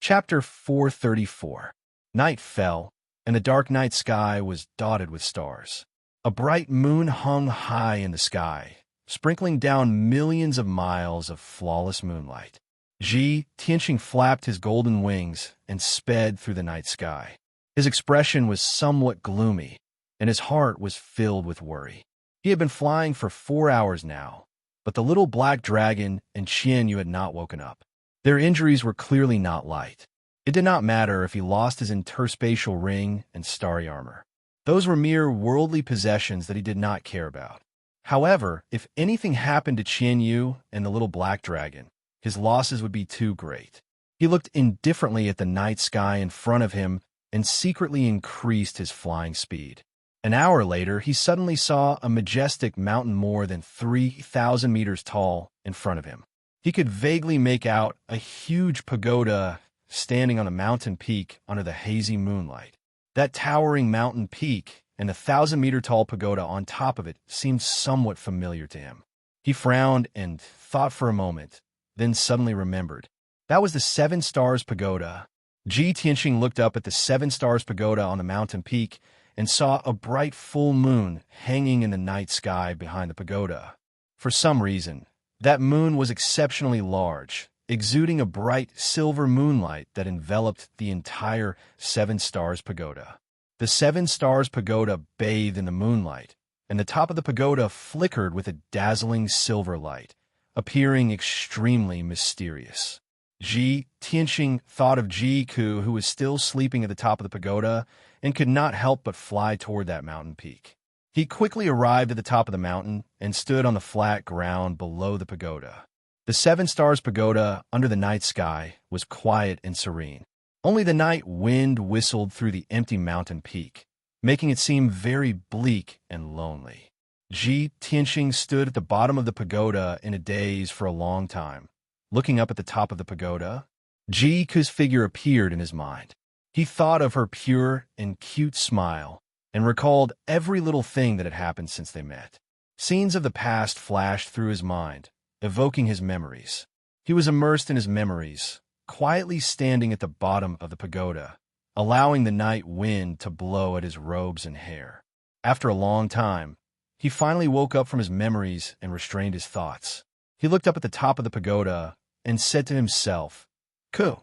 Chapter 434. Night fell, and the dark night sky was dotted with stars. A bright moon hung high in the sky, sprinkling down millions of miles of flawless moonlight. Tianqing flapped his golden wings and sped through the night sky. His expression was somewhat gloomy, and his heart was filled with worry. He had been flying for 4 hours now, but the little black dragon and Qianyu had not woken up. Their injuries were clearly not light. It did not matter if he lost his interspatial ring and starry armor. Those were mere worldly possessions that he did not care about. However, if anything happened to Qianyu and the little black dragon, his losses would be too great. He looked indifferently at the night sky in front of him and secretly increased his flying speed. An hour later, he suddenly saw a majestic mountain more than 3,000 meters tall in front of him. He could vaguely make out a huge pagoda standing on a mountain peak under the hazy moonlight. That towering mountain peak and the 1,000-meter-tall pagoda on top of it seemed somewhat familiar to him. He frowned and thought for a moment, then suddenly remembered. That was the Seven Stars Pagoda. Tianqing looked up at the Seven Stars Pagoda on the mountain peak and saw a bright full moon hanging in the night sky behind the pagoda. For some reason, that moon was exceptionally large, exuding a bright silver moonlight that enveloped the entire Seven Stars Pagoda. The Seven Stars Pagoda bathed in the moonlight, and the top of the pagoda flickered with a dazzling silver light, appearing extremely mysterious. Tianqing thought of Ku, who was still sleeping at the top of the pagoda, and could not help but fly toward that mountain peak. He quickly arrived at the top of the mountain and stood on the flat ground below the pagoda. The Seven Stars Pagoda, under the night sky, was quiet and serene. Only the night wind whistled through the empty mountain peak, making it seem very bleak and lonely. Tianqing stood at the bottom of the pagoda in a daze for a long time. Looking up at the top of the pagoda, Ku's figure appeared in his mind. He thought of her pure and cute smile and recalled every little thing that had happened since they met. Scenes of the past flashed through his mind, evoking his memories. He was immersed in his memories, quietly standing at the bottom of the pagoda, allowing the night wind to blow at his robes and hair. After a long time, he finally woke up from his memories and restrained his thoughts. He looked up at the top of the pagoda and said to himself, "Ku,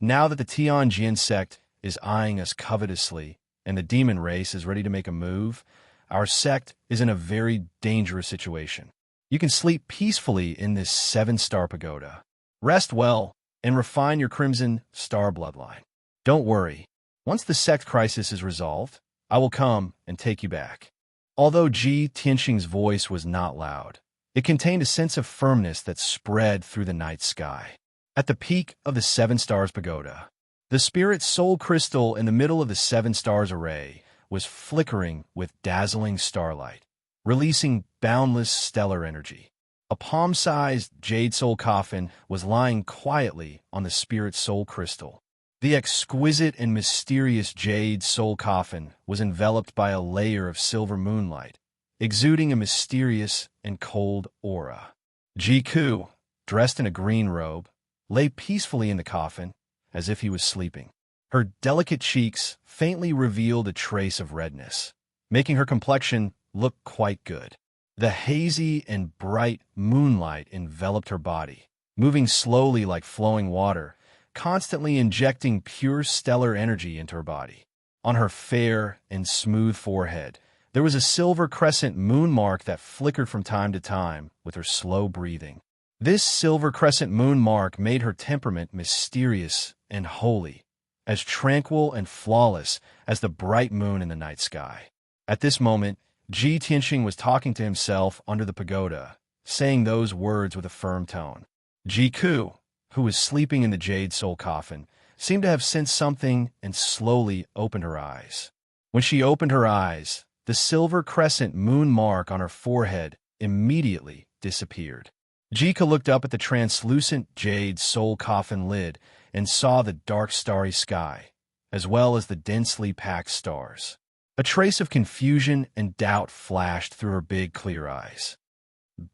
now that the Tianjin sect is eyeing us covetously and the demon race is ready to make a move, our sect is in a very dangerous situation. You can sleep peacefully in this seven-star pagoda. Rest well and refine your crimson star bloodline. Don't worry. Once the sect crisis is resolved, I will come and take you back." Although Tianqing's voice was not loud, it contained a sense of firmness that spread through the night sky. At the peak of the Seven Stars Pagoda, the spirit soul crystal in the middle of the Seven Stars array was flickering with dazzling starlight, releasing boundless stellar energy. A palm-sized jade soul coffin was lying quietly on the spirit soul crystal. The exquisite and mysterious jade soul coffin was enveloped by a layer of silver moonlight, exuding a mysterious and cold aura. Ku, dressed in a green robe, lay peacefully in the coffin, as if he was sleeping. Her delicate cheeks faintly revealed a trace of redness, making her complexion look quite good. The hazy and bright moonlight enveloped her body, moving slowly like flowing water, constantly injecting pure stellar energy into her body. On her fair and smooth forehead, there was a silver crescent moon mark that flickered from time to time with her slow breathing. This silver crescent moon mark made her temperament mysterious and holy, as tranquil and flawless as the bright moon in the night sky. At this moment, Tianqing was talking to himself under the pagoda, saying those words with a firm tone. Ku, who was sleeping in the jade soul coffin, seemed to have sensed something and slowly opened her eyes. When she opened her eyes, the silver crescent moon mark on her forehead immediately disappeared. Ku looked up at the translucent jade soul coffin lid and saw the dark starry sky, as well as the densely packed stars. A trace of confusion and doubt flashed through her big, clear eyes.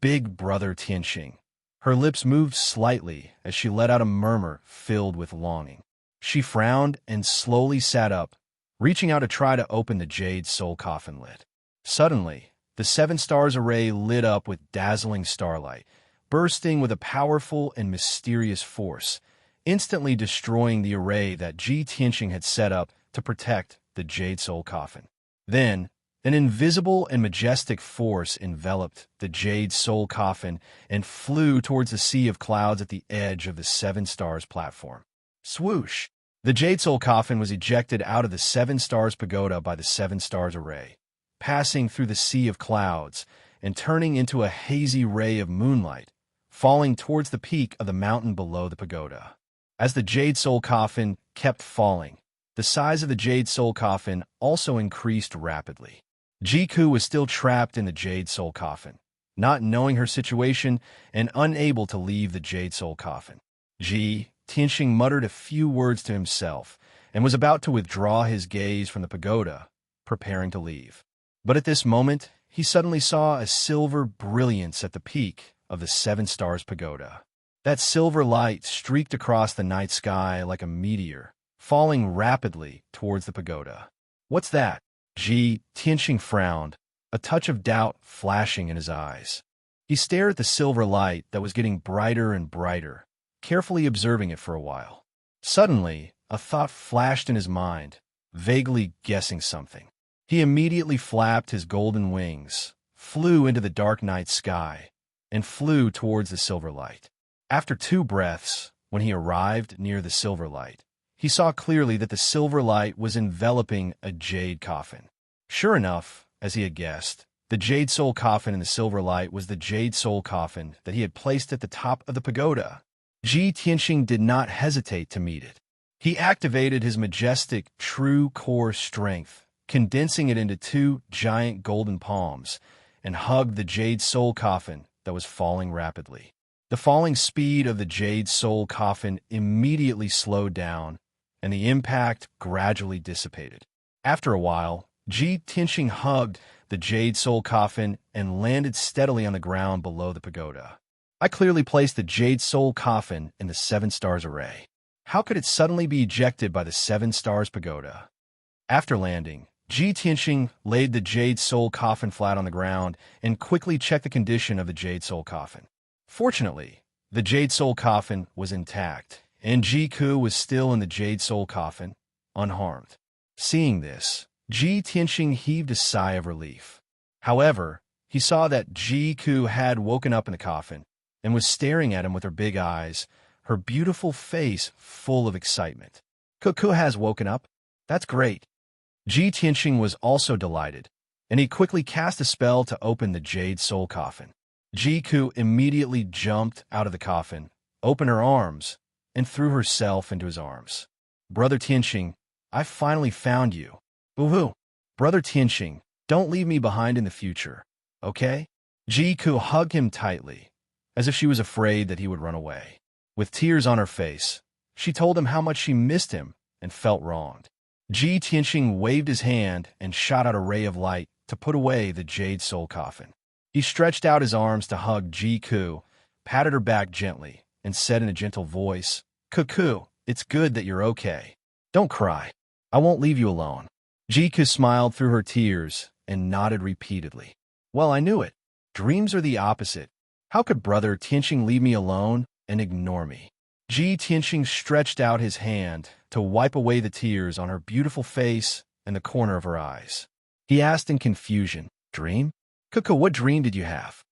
Big brother Tianqing. Her lips moved slightly as she let out a murmur filled with longing. She frowned and slowly sat up, reaching out to try to open the jade soul coffin lid. Suddenly, the seven stars array lit up with dazzling starlight, bursting with a powerful and mysterious force, instantly destroying the array that Ji Tianqing had set up to protect the jade soul coffin. Then, an invisible and majestic force enveloped the jade soul coffin and flew towards the sea of clouds at the edge of the seven stars platform. Swoosh! The jade soul coffin was ejected out of the seven stars pagoda by the seven stars array, passing through the sea of clouds and turning into a hazy ray of moonlight, falling towards the peak of the mountain below the pagoda. As the jade soul coffin kept falling, the size of the jade soul coffin also increased rapidly. Jiku was still trapped in the jade soul coffin, not knowing her situation and unable to leave the jade soul coffin. Ji Tianqing muttered a few words to himself and was about to withdraw his gaze from the pagoda, preparing to leave. But at this moment, he suddenly saw a silver brilliance at the peak of the seven stars pagoda. That silver light streaked across the night sky like a meteor, falling rapidly towards the pagoda. "What's that?" Ji Tianqing frowned, a touch of doubt flashing in his eyes. He stared at the silver light that was getting brighter and brighter, carefully observing it for a while. Suddenly, a thought flashed in his mind, vaguely guessing something. He immediately flapped his golden wings, flew into the dark night sky, and flew towards the silver light. After 2 breaths, when he arrived near the silver light, he saw clearly that the silver light was enveloping a jade coffin. Sure enough, as he had guessed, the jade soul coffin in the silver light was the jade soul coffin that he had placed at the top of the pagoda. Ji Tianqing did not hesitate to meet it. He activated his majestic true core strength, condensing it into 2 giant golden palms, and hugged the jade soul coffin that was falling rapidly. The falling speed of the jade soul coffin immediately slowed down, and the impact gradually dissipated. After a while, Ji Tianqing hugged the jade soul coffin and landed steadily on the ground below the pagoda. I clearly placed the jade soul coffin in the seven stars array. How could it suddenly be ejected by the seven stars pagoda? After landing, Ji Tianqing laid the jade soul coffin flat on the ground and quickly checked the condition of the jade soul coffin. Fortunately, the jade soul coffin was intact, and Jiku was still in the jade soul coffin, unharmed. Seeing this, Ji Tianqing heaved a sigh of relief. However, he saw that Jiku had woken up in the coffin and was staring at him with her big eyes, her beautiful face full of excitement. "Cuckoo has woken up? That's great." Ji Tianqing was also delighted, and he quickly cast a spell to open the jade soul coffin. Jiku immediately jumped out of the coffin, opened her arms, and threw herself into his arms. "Brother Tianqing, I finally found you." "Boo-hoo. Brother Tianqing, don't leave me behind in the future, okay?" Jiku hugged him tightly, as if she was afraid that he would run away. With tears on her face, she told him how much she missed him and felt wronged. Ji Tianqing waved his hand and shot out a ray of light to put away the jade soul coffin. He stretched out his arms to hug Jiku, patted her back gently, and said in a gentle voice, "Cuckoo, it's good that you're okay. Don't cry. I won't leave you alone." Jiku smiled through her tears and nodded repeatedly. "Well, I knew it. Dreams are the opposite. How could Brother Tianqing leave me alone and ignore me?" Ji Tianqing stretched out his hand to wipe away the tears on her beautiful face and the corner of her eyes. He asked in confusion, "Dream? Cuckoo, what dream did you have?"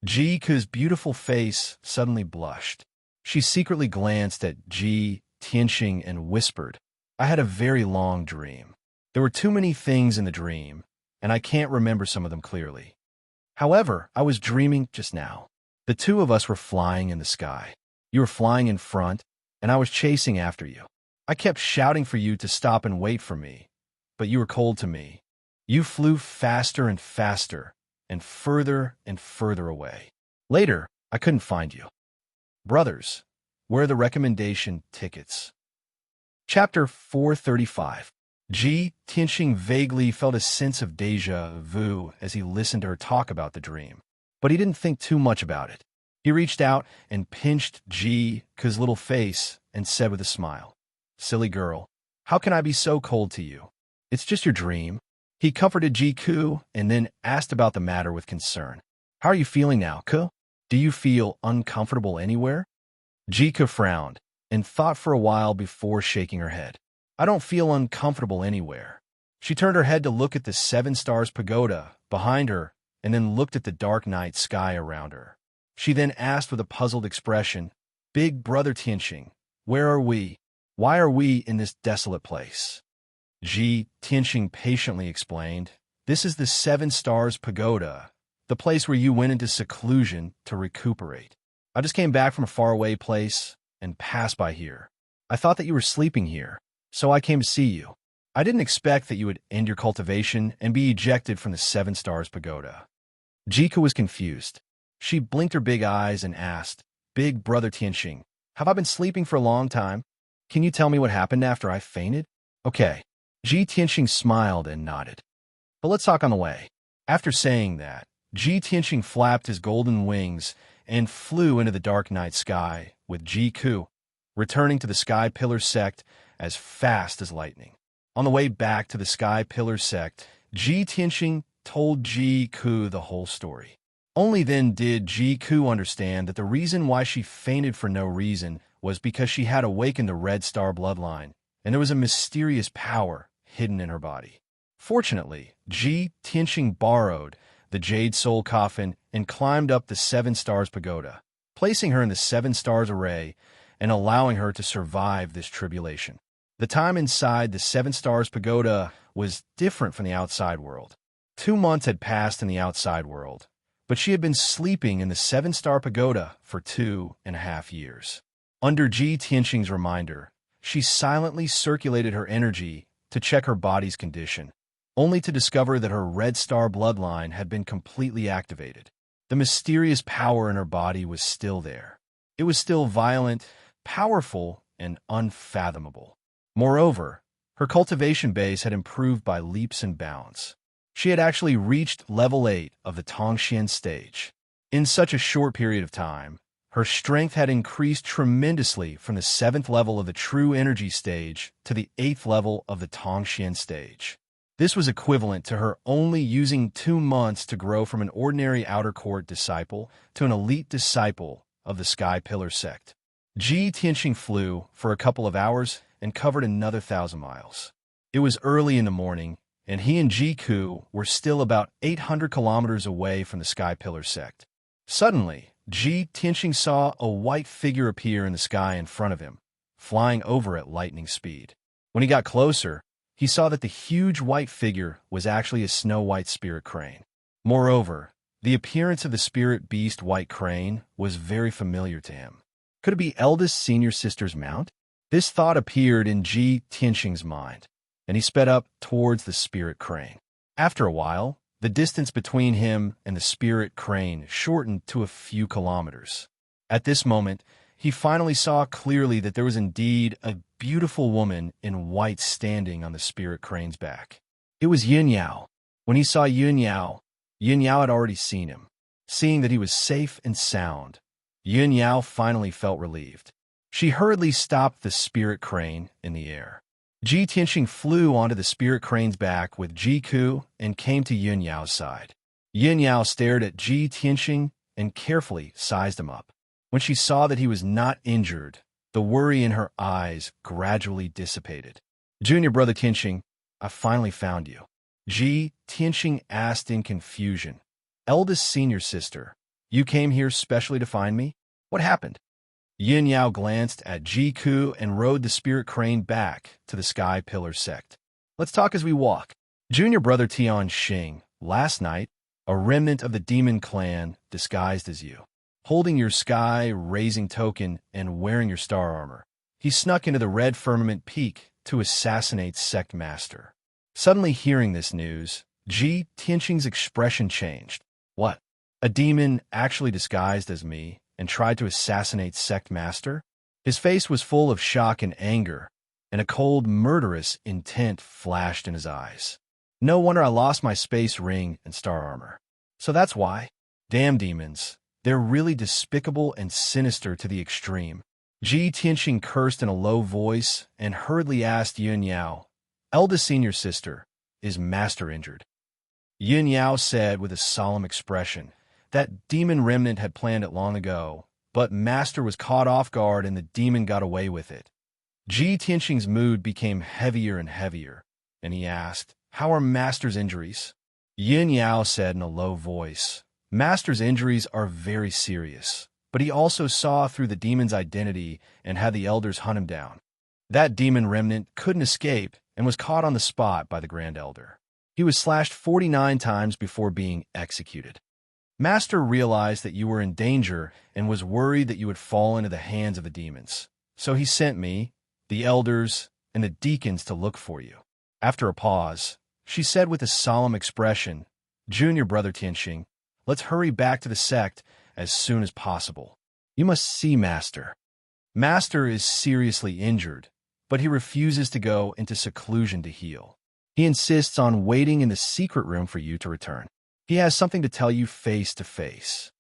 Jiku's beautiful face suddenly blushed. She secretly glanced at Ji Tianqing and whispered, "I had a very long dream. There were too many things in the dream, and I can't remember some of them clearly. However, I was dreaming just now. The 2 of us were flying in the sky. You were flying in front, and I was chasing after you. I kept shouting for you to stop and wait for me, but you were cold to me. You flew faster and faster, and further away. Later, I couldn't find you. Brothers, where are the recommendation tickets?" Chapter 435. Ji Tianqing vaguely felt a sense of déjà vu as he listened to her talk about the dream, but he didn't think too much about it. He reached out and pinched Jiku's little face and said with a smile, Silly girl. How can I be so cold to you? It's just your dream. He comforted Jiku and then asked about the matter with concern. How are you feeling now, Ku? Do you feel uncomfortable anywhere? Jiku frowned and thought for a while before shaking her head. I don't feel uncomfortable anywhere. She turned her head to look at the Seven Stars Pagoda behind her and then looked at the dark night sky around her. She then asked with a puzzled expression, Big Brother Tianxing, where are we? Why are we in this desolate place? Tianxing patiently explained, This is the Seven Stars Pagoda, the place where you went into seclusion to recuperate. I just came back from a faraway place and passed by here. I thought that you were sleeping here, so I came to see you. I didn't expect that you would end your cultivation and be ejected from the Seven Stars Pagoda. Jika was confused. She blinked her big eyes and asked, Big Brother Tianxing, have I been sleeping for a long time? Can you tell me what happened after I fainted? Okay. Tianxing smiled and nodded. But let's talk on the way. After saying that, Tianxing flapped his golden wings and flew into the dark night sky with Jiku, returning to the Sky Pillar sect as fast as lightning. On the way back to the Sky Pillar sect, Tianxing told Jiku the whole story. Only then did Jiku understand that the reason why she fainted for no reason was because she had awakened the Red Star bloodline, and there was a mysterious power hidden in her body. Fortunately, Tianxing borrowed the Jade Soul Coffin and climbed up the Seven Stars Pagoda, placing her in the Seven Stars Array and allowing her to survive this tribulation. The time inside the Seven Stars Pagoda was different from the outside world. 2 months had passed in the outside world, but she had been sleeping in the Seven Star Pagoda for 2.5 years. Under Tianxing's reminder, she silently circulated her energy to check her body's condition, only to discover that her Red Star bloodline had been completely activated. The mysterious power in her body was still there. It was still violent, powerful, and unfathomable. Moreover, her cultivation base had improved by leaps and bounds. She had actually reached level 8 of the Tongxian stage. In such a short period of time, her strength had increased tremendously from the 7th level of the True Energy stage to the 8th level of the Tongxian stage. This was equivalent to her only using 2 months to grow from an ordinary outer court disciple to an elite disciple of the Sky Pillar sect. Tianxing flew for a couple of hours and covered another 1,000 miles. It was early in the morning, and he and Jiku were still about 800 kilometers away from the Sky Pillar sect. Suddenly, Tianxing saw a white figure appear in the sky in front of him, flying over at lightning speed. When he got closer, he saw that the huge white figure was actually a snow-white spirit crane. Moreover, the appearance of the spirit beast white crane was very familiar to him. Could it be eldest senior sister's mount? This thought appeared in Tianxing's mind, and he sped up towards the spirit crane. After a while, the distance between him and the spirit crane shortened to a few kilometers. At this moment, he finally saw clearly that there was indeed a beautiful woman in white standing on the spirit crane's back. It was Yin Yao. When he saw Yin Yao had already seen him. Seeing that he was safe and sound, Yin Yao finally felt relieved. She hurriedly stopped the spirit crane in the air. Tianxing flew onto the spirit crane's back with Jiku and came to Yin Yao's side. Yin Yao stared at Tianxing and carefully sized him up. When she saw that he was not injured, the worry in her eyes gradually dissipated. Junior Brother Tianxing, I finally found you. Tianxing asked in confusion. Eldest senior sister, you came here specially to find me? What happened? Yin Yao glanced at Jiku and rode the spirit crane back to the Sky Pillar sect. Let's talk as we walk. Junior Brother Tianxing, last night, a remnant of the demon clan disguised as you, holding your sky-raising token and wearing your star armor. He snuck into the red firmament peak to assassinate sect master. Suddenly hearing this news, Tianxing's expression changed. What? A demon actually disguised as me and tried to assassinate sect master? His face was full of shock and anger, and a cold, murderous intent flashed in his eyes. No wonder I lost my space ring and star armor. So that's why. Damn demons. They're really despicable and sinister to the extreme. Ji Tianxing cursed in a low voice and hurriedly asked Yun Yao, "Eldest senior sister, is Master injured?" Yun Yao said with a solemn expression, "That demon remnant had planned it long ago, but Master was caught off guard and the demon got away with it." Ji Tianxing's mood became heavier and heavier, and he asked, "How are Master's injuries?" Yin Yao said in a low voice, "Master's injuries are very serious, but he also saw through the demon's identity and had the elders hunt him down. That demon remnant couldn't escape and was caught on the spot by the Grand Elder. He was slashed 49 times before being executed. Master realized that you were in danger and was worried that you would fall into the hands of the demons. So he sent me, the elders, and the deacons to look for you." After a pause, she said with a solemn expression, "Junior brother Tianxing, let's hurry back to the sect as soon as possible. You must see Master. Master is seriously injured, but he refuses to go into seclusion to heal. He insists on waiting in the secret room for you to return. He has something to tell you face to face."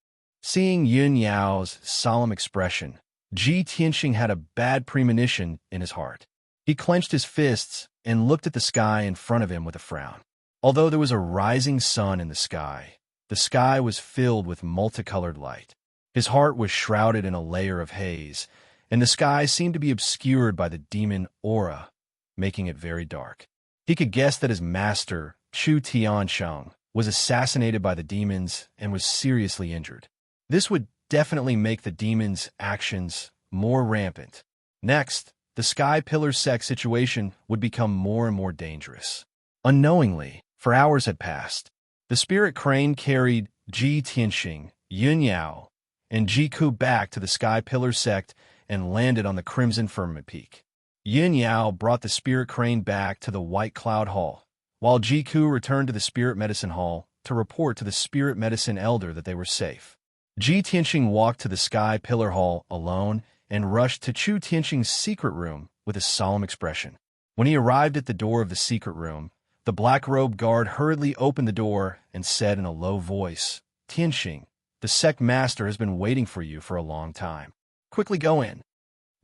Seeing Yun Yao's solemn expression, Ji Tianxing had a bad premonition in his heart. He clenched his fists and looked at the sky in front of him with a frown. Although there was a rising sun in the sky was filled with multicolored light. His heart was shrouded in a layer of haze, and the sky seemed to be obscured by the demon aura, making it very dark. He could guess that his master, Chu Tiansheng, was assassinated by the demons and was seriously injured. This would definitely make the demons' actions more rampant. Next, the Sky Pillar sect situation would become more and more dangerous. Unknowingly, for hours had passed, the spirit crane carried Ji Tianxing, Yun Yao, and Jiku back to the Sky Pillar sect and landed on the Crimson Firmament Peak. Yun Yao brought the spirit crane back to the White Cloud Hall, while Jiku returned to the Spirit Medicine Hall to report to the Spirit Medicine Elder that they were safe. Ji Tianxing walked to the Sky Pillar Hall alone and rushed to Chu Tianxing's secret room with a solemn expression. When he arrived at the door of the secret room, the black-robed guard hurriedly opened the door and said in a low voice, "Tianxing, the sect master has been waiting for you for a long time. Quickly go in."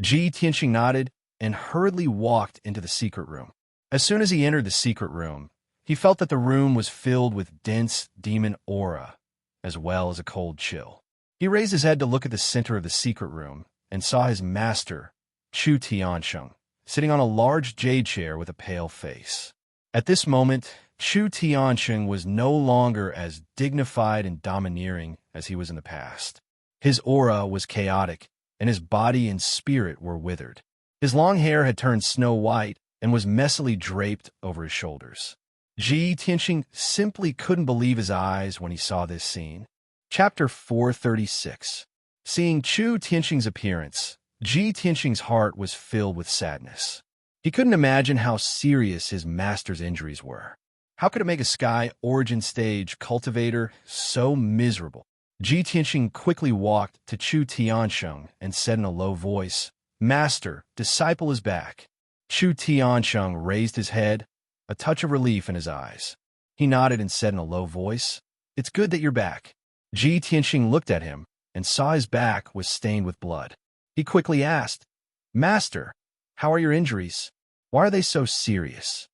Ji Tianxing nodded and hurriedly walked into the secret room. As soon as he entered the secret room, he felt that the room was filled with dense demon aura, as well as a cold chill. He raised his head to look at the center of the secret room and saw his master, Chu Tiansheng, sitting on a large jade chair with a pale face. At this moment, Chu Tiansheng was no longer as dignified and domineering as he was in the past. His aura was chaotic, and his body and spirit were withered. His long hair had turned snow white and was messily draped over his shoulders. Ji Tianxing simply couldn't believe his eyes when he saw this scene. Chapter 436. Seeing Chu Tianxing's appearance, Ji Tianxing's heart was filled with sadness. He couldn't imagine how serious his master's injuries were. How could it make a Sky Origin Stage cultivator so miserable? Ji Tianxing quickly walked to Chu Tiansheng and said in a low voice, "Master, disciple is back." Chu Tiansheng raised his head, a touch of relief in his eyes. He nodded and said in a low voice, "It's good that you're back." Ji Tianxing looked at him and saw his back was stained with blood. He quickly asked, "Master, how are your injuries? Why are they so serious?"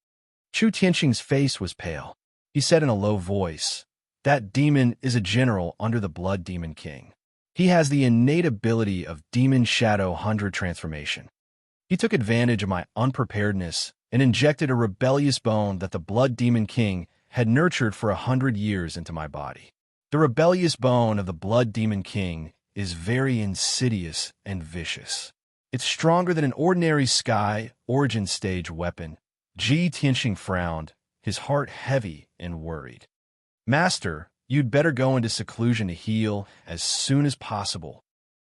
Chu Tianxing's face was pale. He said in a low voice, "That demon is a general under the Blood Demon King. He has the innate ability of Demon Shadow 100 transformation. He took advantage of my unpreparedness and injected a rebellious bone that the Blood Demon King had nurtured for 100 years into my body. The rebellious bone of the Blood Demon King is very insidious and vicious. It's stronger than an ordinary Sky Origin Stage weapon." Ji Tianxing frowned, his heart heavy and worried. "Master, you'd better go into seclusion to heal as soon as possible.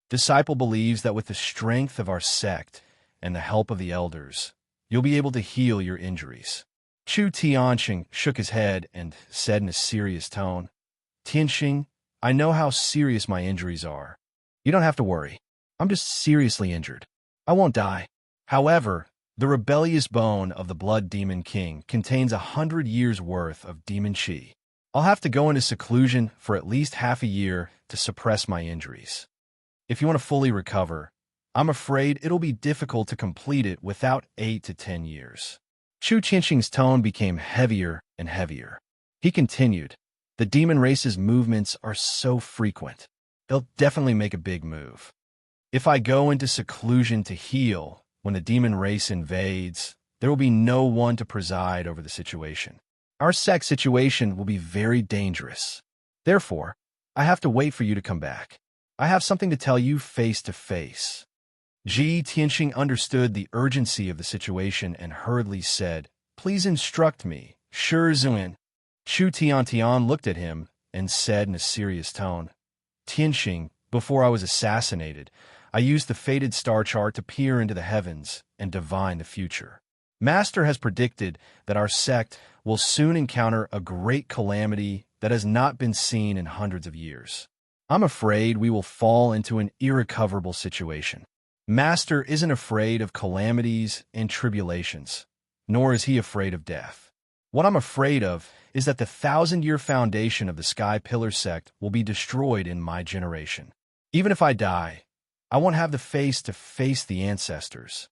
Disciple believes that with the strength of our sect and the help of the elders, you'll be able to heal your injuries." Chu Tianxing shook his head and said in a serious tone, "Tianxing, I know how serious my injuries are. You don't have to worry. I'm just seriously injured. I won't die. However, the rebellious bone of the Blood Demon King contains 100 years' worth of demon chi. I'll have to go into seclusion for at least half a year to suppress my injuries. If you want to fully recover, I'm afraid it'll be difficult to complete it without 8 to 10 years. Chu Tianxing's tone became heavier and heavier. He continued, the demon race's movements are so frequent. They'll definitely make a big move. If I go into seclusion to heal, when the demon race invades, there will be no one to preside over the situation. Our sect's situation will be very dangerous. Therefore, I have to wait for you to come back. I have something to tell you face to face. Ji Tianxing understood the urgency of the situation and hurriedly said, please instruct me, Shi Zuan. Chu Tiantian looked at him and said in a serious tone, Tianxing, before I was assassinated, I used the fated star chart to peer into the heavens and divine the future. Master has predicted that our sect will soon encounter a great calamity that has not been seen in hundreds of years. I'm afraid we will fall into an irrecoverable situation. Master isn't afraid of calamities and tribulations, nor is he afraid of death. What I'm afraid of is that the 1,000-year foundation of the Sky Pillar sect will be destroyed in my generation. Even if I die, I won't have the face to face the ancestors.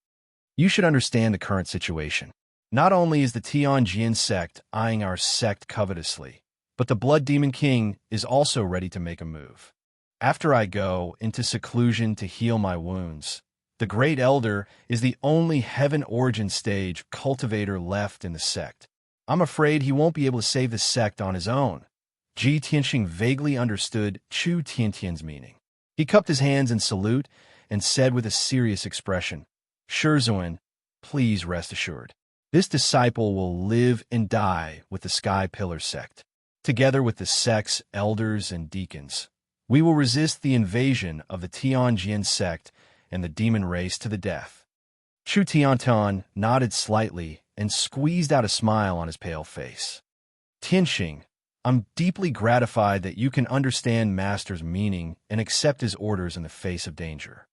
You should understand the current situation. Not only is the Tianjin sect eyeing our sect covetously, but the Blood Demon King is also ready to make a move. After I go into seclusion to heal my wounds, the Great Elder is the only Heaven Origin Stage cultivator left in the sect. I'm afraid he won't be able to save the sect on his own. Ji Tianxing vaguely understood Chu Tiantian's meaning. He cupped his hands in salute and said with a serious expression, Shi Zuan, please rest assured. This disciple will live and die with the Sky Pillar sect. Together with the sect's elders and deacons, we will resist the invasion of the Tianjin sect and the demon race to the death. Chu Tiantian nodded slightly and squeezed out a smile on his pale face. Tianxing, I'm deeply gratified that you can understand Master's meaning and accept his orders in the face of danger.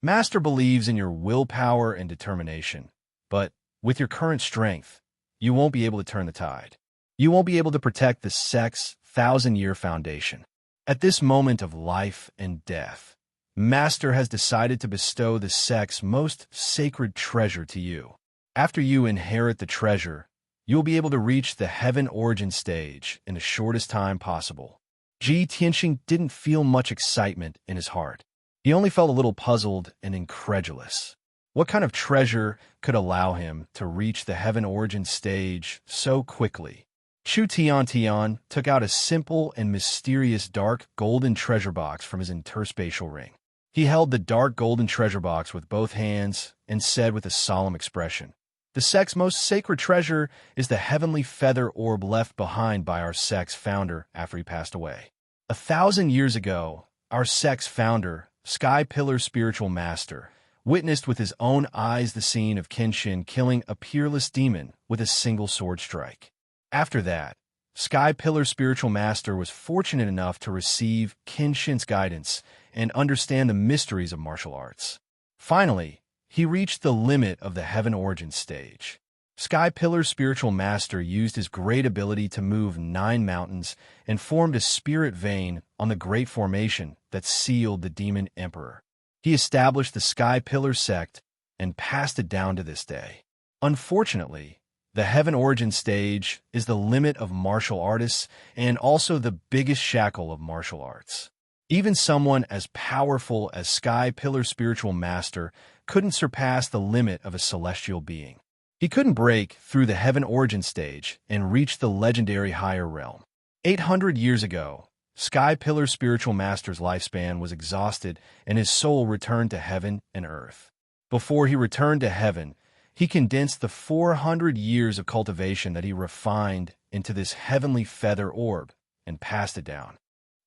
Master believes in your willpower and determination, but with your current strength, you won't be able to turn the tide. You won't be able to protect the sect's 1,000-year foundation. At this moment of life and death, Master has decided to bestow the sect's most sacred treasure to you. After you inherit the treasure, you'll be able to reach the Heaven Origin Stage in the shortest time possible. Ji Tianxing didn't feel much excitement in his heart. He only felt a little puzzled and incredulous. What kind of treasure could allow him to reach the Heaven Origin Stage so quickly? Chu Tiantian took out a simple and mysterious dark golden treasure box from his interspatial ring. He held the dark golden treasure box with both hands and said with a solemn expression, the sect's most sacred treasure is the heavenly feather orb left behind by our sect's founder after he passed away. 1,000 years ago, our sect's founder, Sky Pillar Spiritual Master, witnessed with his own eyes the scene of Kenshin killing a peerless demon with a single sword strike. After that, Sky Pillar Spiritual Master was fortunate enough to receive Kenshin's guidance and understand the mysteries of martial arts. Finally, he reached the limit of the Heaven Origin Stage. Sky Pillar's Spiritual Master used his great ability to move 9 mountains and formed a spirit vein on the great formation that sealed the Demon Emperor. He established the Sky Pillar sect and passed it down to this day. Unfortunately, the Heaven Origin Stage is the limit of martial artists and also the biggest shackle of martial arts. Even someone as powerful as Sky Pillar Spiritual Master couldn't surpass the limit of a celestial being. He couldn't break through the Heaven Origin Stage and reach the legendary higher realm. 800 years ago, Sky Pillar Spiritual Master's lifespan was exhausted and his soul returned to heaven and earth. Before he returned to heaven, he condensed the 400 years of cultivation that he refined into this heavenly feather orb and passed it down.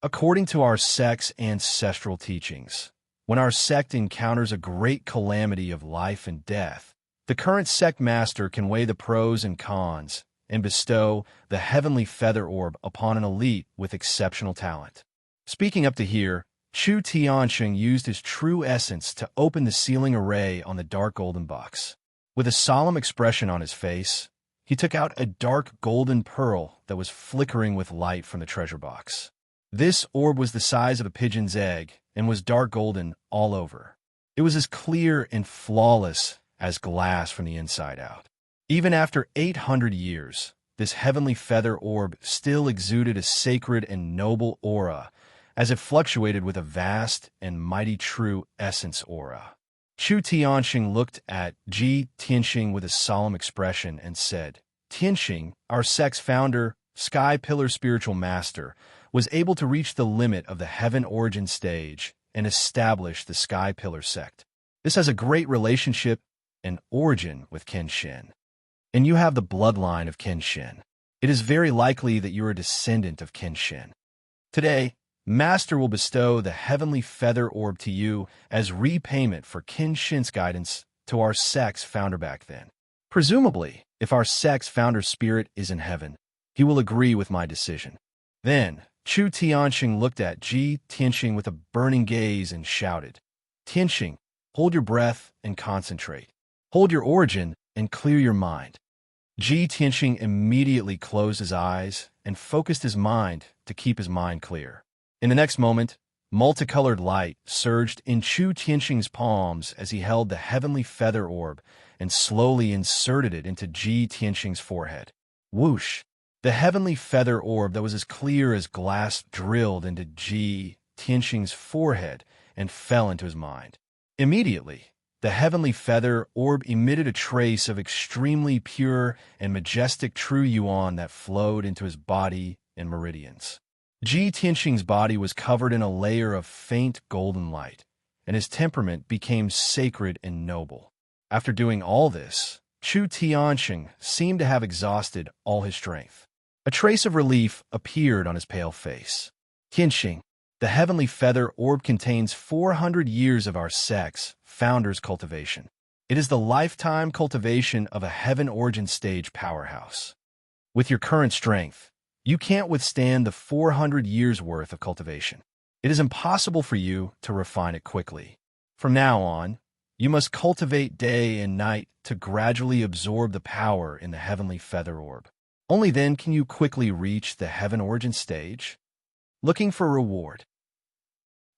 According to our sect's ancestral teachings, when our sect encounters a great calamity of life and death, the current sect master can weigh the pros and cons and bestow the heavenly feather orb upon an elite with exceptional talent. Speaking up to here, Chu Tianxing used his true essence to open the sealing array on the dark golden box. With a solemn expression on his face, he took out a dark golden pearl that was flickering with light from the treasure box. This orb was the size of a pigeon's egg and was dark golden all over. It was as clear and flawless as glass from the inside out. Even after 800 years, this heavenly feather orb still exuded a sacred and noble aura, as it fluctuated with a vast and mighty true essence aura. Chu Tianxing looked at Ji Tianxing with a solemn expression and said, Tianxing, our sect's founder, Sky Pillar spiritual master, was able to reach the limit of the heaven origin stage and establish the Sky Pillar sect. This has a great relationship and origin with Kenshin. And you have the bloodline of Kenshin. It is very likely that you are a descendant of Kenshin. Today, Master will bestow the heavenly feather orb to you as repayment for Kenshin's guidance to our sect's founder back then. Presumably, if our sect's founder spirit is in heaven, he will agree with my decision. Then, Chu Tianxing looked at Ji Tianxing with a burning gaze and shouted, Tianxing, hold your breath and concentrate. Hold your origin and clear your mind. Ji Tianxing immediately closed his eyes and focused his mind to keep his mind clear. In the next moment, multicolored light surged in Chu Tianxing's palms as he held the heavenly feather orb and slowly inserted it into Ji Tianxing's forehead. Whoosh! The heavenly feather orb that was as clear as glass drilled into Ji Tianxing's forehead and fell into his mind. Immediately, the heavenly feather orb emitted a trace of extremely pure and majestic true yuan that flowed into his body and meridians. Ji Tianxing's body was covered in a layer of faint golden light, and his temperament became sacred and noble. After doing all this, Chu Tianxing seemed to have exhausted all his strength. A trace of relief appeared on his pale face. Tianxing, the heavenly feather orb contains 400 years of our sect's founder's cultivation. It is the lifetime cultivation of a heaven origin stage powerhouse. With your current strength, you can't withstand the 400 years' worth of cultivation. It is impossible for you to refine it quickly. From now on, you must cultivate day and night to gradually absorb the power in the heavenly feather orb. Only then can you quickly reach the heaven origin stage. Looking for reward.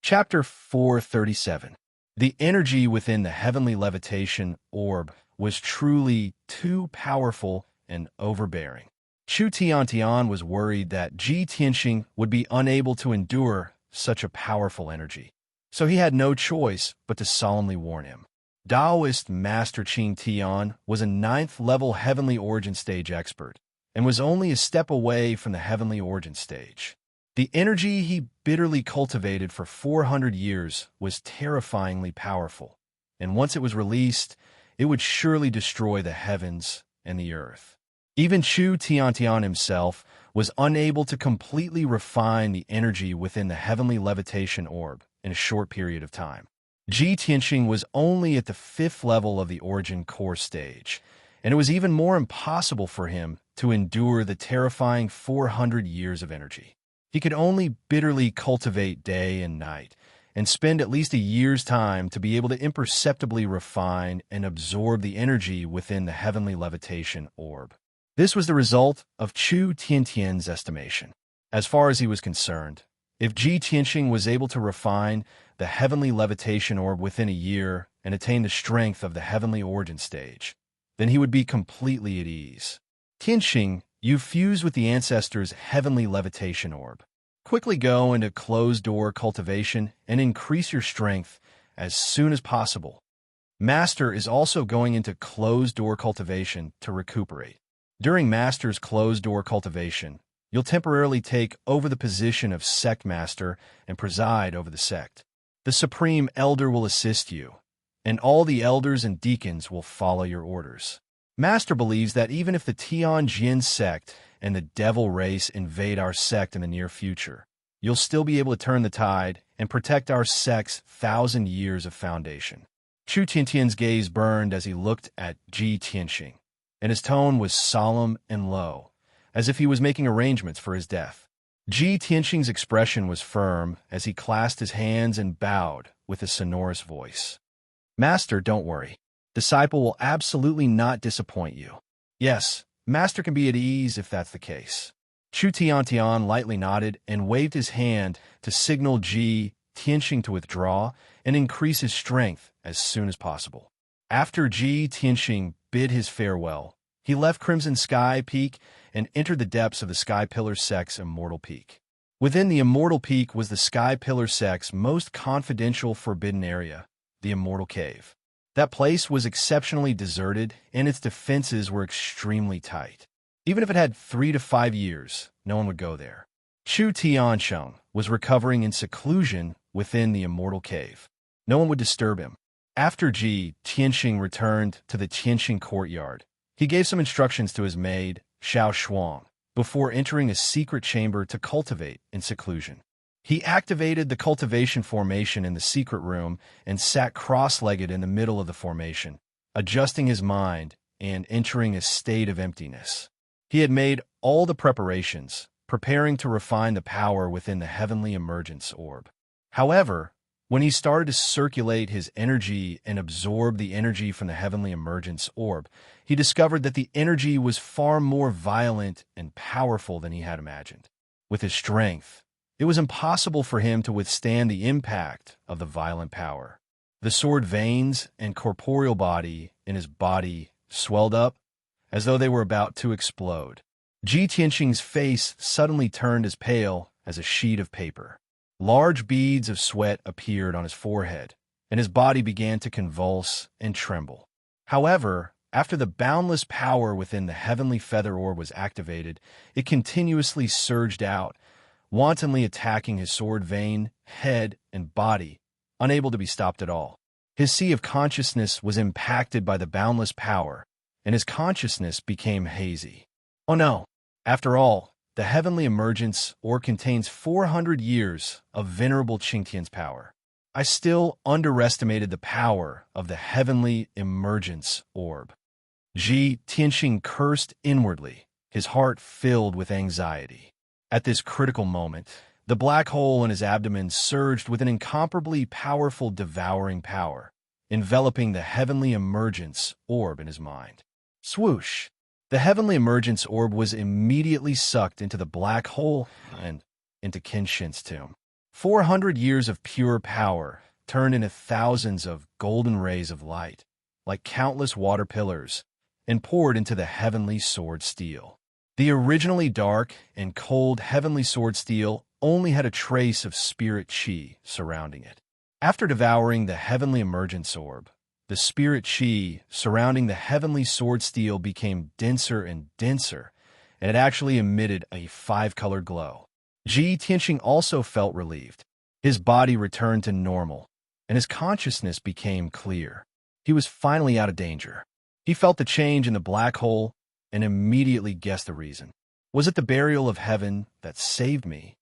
Chapter 437. The energy within the heavenly levitation orb was truly too powerful and overbearing. Chu Tiantian was worried that Ji Tianxing would be unable to endure such a powerful energy, so he had no choice but to solemnly warn him. Taoist Master Qing Tian was a 9th-level heavenly origin stage expert, and was only a step away from the heavenly origin stage. The energy he bitterly cultivated for 400 years was terrifyingly powerful, and once it was released, it would surely destroy the heavens and the earth. Even Chu Tiantian himself was unable to completely refine the energy within the heavenly levitation orb in a short period of time. Ji Tianxing was only at the 5th level of the origin core stage, and it was even more impossible for him to endure the terrifying 400 years of energy. He could only bitterly cultivate day and night, and spend at least a year's time to be able to imperceptibly refine and absorb the energy within the heavenly levitation orb. This was the result of Chu Tiantian's estimation. As far as he was concerned, if Ji Tianxing was able to refine the heavenly levitation orb within a year and attain the strength of the heavenly origin stage, then he would be completely at ease. Tianxing, you fuse with the ancestors' heavenly levitation orb. Quickly go into closed-door cultivation and increase your strength as soon as possible. Master is also going into closed-door cultivation to recuperate. During Master's closed-door cultivation, you'll temporarily take over the position of Sect Master and preside over the sect. The Supreme Elder will assist you, and all the elders and deacons will follow your orders. Master believes that even if the Tianjin sect and the devil race invade our sect in the near future, you'll still be able to turn the tide and protect our sect's 1,000 years of foundation. Chu Tiantian's gaze burned as he looked at Ji Tianxing, and his tone was solemn and low, as if he was making arrangements for his death. Ji Tianxing's expression was firm as he clasped his hands and bowed with a sonorous voice. Master, don't worry. Disciple will absolutely not disappoint you. Yes, Master can be at ease if that's the case. Chu Tiantian lightly nodded and waved his hand to signal Ji Tianxing to withdraw and increase his strength as soon as possible. After Ji Tianxing bid his farewell, he left Crimson Sky Peak and entered the depths of the Sky Pillar Sect's Immortal Peak. Within the Immortal Peak was the Sky Pillar Sect's most confidential forbidden area, the Immortal Cave. That place was exceptionally deserted, and its defenses were extremely tight. Even if it had 3 to 5 years, no one would go there. Chu Tiansheng was recovering in seclusion within the Immortal Cave. No one would disturb him. After Ji Tianxing returned to the Tianxing courtyard, he gave some instructions to his maid, Xiao Shuang, before entering a secret chamber to cultivate in seclusion. He activated the cultivation formation in the secret room and sat cross-legged in the middle of the formation, adjusting his mind and entering a state of emptiness. He had made all the preparations, preparing to refine the power within the heavenly emergence orb. However, when he started to circulate his energy and absorb the energy from the heavenly emergence orb, he discovered that the energy was far more violent and powerful than he had imagined. With his strength, it was impossible for him to withstand the impact of the violent power. The sword veins and corporeal body in his body swelled up as though they were about to explode. Ji Tianxing's face suddenly turned as pale as a sheet of paper. Large beads of sweat appeared on his forehead, and his body began to convulse and tremble. However, after the boundless power within the heavenly feather orb was activated, it continuously surged out, wantonly attacking his sword vein, head, and body, unable to be stopped at all. His sea of consciousness was impacted by the boundless power, and his consciousness became hazy. Oh no! After all, the heavenly emergence orb contains 400 years of venerable Qingtian's power. I still underestimated the power of the heavenly emergence orb. Ji Tianxing cursed inwardly, his heart filled with anxiety. At this critical moment, the black hole in his abdomen surged with an incomparably powerful devouring power, enveloping the heavenly emergence orb in his mind. Swoosh! The heavenly emergence orb was immediately sucked into the black hole and into Kenshin's tomb. 400 years of pure power turned into thousands of golden rays of light, like countless water pillars, and poured into the heavenly sword steel. The originally dark and cold heavenly sword steel only had a trace of spirit qi surrounding it. After devouring the heavenly emergence orb, the spirit qi surrounding the heavenly sword steel became denser and denser, and it actually emitted a 5-colored glow. Ji Tianxing also felt relieved. His body returned to normal, and his consciousness became clear. He was finally out of danger. He felt the change in the black hole and immediately guessed the reason. Was it the burial of heaven that saved me?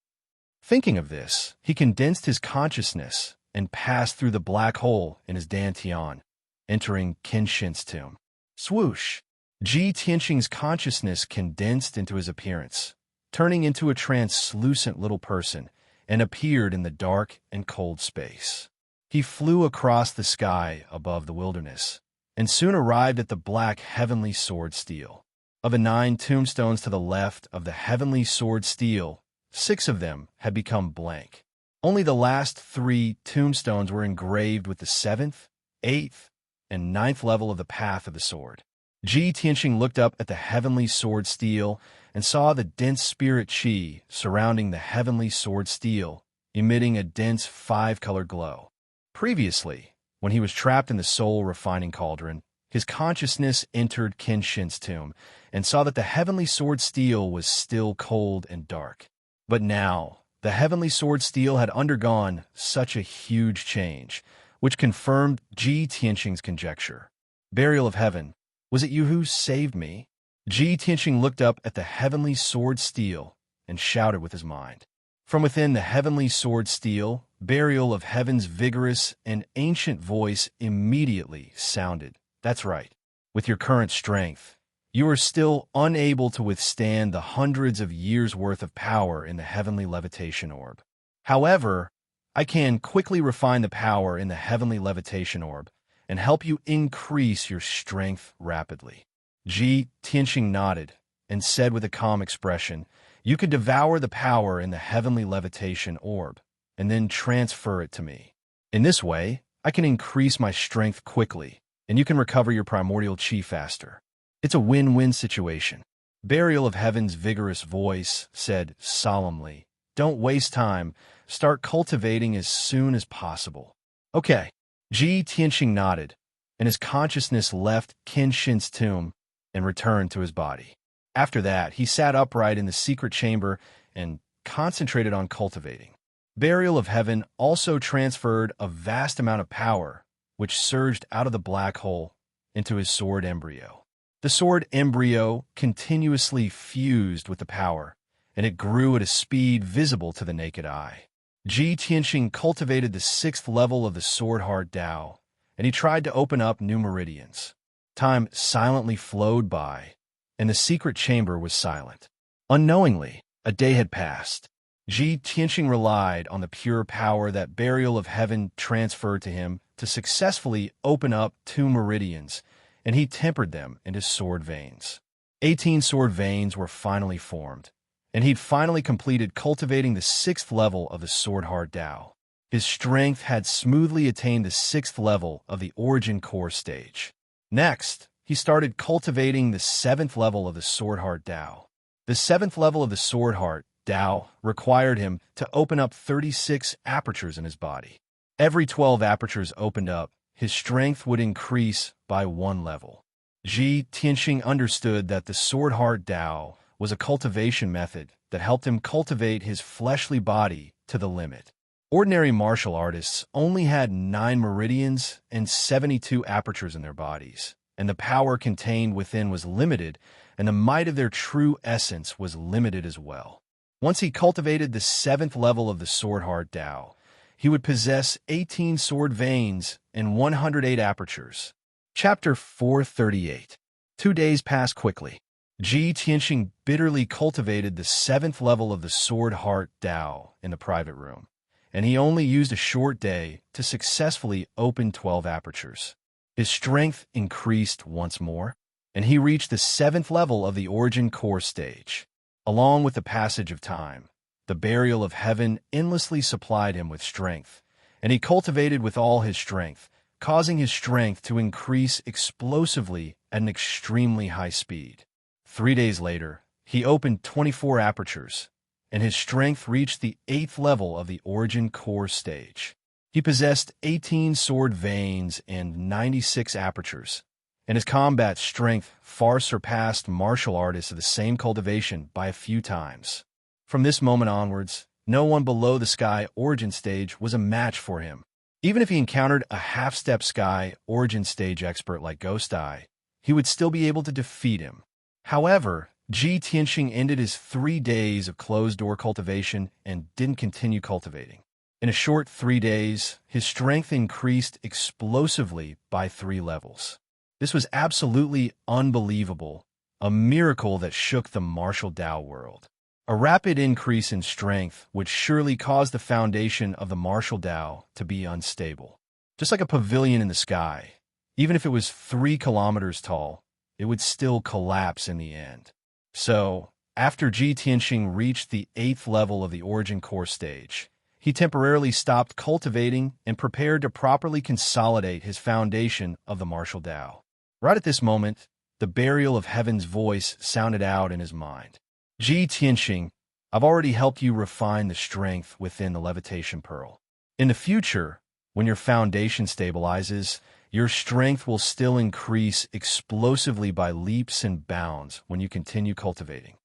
Thinking of this, he condensed his consciousness and passed through the black hole in his dantian, entering Kenshin's tomb. Swoosh! Ji Tianxing's consciousness condensed into his appearance, turning into a translucent little person, and appeared in the dark and cold space. He flew across the sky above the wilderness, and soon arrived at the black heavenly sword steel. Of the 9 tombstones to the left of the heavenly sword steel, 6 of them had become blank. Only the last 3 tombstones were engraved with the 7th, 8th, and 9th level of the path of the sword. Ji Tianxing looked up at the heavenly sword steel and saw the dense spirit qi surrounding the heavenly sword steel, emitting a dense 5-colored glow. Previously, when he was trapped in the soul refining cauldron, his consciousness entered Kenshin's tomb and saw that the heavenly sword steel was still cold and dark. But now, the heavenly sword steel had undergone such a huge change, which confirmed Ji Tianxing's conjecture. Burial of heaven, was it you who saved me? Ji Tianxing looked up at the heavenly sword steel and shouted with his mind. From within the heavenly sword steel, burial of heaven's vigorous and ancient voice immediately sounded. That's right. With your current strength, you are still unable to withstand the hundreds of years' worth of power in the heavenly levitation orb. However, I can quickly refine the power in the heavenly levitation orb and help you increase your strength rapidly. Ji Tianxing nodded and said with a calm expression, you could devour the power in the heavenly levitation orb and then transfer it to me. In this way, I can increase my strength quickly, and you can recover your primordial chi faster. It's a win-win situation. Burial of Heaven's vigorous voice said solemnly, "Don't waste time. Start cultivating as soon as possible." Okay. Ji Tianxing nodded, and his consciousness left Qin Shin's tomb and returned to his body. After that, he sat upright in the secret chamber and concentrated on cultivating. Burial of Heaven also transferred a vast amount of power, which surged out of the black hole into his sword embryo. The sword embryo continuously fused with the power, and it grew at a speed visible to the naked eye. Ji Tianxing cultivated the 6th level of the Sword Heart Tao, and he tried to open up new meridians. Time silently flowed by, and the secret chamber was silent. Unknowingly, a day had passed. Ji Tianxing relied on the pure power that Burial of Heaven transferred to him to successfully open up 2 meridians, and he tempered them into sword veins. 18 sword veins were finally formed, and he'd finally completed cultivating the 6th level of the Sword Heart Tao. His strength had smoothly attained the 6th level of the Origin Core stage. Next, he started cultivating the 7th level of the Sword Heart Tao. The 7th level of the Sword Heart Tao required him to open up 36 apertures in his body. Every 12 apertures opened up, his strength would increase by 1 level. Ji Tianxing understood that the Sword Heart Tao was a cultivation method that helped him cultivate his fleshly body to the limit. Ordinary martial artists only had 9 meridians and 72 apertures in their bodies, and the power contained within was limited, and the might of their true essence was limited as well. Once he cultivated the 7th level of the Sword Heart Tao, he would possess 18 sword veins and 108 apertures. Chapter 438. 2 days passed quickly. Ji Tianxing bitterly cultivated the 7th level of the Sword Heart Tao in the private room, and he only used a short day to successfully open 12 apertures. His strength increased once more, and he reached the 7th level of the Origin Core stage. Along with the passage of time, the Burial of Heaven endlessly supplied him with strength, and he cultivated with all his strength, causing his strength to increase explosively at an extremely high speed. 3 days later, he opened 24 apertures, and his strength reached the 8th level of the Origin Core stage. He possessed 18 sword veins and 96 apertures, and his combat strength far surpassed martial artists of the same cultivation by a few times. From this moment onwards, no one below the Sky Origin stage was a match for him. Even if he encountered a half-step Sky Origin stage expert like Ghost Eye, he would still be able to defeat him. However, Ji Tianxing ended his 3 days of closed-door cultivation and didn't continue cultivating. In a short 3 days, his strength increased explosively by 3 levels. This was absolutely unbelievable, a miracle that shook the martial Tao world. A rapid increase in strength would surely cause the foundation of the martial Tao to be unstable. Just like a pavilion in the sky, even if it was 3 kilometers tall, it would still collapse in the end. So, after Ji Tianxing reached the 8th level of the Origin Core stage, he temporarily stopped cultivating and prepared to properly consolidate his foundation of the martial Tao. Right at this moment, the Burial of Heaven's voice sounded out in his mind. Ji Tianxing, I've already helped you refine the strength within the levitation pearl. In the future, when your foundation stabilizes, your strength will still increase explosively by leaps and bounds when you continue cultivating.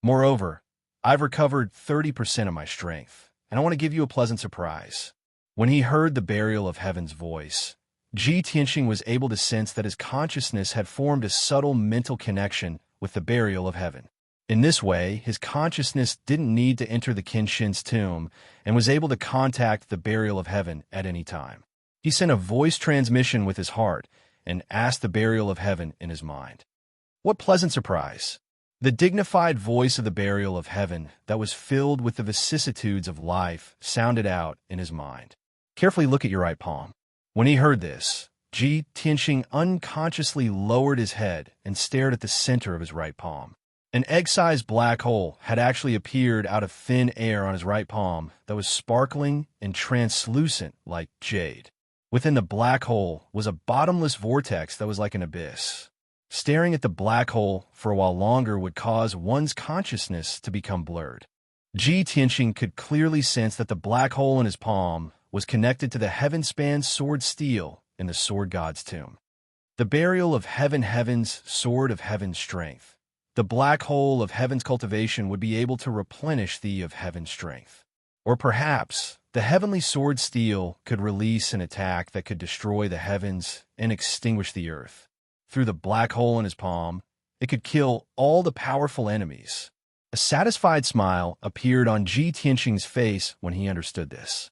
Moreover, I've recovered 30% of my strength, and I want to give you a pleasant surprise. When he heard the Burial of Heaven's voice, Ji Tianxing was able to sense that his consciousness had formed a subtle mental connection with the Burial of Heaven. In this way, his consciousness didn't need to enter the Qin Shin's tomb and was able to contact the Burial of Heaven at any time. He sent a voice transmission with his heart and asked the Burial of Heaven in his mind. What pleasant surprise! The dignified voice of the Burial of Heaven that was filled with the vicissitudes of life sounded out in his mind. Carefully look at your right palm. When he heard this, Ji Tianxing unconsciously lowered his head and stared at the center of his right palm. An egg-sized black hole had actually appeared out of thin air on his right palm that was sparkling and translucent like jade. Within the black hole was a bottomless vortex that was like an abyss. Staring at the black hole for a while longer would cause one's consciousness to become blurred. Ji Tianxing could clearly sense that the black hole in his palm was connected to the heaven-span sword steel in the sword god's tomb. The burial of heaven's sword of heaven's strength. The black hole of heaven's cultivation would be able to replenish the of heaven's strength. Or perhaps the heavenly sword steel could release an attack that could destroy the heavens and extinguish the earth. Through the black hole in his palm, it could kill all the powerful enemies. A satisfied smile appeared on Ji Tianxing's face when he understood this.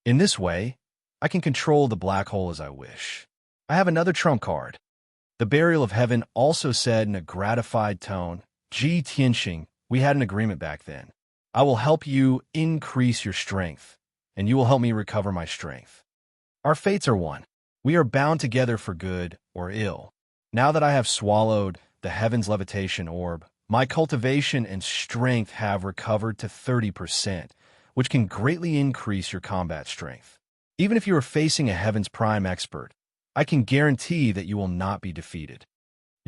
In this way, I can control the black hole as I wish. I have another trump card. The burial of heaven also said in a gratified tone, Ji Tianxing, we had an agreement back then. I will help you increase your strength, and you will help me recover my strength. Our fates are one. We are bound together for good or ill. Now that I have swallowed the heaven's levitation orb, my cultivation and strength have recovered to 30%, which can greatly increase your combat strength. Even if you are facing a heaven's prime expert, I can guarantee that you will not be defeated.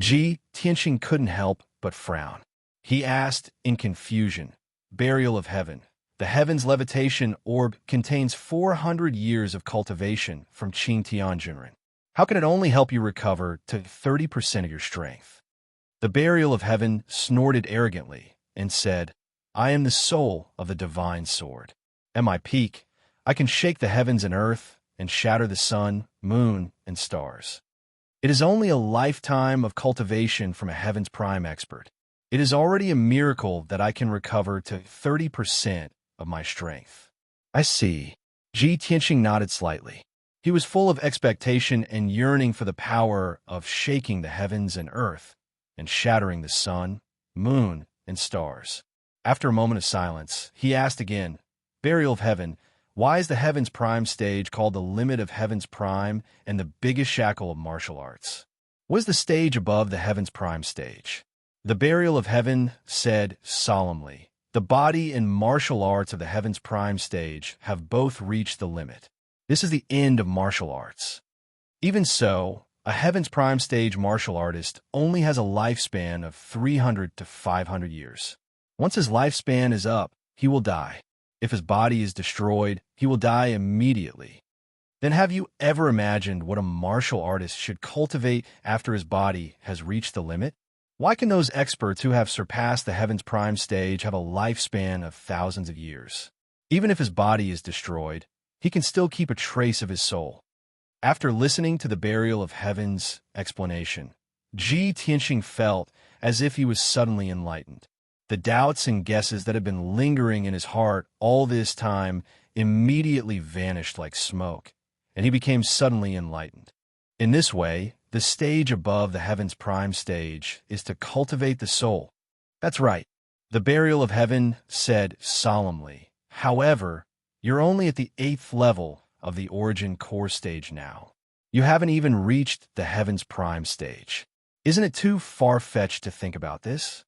Ji Tianxing couldn't help but frown. He asked in confusion, Burial of heaven. The heaven's levitation orb contains 400 years of cultivation from Qing Tianjinren. How can it only help you recover to 30% of your strength? The burial of heaven snorted arrogantly and said, I am the soul of the divine sword. At my peak, I can shake the heavens and earth and shatter the sun, moon, and stars. It is only a lifetime of cultivation from a heaven's prime expert. It is already a miracle that I can recover to 30% of my strength. I see. Ji Tianxing nodded slightly. He was full of expectation and yearning for the power of shaking the heavens and earth and shattering the sun, moon, and stars. After a moment of silence, he asked again, Burial of heaven, why is the heaven's prime stage called the limit of heaven's prime and the biggest shackle of martial arts? What is the stage above the heaven's prime stage? The burial of heaven said solemnly, the body and martial arts of the heaven's prime stage have both reached the limit. This is the end of martial arts. Even so, a heaven's prime stage martial artist only has a lifespan of 300 to 500 years. Once his lifespan is up, he will die. If his body is destroyed, he will die immediately. Then have you ever imagined what a martial artist should cultivate after his body has reached the limit? Why can those experts who have surpassed the heaven's prime stage have a lifespan of thousands of years? Even if his body is destroyed, he can still keep a trace of his soul. After listening to the burial of heaven's explanation, Ji Tianxing felt as if he was suddenly enlightened. The doubts and guesses that had been lingering in his heart all this time immediately vanished like smoke, and he became suddenly enlightened. In this way, the stage above the heaven's prime stage is to cultivate the soul. That's right. The burial of heaven said solemnly, however, you're only at the 8th level of the origin core stage now. You haven't even reached the heaven's prime stage. Isn't it too far-fetched to think about this?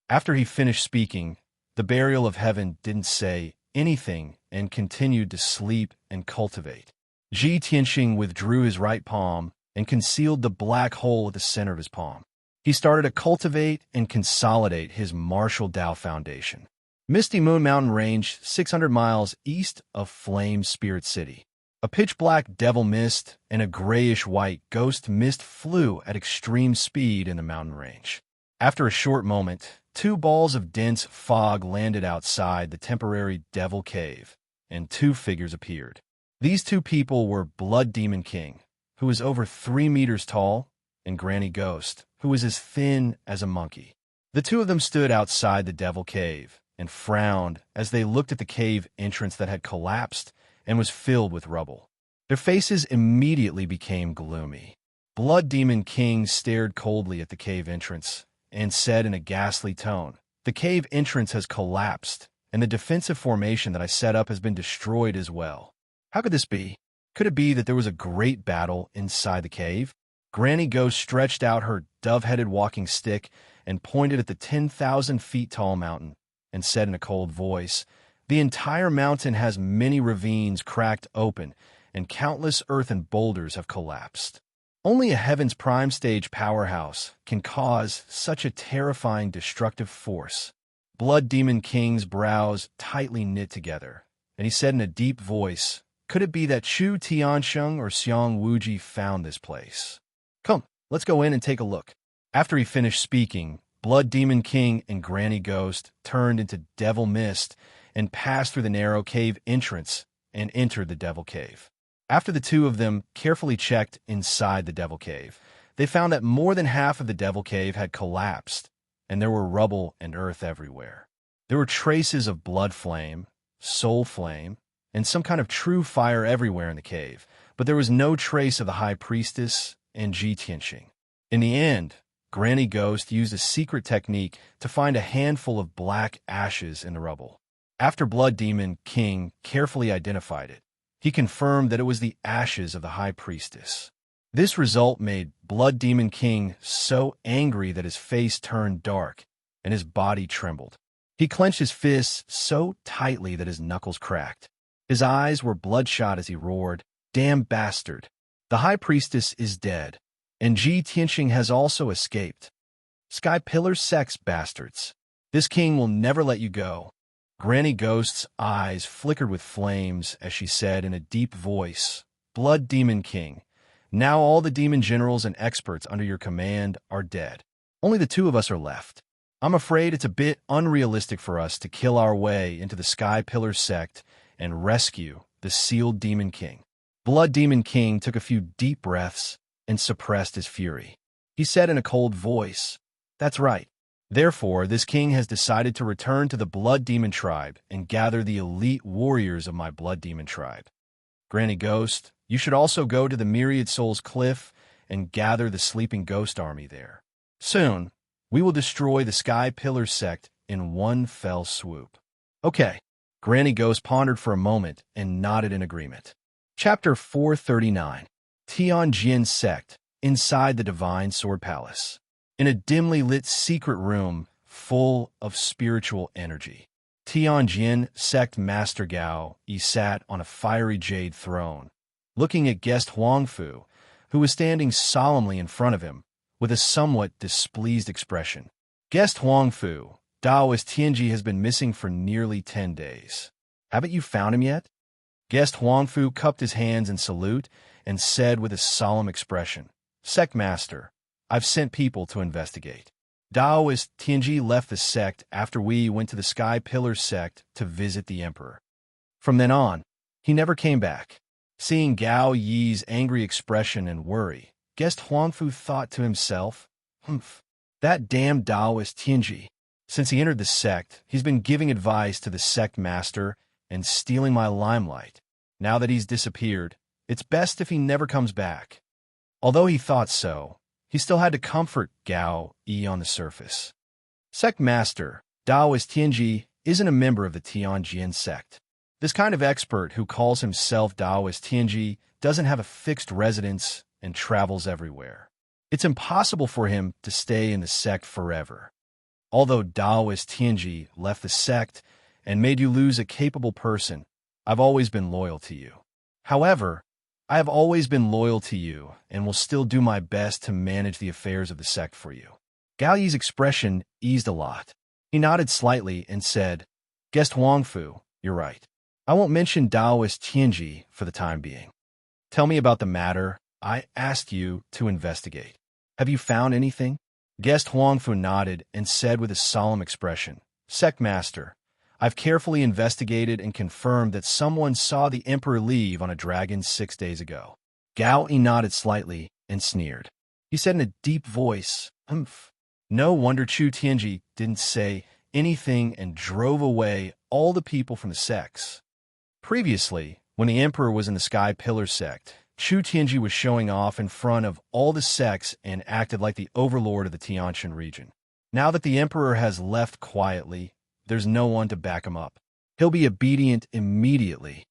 After he finished speaking, the burial of heaven didn't say anything and continued to sleep and cultivate. Ji Tianxing withdrew his right palm and concealed the black hole at the center of his palm. He started to cultivate and consolidate his martial Tao foundation. Misty Moon Mountain Range, 600 miles east of Flame Spirit City. A pitch-black devil mist and a grayish-white ghost mist flew at extreme speed in the mountain range. After a short moment, 2 balls of dense fog landed outside the temporary devil cave, and 2 figures appeared. These 2 people were Blood Demon King, who was over 3 meters tall, and Granny Ghost, who was as thin as a monkey. The 2 of them stood outside the devil cave and frowned as they looked at the cave entrance that had collapsed and was filled with rubble. Their faces immediately became gloomy. Blood Demon King stared coldly at the cave entrance and said in a ghastly tone, "The cave entrance has collapsed, and the defensive formation that I set up has been destroyed as well. How could this be? Could it be that there was a great battle inside the cave?" Granny Ghost stretched out her dove-headed walking stick and pointed at the 10,000 feet tall mountain and said in a cold voice, "The entire mountain has many ravines cracked open, and countless earthen boulders have collapsed. Only a Heaven's Prime Stage powerhouse can cause such a terrifying destructive force. Blood Demon King's brows tightly knit together, and he said in a deep voice, "Could it be that Chu Tiansheng or Xiang Wuji found this place? Come, let's go in and take a look." After he finished speaking, Blood Demon King and Granny Ghost turned into Devil Mist and passed through the narrow cave entrance and entered the Devil Cave. After the two of them carefully checked inside the Devil Cave, they found that more than half of the Devil Cave had collapsed, and there were rubble and earth everywhere. There were traces of blood flame, soul flame, and some kind of true fire everywhere in the cave, but there was no trace of the High Priestess and Ji Tianxing. In the end, Granny Ghost used a secret technique to find a handful of black ashes in the rubble. After Blood Demon King carefully identified it, he confirmed that it was the ashes of the High Priestess. This result made Blood Demon King so angry that his face turned dark and his body trembled. He clenched his fists so tightly that his knuckles cracked. His eyes were bloodshot as he roared, "Damn bastard! The High Priestess is dead, and Ji Tianxing has also escaped. Sky Pillar sex bastards! This king will never let you go." Granny Ghost's eyes flickered with flames as she said in a deep voice, "Blood Demon King, now all the demon generals and experts under your command are dead. Only the two of us are left. I'm afraid it's a bit unrealistic for us to kill our way into the Sky Pillar sect and rescue the sealed Demon King." Blood Demon King took a few deep breaths and suppressed his fury. He said in a cold voice, "That's right. Therefore, this king has decided to return to the Blood Demon tribe and gather the elite warriors of my Blood Demon tribe. Granny Ghost, you should also go to the Myriad Souls Cliff and gather the sleeping ghost army there. Soon, we will destroy the Sky Pillar sect in one fell swoop." "Okay." Granny Ghost pondered for a moment and nodded in agreement. Chapter 439. Tianjin Sect, inside the Divine Sword Palace. In a dimly lit secret room full of spiritual energy, Tianjin Sect Master Gao Yi sat on a fiery jade throne, looking at guest Huangfu, who was standing solemnly in front of him with a somewhat displeased expression. "Guest Huangfu, Daoist Tianji has been missing for nearly 10 days. Haven't you found him yet?" Guest Huangfu cupped his hands in salute and said with a solemn expression, "Sect Master, I've sent people to investigate. Daoist Tianji left the sect after we went to the Sky Pillar sect to visit the Emperor. From then on, he never came back." Seeing Gao Yi's angry expression and worry, guest Huangfu thought to himself, that damn Daoist Tianji. Since he entered the sect, he's been giving advice to the sect master and stealing my limelight. Now that he's disappeared, it's best if he never comes back." Although he thought so, he still had to comfort Gao Yi on the surface. "Sect Master, Daoist Tianji isn't a member of the Tianjin sect. This kind of expert who calls himself Daoist Tianji doesn't have a fixed residence and travels everywhere. It's impossible for him to stay in the sect forever. Although Daoist Tianji left the sect and made you lose a capable person, I've always been loyal to you. However, I have always been loyal to you and will still do my best to manage the affairs of the sect for you." Gao Yi's expression eased a lot. He nodded slightly and said, "Guest Huangfu, you're right. I won't mention Daoist Tianji for the time being. Tell me about the matter I asked you to investigate. Have you found anything?" Guest Huangfu nodded and said with a solemn expression, "Sect Master, I've carefully investigated and confirmed that someone saw the Emperor leave on a dragon 6 days ago." Gao Yi nodded slightly and sneered. He said in a deep voice, "No wonder Chu Tianji didn't say anything and drove away all the people from the sects." Previously, when the Emperor was in the Sky Pillar sect, Chu Tianji was showing off in front of all the sects and acted like the overlord of the Tianshan region. Now that the Emperor has left quietly, there's no one to back him up. He'll be obedient immediately.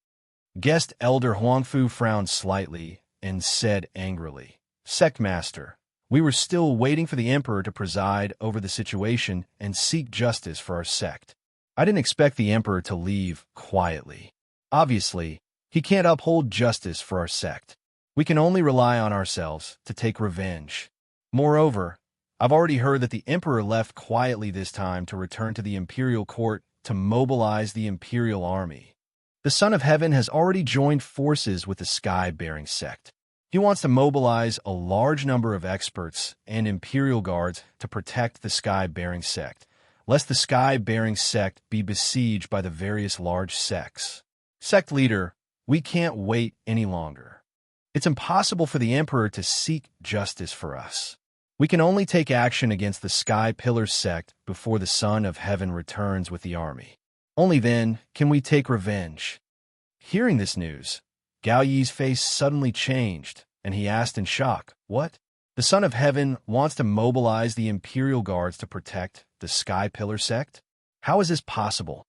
Guest Elder Huangfu frowned slightly and said angrily, "Sect Master, we were still waiting for the Emperor to preside over the situation and seek justice for our sect. I didn't expect the Emperor to leave quietly. Obviously, He can't uphold justice for our sect. We can only rely on ourselves to take revenge. Moreover, I've already heard that the Emperor left quietly this time to return to the Imperial Court to mobilize the Imperial Army. The Son of Heaven has already joined forces with the Sky-bearing sect. He wants to mobilize a large number of experts and Imperial guards to protect the Sky-bearing sect, lest the Sky-bearing sect be besieged by the various large sects. Sect leader, we can't wait any longer. It's impossible for the Emperor to seek justice for us. We can only take action against the Sky Pillar sect before the Son of Heaven returns with the army. Only then can we take revenge. Hearing this news, Gao Yi's face suddenly changed, and he asked in shock, "What? The Son of Heaven wants to mobilize the Imperial Guards to protect the Sky Pillar sect? How is this possible?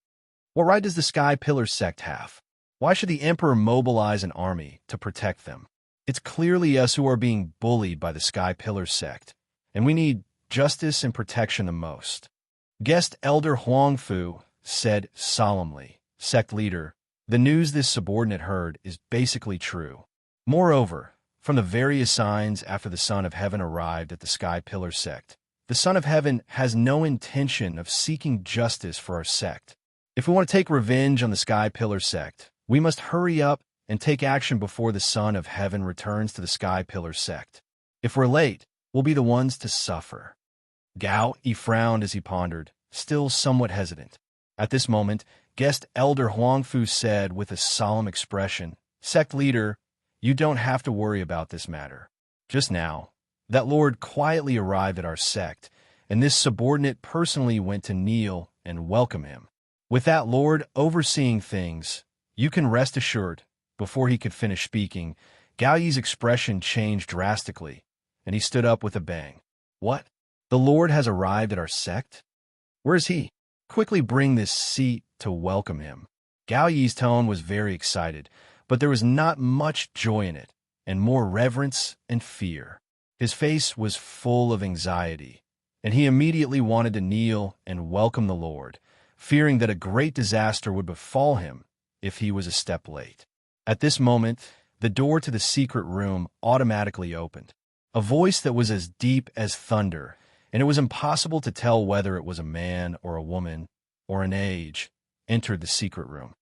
What right does the Sky Pillar sect have? Why should the Emperor mobilize an army to protect them? It's clearly us who are being bullied by the Sky Pillar sect, and we need justice and protection the most." Guest Elder Huangfu said solemnly, "Sect leader, the news this subordinate heard is basically true. Moreover, from the various signs after the Son of Heaven arrived at the Sky Pillar sect, the Son of Heaven has no intention of seeking justice for our sect. If we want to take revenge on the Sky Pillar sect, we must hurry up and take action before the Son of Heaven returns to the Sky Pillar sect. If we're late, we'll be the ones to suffer." Gao Yi frowned as he pondered, still somewhat hesitant. At this moment, Guest Elder Huangfu said with a solemn expression, "Sect leader, you don't have to worry about this matter. Just now, that lord quietly arrived at our sect, and this subordinate personally went to kneel and welcome him. With that lord overseeing things, you can rest assured." Before he could finish speaking, Gao Yi's expression changed drastically, and he stood up with a bang. "What? The lord has arrived at our sect? Where is he? Quickly bring this seat to welcome him." Gao Yi's tone was very excited, but there was not much joy in it, and more reverence and fear. His face was full of anxiety, and he immediately wanted to kneel and welcome the Lord, fearing that a great disaster would befall him if he was a step late. At this moment, the door to the secret room automatically opened. A voice that was as deep as thunder, and it was impossible to tell whether it was a man or a woman or an age, entered the secret room.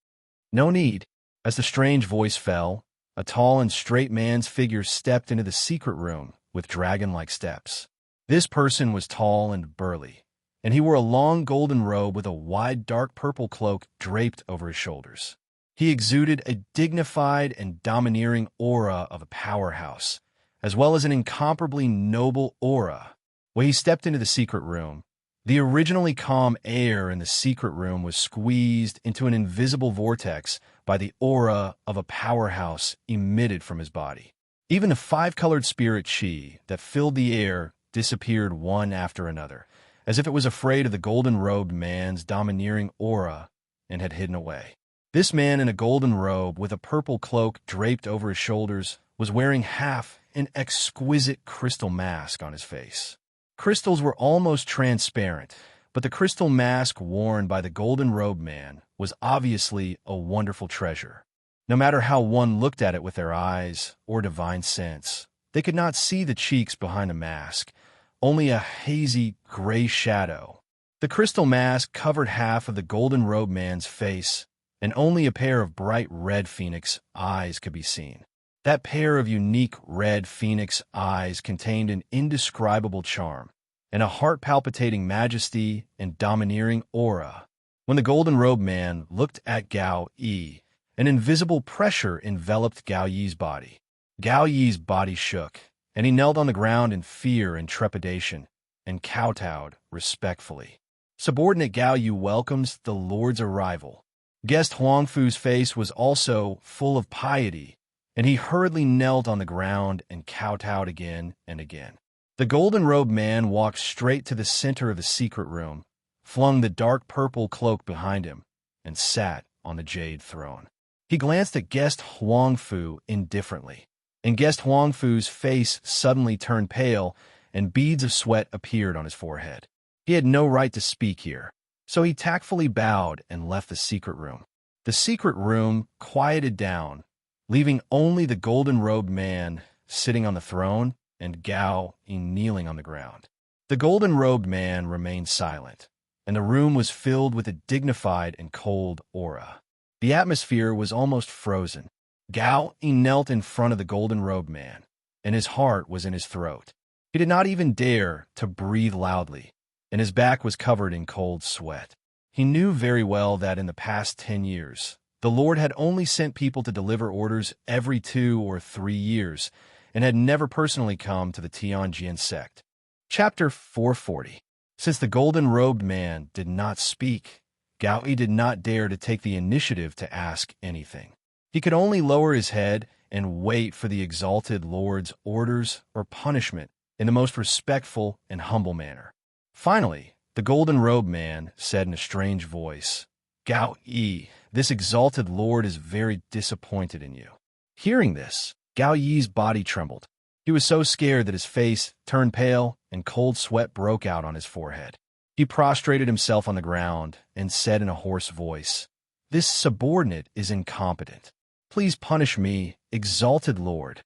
"No need." As the strange voice fell, a tall and straight man's figure stepped into the secret room with dragon-like steps. This person was tall and burly, and he wore a long golden robe with a wide dark purple cloak draped over his shoulders. He exuded a dignified and domineering aura of a powerhouse, as well as an incomparably noble aura. When he stepped into the secret room, the originally calm air in the secret room was squeezed into an invisible vortex by the aura of a powerhouse emitted from his body. Even the five-colored spirit chi that filled the air disappeared one after another, as if it was afraid of the golden-robed man's domineering aura and had hidden away. This man in a golden robe with a purple cloak draped over his shoulders was wearing half an exquisite crystal mask on his face. Crystals were almost transparent, but the crystal mask worn by the golden-robed man was obviously a wonderful treasure. No matter how one looked at it with their eyes or divine sense, they could not see the cheeks behind the mask, only a hazy gray shadow. The crystal mask covered half of the golden-robed man's face, and only a pair of bright red phoenix eyes could be seen. That pair of unique red phoenix eyes contained an indescribable charm and a heart-palpitating majesty and domineering aura. When the golden-robed man looked at Gao Yi, an invisible pressure enveloped Gao Yi's body. Gao Yi's body shook, and he knelt on the ground in fear and trepidation, and kowtowed respectfully. Subordinate Gao Yi welcomes the Lord's arrival. Guest Huangfu's face was also full of piety, and he hurriedly knelt on the ground and kowtowed again and again. The golden-robed man walked straight to the center of the secret room, flung the dark purple cloak behind him, and sat on the jade throne. He glanced at Guest Huangfu indifferently, and Guest Huangfu's face suddenly turned pale, and beads of sweat appeared on his forehead. He had no right to speak here, so he tactfully bowed and left the secret room. The secret room quieted down, leaving only the golden-robed man sitting on the throne and Gao kneeling on the ground. The golden-robed man remained silent, and the room was filled with a dignified and cold aura. The atmosphere was almost frozen. Gao knelt in front of the golden-robed man, and his heart was in his throat. He did not even dare to breathe loudly, and his back was covered in cold sweat. He knew very well that in the past 10 years, the Lord had only sent people to deliver orders every 2 or 3 years, and had never personally come to the Tianjin sect. Chapter 440. Since the golden-robed man did not speak, Gao Yi did not dare to take the initiative to ask anything. He could only lower his head and wait for the exalted Lord's orders or punishment in the most respectful and humble manner. Finally, the golden-robed man said in a strange voice, "Gao Yi, this exalted Lord is very disappointed in you." Hearing this, Gao Yi's body trembled. He was so scared that his face turned pale and cold sweat broke out on his forehead. He prostrated himself on the ground and said in a hoarse voice, "This subordinate is incompetent. Please punish me, exalted Lord."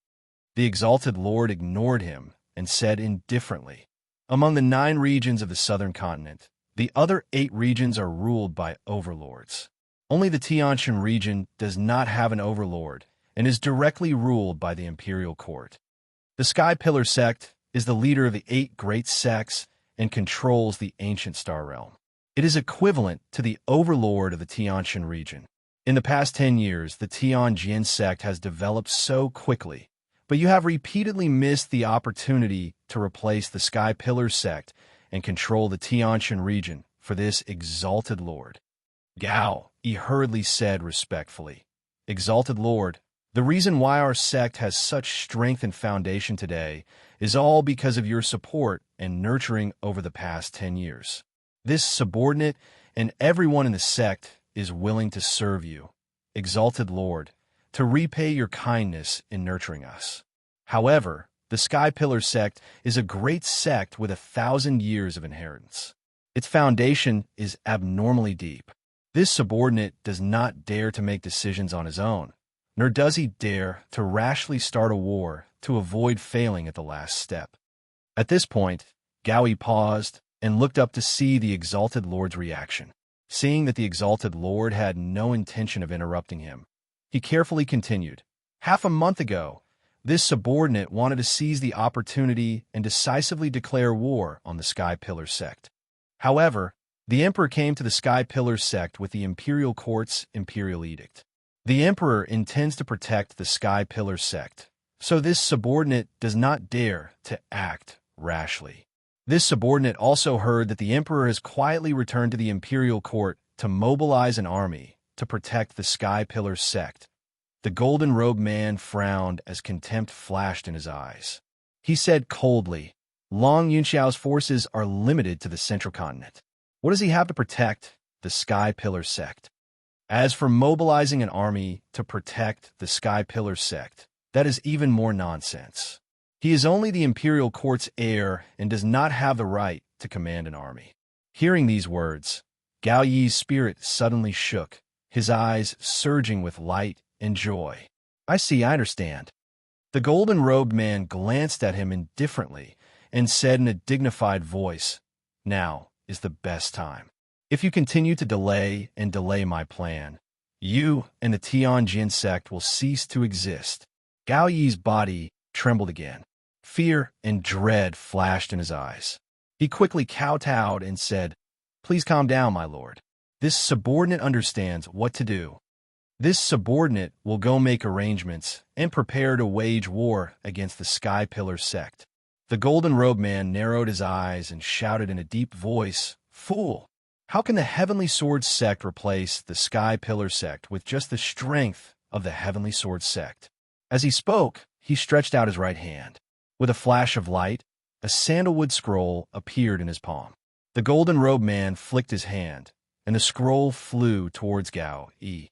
The exalted Lord ignored him and said indifferently, "Among the 9 regions of the southern continent, the other 8 regions are ruled by overlords. Only the Tianjin region does not have an overlord and is directly ruled by the imperial court. The Sky Pillar sect is the leader of the 8 great sects and controls the ancient star realm. It is equivalent to the overlord of the Tianjin region. In the past 10 years, the Tianjin sect has developed so quickly, but you have repeatedly missed the opportunity to replace the Sky Pillar sect and control the Tianjin region for this exalted Lord." "Gao," he hurriedly said respectfully, "Exalted Lord, the reason why our sect has such strength and foundation today is all because of your support and nurturing over the past 10 years. This subordinate and everyone in the sect is willing to serve you, exalted Lord, to repay your kindness in nurturing us. However, the Sky Pillar sect is a great sect with 1,000 years of inheritance. Its foundation is abnormally deep. This subordinate does not dare to make decisions on his own, nor does he dare to rashly start a war to avoid failing at the last step." At this point, Gao Yi paused and looked up to see the exalted Lord's reaction. Seeing that the exalted Lord had no intention of interrupting him, he carefully continued, "Half a month ago, this subordinate wanted to seize the opportunity and decisively declare war on the Sky Pillar sect. However, the Emperor came to the Sky Pillar sect with the Imperial Court's imperial edict. The Emperor intends to protect the Sky Pillar sect, so this subordinate does not dare to act rashly. This subordinate also heard that the Emperor has quietly returned to the Imperial Court to mobilize an army to protect the Sky Pillar sect." The golden-robed man frowned as contempt flashed in his eyes. He said coldly, "Long Yunxiao's forces are limited to the central continent. What does he have to protect the Sky Pillar sect? As for mobilizing an army to protect the Sky Pillar sect, that is even more nonsense. He is only the Imperial Court's heir and does not have the right to command an army." Hearing these words, Gao Yi's spirit suddenly shook, his eyes surging with light and joy. "I see, I understand." The golden-robed man glanced at him indifferently and said in a dignified voice, "Now is the best time. If you continue to delay and delay my plan, you and the Tianjin sect will cease to exist." Gao Yi's body trembled again. Fear and dread flashed in his eyes. He quickly kowtowed and said, "Please calm down, my lord. This subordinate understands what to do. This subordinate will go make arrangements and prepare to wage war against the Sky Pillar sect." The golden-robed man narrowed his eyes and shouted in a deep voice, "Fool! How can the Heavenly Sword sect replace the Sky Pillar sect with just the strength of the Heavenly Sword sect?" As he spoke, he stretched out his right hand. With a flash of light, a sandalwood scroll appeared in his palm. The golden-robed man flicked his hand, and the scroll flew towards Gao Yi.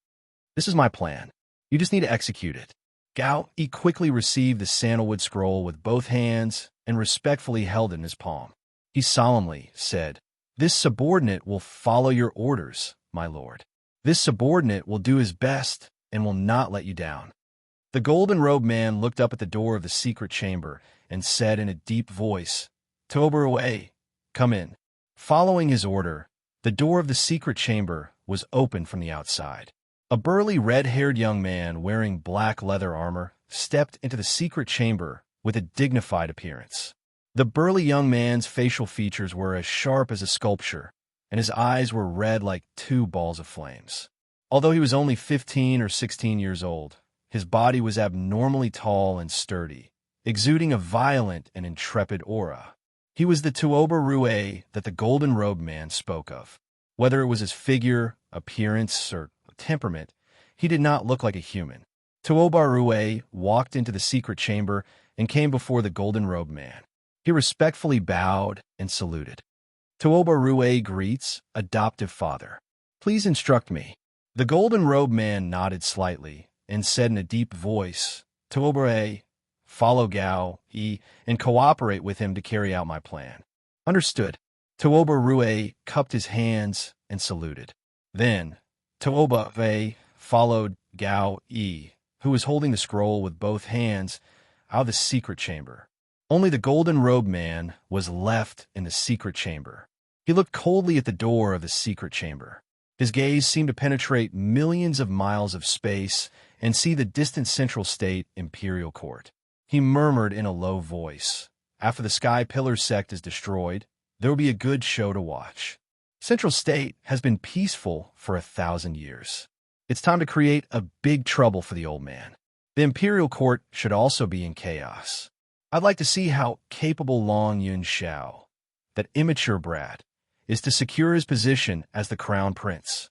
"This is my plan. You just need to execute it." Gao Yi quickly received the sandalwood scroll with both hands and respectfully held it in his palm. He solemnly said, "This subordinate will follow your orders, my lord. This subordinate will do his best and will not let you down." The golden-robed man looked up at the door of the secret chamber and said in a deep voice, "Toberue, come in." Following his order, the door of the secret chamber was opened from the outside. A burly red-haired young man wearing black leather armor stepped into the secret chamber with a dignified appearance. The burly young man's facial features were as sharp as a sculpture, and his eyes were red like two balls of flames. Although he was only 15 or 16 years old, his body was abnormally tall and sturdy, exuding a violent and intrepid aura. He was the Tuoba Rue that the golden-robed man spoke of. Whether it was his figure, appearance, or temperament, he did not look like a human. Tuoba Rue walked into the secret chamber and came before the golden-robed man. He respectfully bowed and saluted. "Tuoba Rue greets, adoptive father. Please instruct me." The golden-robed man nodded slightly and said in a deep voice, "Tuoba, follow Gao E and cooperate with him to carry out my plan." "Understood." Tuoba Rue cupped his hands and saluted. Then, Tuoba Rue followed Gao E, who was holding the scroll with both hands, out of the secret chamber. Only the golden-robed man was left in the secret chamber. He looked coldly at the door of the secret chamber. His gaze seemed to penetrate millions of miles of space and see the distant Central State Imperial Court. He murmured in a low voice, "After the Sky Pillar sect is destroyed, there will be a good show to watch. Central State has been peaceful for 1,000 years. It's time to create a big trouble for the old man. The Imperial Court should also be in chaos. I'd like to see how capable Long Yun Xiao, that immature brat, is to secure his position as the crown prince."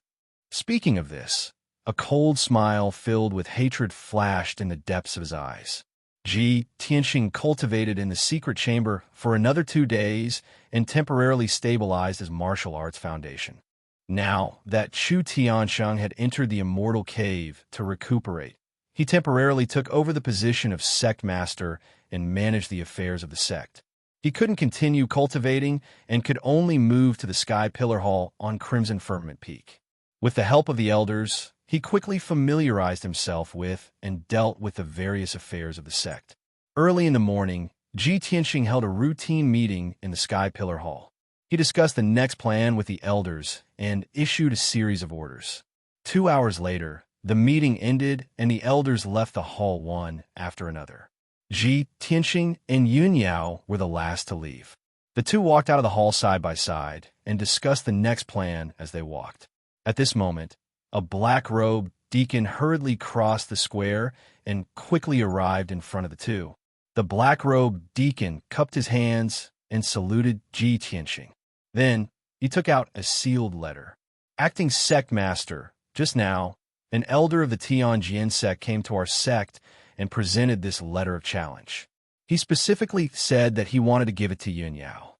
Speaking of this, a cold smile filled with hatred flashed in the depths of his eyes. Ji Tianxing cultivated in the secret chamber for another 2 days and temporarily stabilized his martial arts foundation. Now that Chu Tiansheng had entered the immortal cave to recuperate, he temporarily took over the position of sect master and managed the affairs of the sect. He couldn't continue cultivating and could only move to the Sky Pillar Hall on Crimson Firmament Peak. With the help of the elders, he quickly familiarized himself with and dealt with the various affairs of the sect. Early in the morning, Ji Tianxing held a routine meeting in the Sky Pillar Hall. He discussed the next plan with the elders and issued a series of orders. 2 hours later, the meeting ended and the elders left the hall one after another. Ji Tianxing and Yun Yao were the last to leave. The two walked out of the hall side by side and discussed the next plan as they walked. At this moment, a black-robed deacon hurriedly crossed the square and quickly arrived in front of the two. The black-robed deacon cupped his hands and saluted Ji Tianxing. Then, he took out a sealed letter. "Acting sect master, just now, an elder of the Tianjin sect came to our sect and presented this letter of challenge. He specifically said that he wanted to give it to Yun Yao."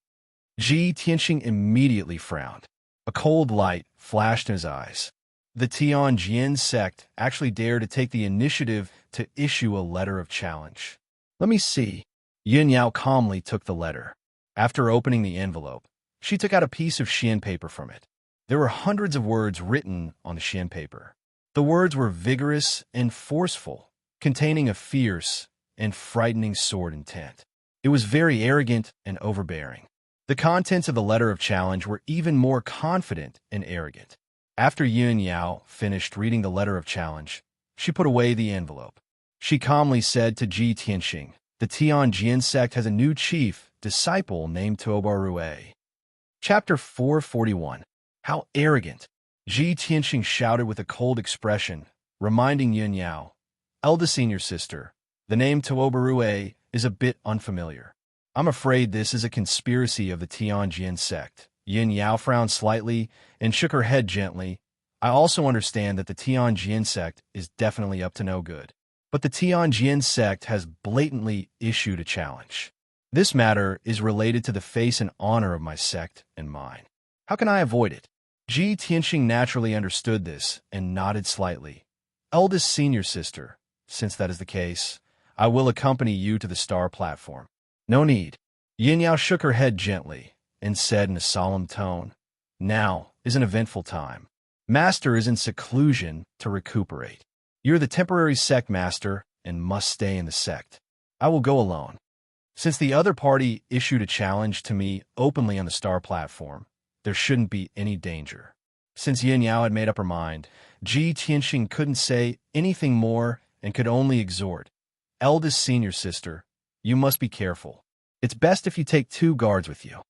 Ji Tianxing immediately frowned. A cold light flashed in his eyes. The Tianjin sect actually dared to take the initiative to issue a letter of challenge. "Let me see." Yun Yao calmly took the letter. After opening the envelope, she took out a piece of Xian paper from it. There were hundreds of words written on the Xian paper. The words were vigorous and forceful, containing a fierce and frightening sword intent. It was very arrogant and overbearing. The contents of the letter of challenge were even more confident and arrogant. After Yun Yao finished reading the letter of challenge, she put away the envelope. She calmly said to Ji Tianxing, "The Tianjin sect has a new chief, disciple named Tuoba Rue." Chapter 441. How arrogant! Ji Tianxing shouted with a cold expression, reminding Yun Yao, "Eldest senior sister, the name Tuoba Rue is a bit unfamiliar. I'm afraid this is a conspiracy of the Tianjin sect." Yun Yao frowned slightly and shook her head gently. "I also understand that the Tianjin sect is definitely up to no good. But the Tianjin sect has blatantly issued a challenge. This matter is related to the face and honor of my sect and mine. How can I avoid it?" Ji Tianxing naturally understood this and nodded slightly. "Eldest senior sister, since that is the case, I will accompany you to the star platform." "No need." Yin Yao shook her head gently and said in a solemn tone, "Now is an eventful time. Master is in seclusion to recuperate. You're the temporary sect master and must stay in the sect. I will go alone. Since the other party issued a challenge to me openly on the star platform, there shouldn't be any danger. Since Yin Yao had made up her mind, Ji Tianxing couldn't say anything more and could only exhort. Eldest senior sister, you must be careful. It's best if you take 2 guards with you.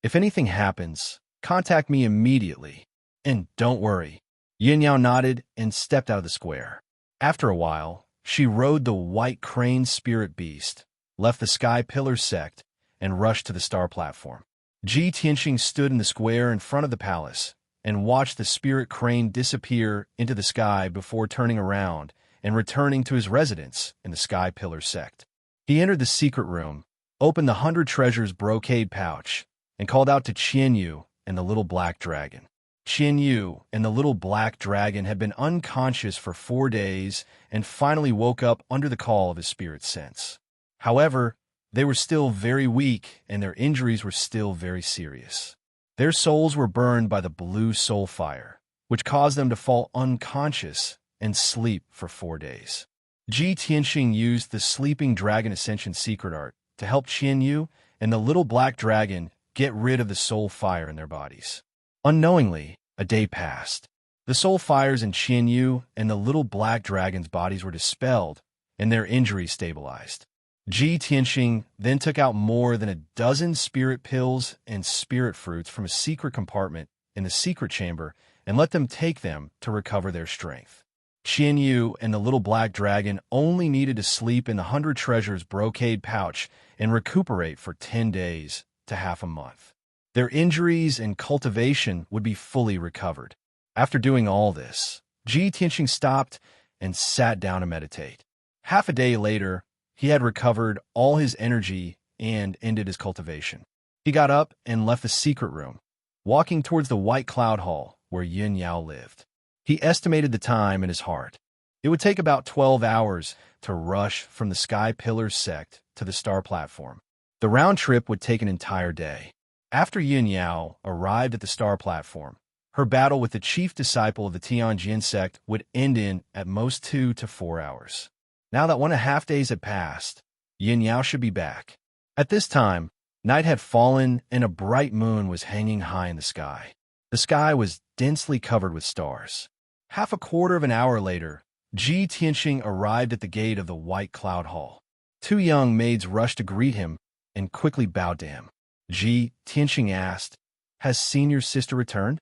If anything happens, contact me immediately. And don't worry. Yin Yao nodded and stepped out of the square. After a while, she rode the white crane spirit beast, left the sky pillar sect, and rushed to the star platform. Ji Tianxing stood in the square in front of the palace and watched the spirit crane disappear into the sky before turning around and returning to his residence in the sky pillar sect. He entered the secret room, opened the 100 treasures brocade pouch, and called out to Qian Yu and the little black dragon. Qian Yu and the little black dragon had been unconscious for 4 days and finally woke up under the call of his spirit sense. However, they were still very weak and their injuries were still very serious. Their souls were burned by the blue soul fire, which caused them to fall unconscious and sleep for 4 days. Ji Tianxing used the Sleeping Dragon Ascension secret art to help Qian Yu and the little black dragon get rid of the soul fire in their bodies. Unknowingly, a day passed. The soul fires in Qian Yu and the little black dragon's bodies were dispelled, and their injuries stabilized. Ji Tianxing then took out more than a dozen spirit pills and spirit fruits from a secret compartment in the secret chamber and let them take them to recover their strength. Qian Yu and the little black dragon only needed to sleep in the 100 treasures brocade pouch and recuperate for 10 days to half a month. Their injuries and cultivation would be fully recovered. After doing all this, Ji Tianxing stopped and sat down to meditate. Half a day later, he had recovered all his energy and ended his cultivation. He got up and left the secret room, walking towards the White Cloud Hall where Yin Yao lived. He estimated the time in his heart. It would take about 12 hours to rush from the Sky Pillar sect to the star platform. The round trip would take an entire day. After Yin Yao arrived at the star platform, her battle with the chief disciple of the Tianjin sect would end in at most 2 to 4 hours. Now that 1.5 days had passed, Yin Yao should be back. At this time, night had fallen and a bright moon was hanging high in the sky. The sky was densely covered with stars. Half a quarter of an hour later, Ji Tianxing arrived at the gate of the White Cloud Hall. 2 young maids rushed to greet him and quickly bowed to him. Ji Tianxing asked, "Has senior sister returned?"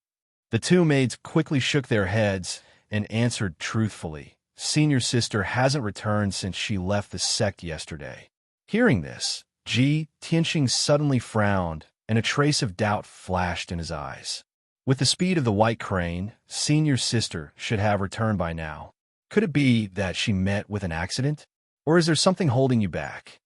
The 2 maids quickly shook their heads and answered truthfully, "Senior sister hasn't returned since she left the sect yesterday." Hearing this, Ji Tianxing suddenly frowned, and a trace of doubt flashed in his eyes. With the speed of the white crane, senior sister should have returned by now. Could it be that she met with an accident? Or is there something holding you back?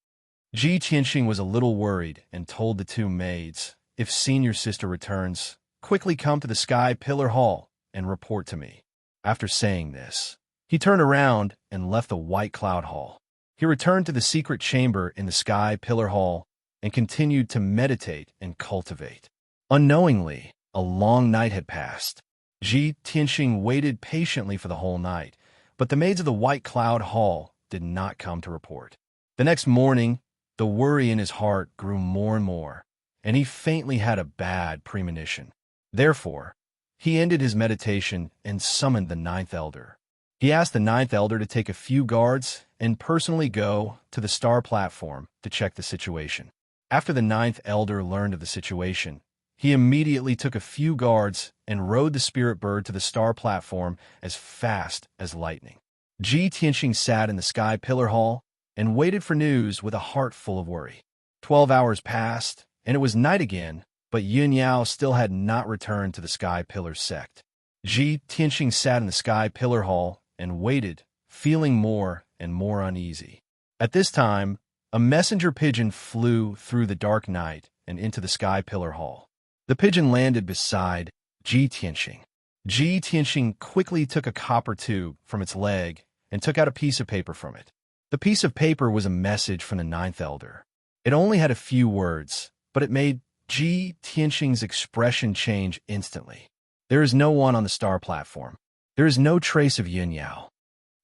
Ji Tianxing was a little worried and told the 2 maids, "If senior sister returns, quickly come to the Sky Pillar Hall and report to me." After saying this, he turned around and left the White Cloud Hall. He returned to the secret chamber in the Sky Pillar Hall and continued to meditate and cultivate. Unknowingly, a long night had passed. Ji Tianxing waited patiently for the whole night, but the maids of the White Cloud Hall did not come to report. The next morning, the worry in his heart grew more and more, and he faintly had a bad premonition. Therefore, he ended his meditation and summoned the 9th Elder. He asked the 9th Elder to take a few guards and personally go to the star platform to check the situation. After the 9th Elder learned of the situation, he immediately took a few guards and rode the spirit bird to the star platform as fast as lightning. Ji Tianxing sat in the Sky Pillar Hall and waited for news with a heart full of worry. 12 hours passed, and it was night again, but Yin Yao still had not returned to the Sky Pillar sect. Ji Tianxing sat in the Sky Pillar Hall and waited, feeling more and more uneasy. At this time, a messenger pigeon flew through the dark night and into the Sky Pillar Hall. The pigeon landed beside Ji Tianxing. Ji Tianxing quickly took a copper tube from its leg and took out a piece of paper from it. The piece of paper was a message from the 9th Elder. It only had a few words, but it made Ji Tianxing's expression change instantly. "There is no one on the star platform. There is no trace of Yin Yao."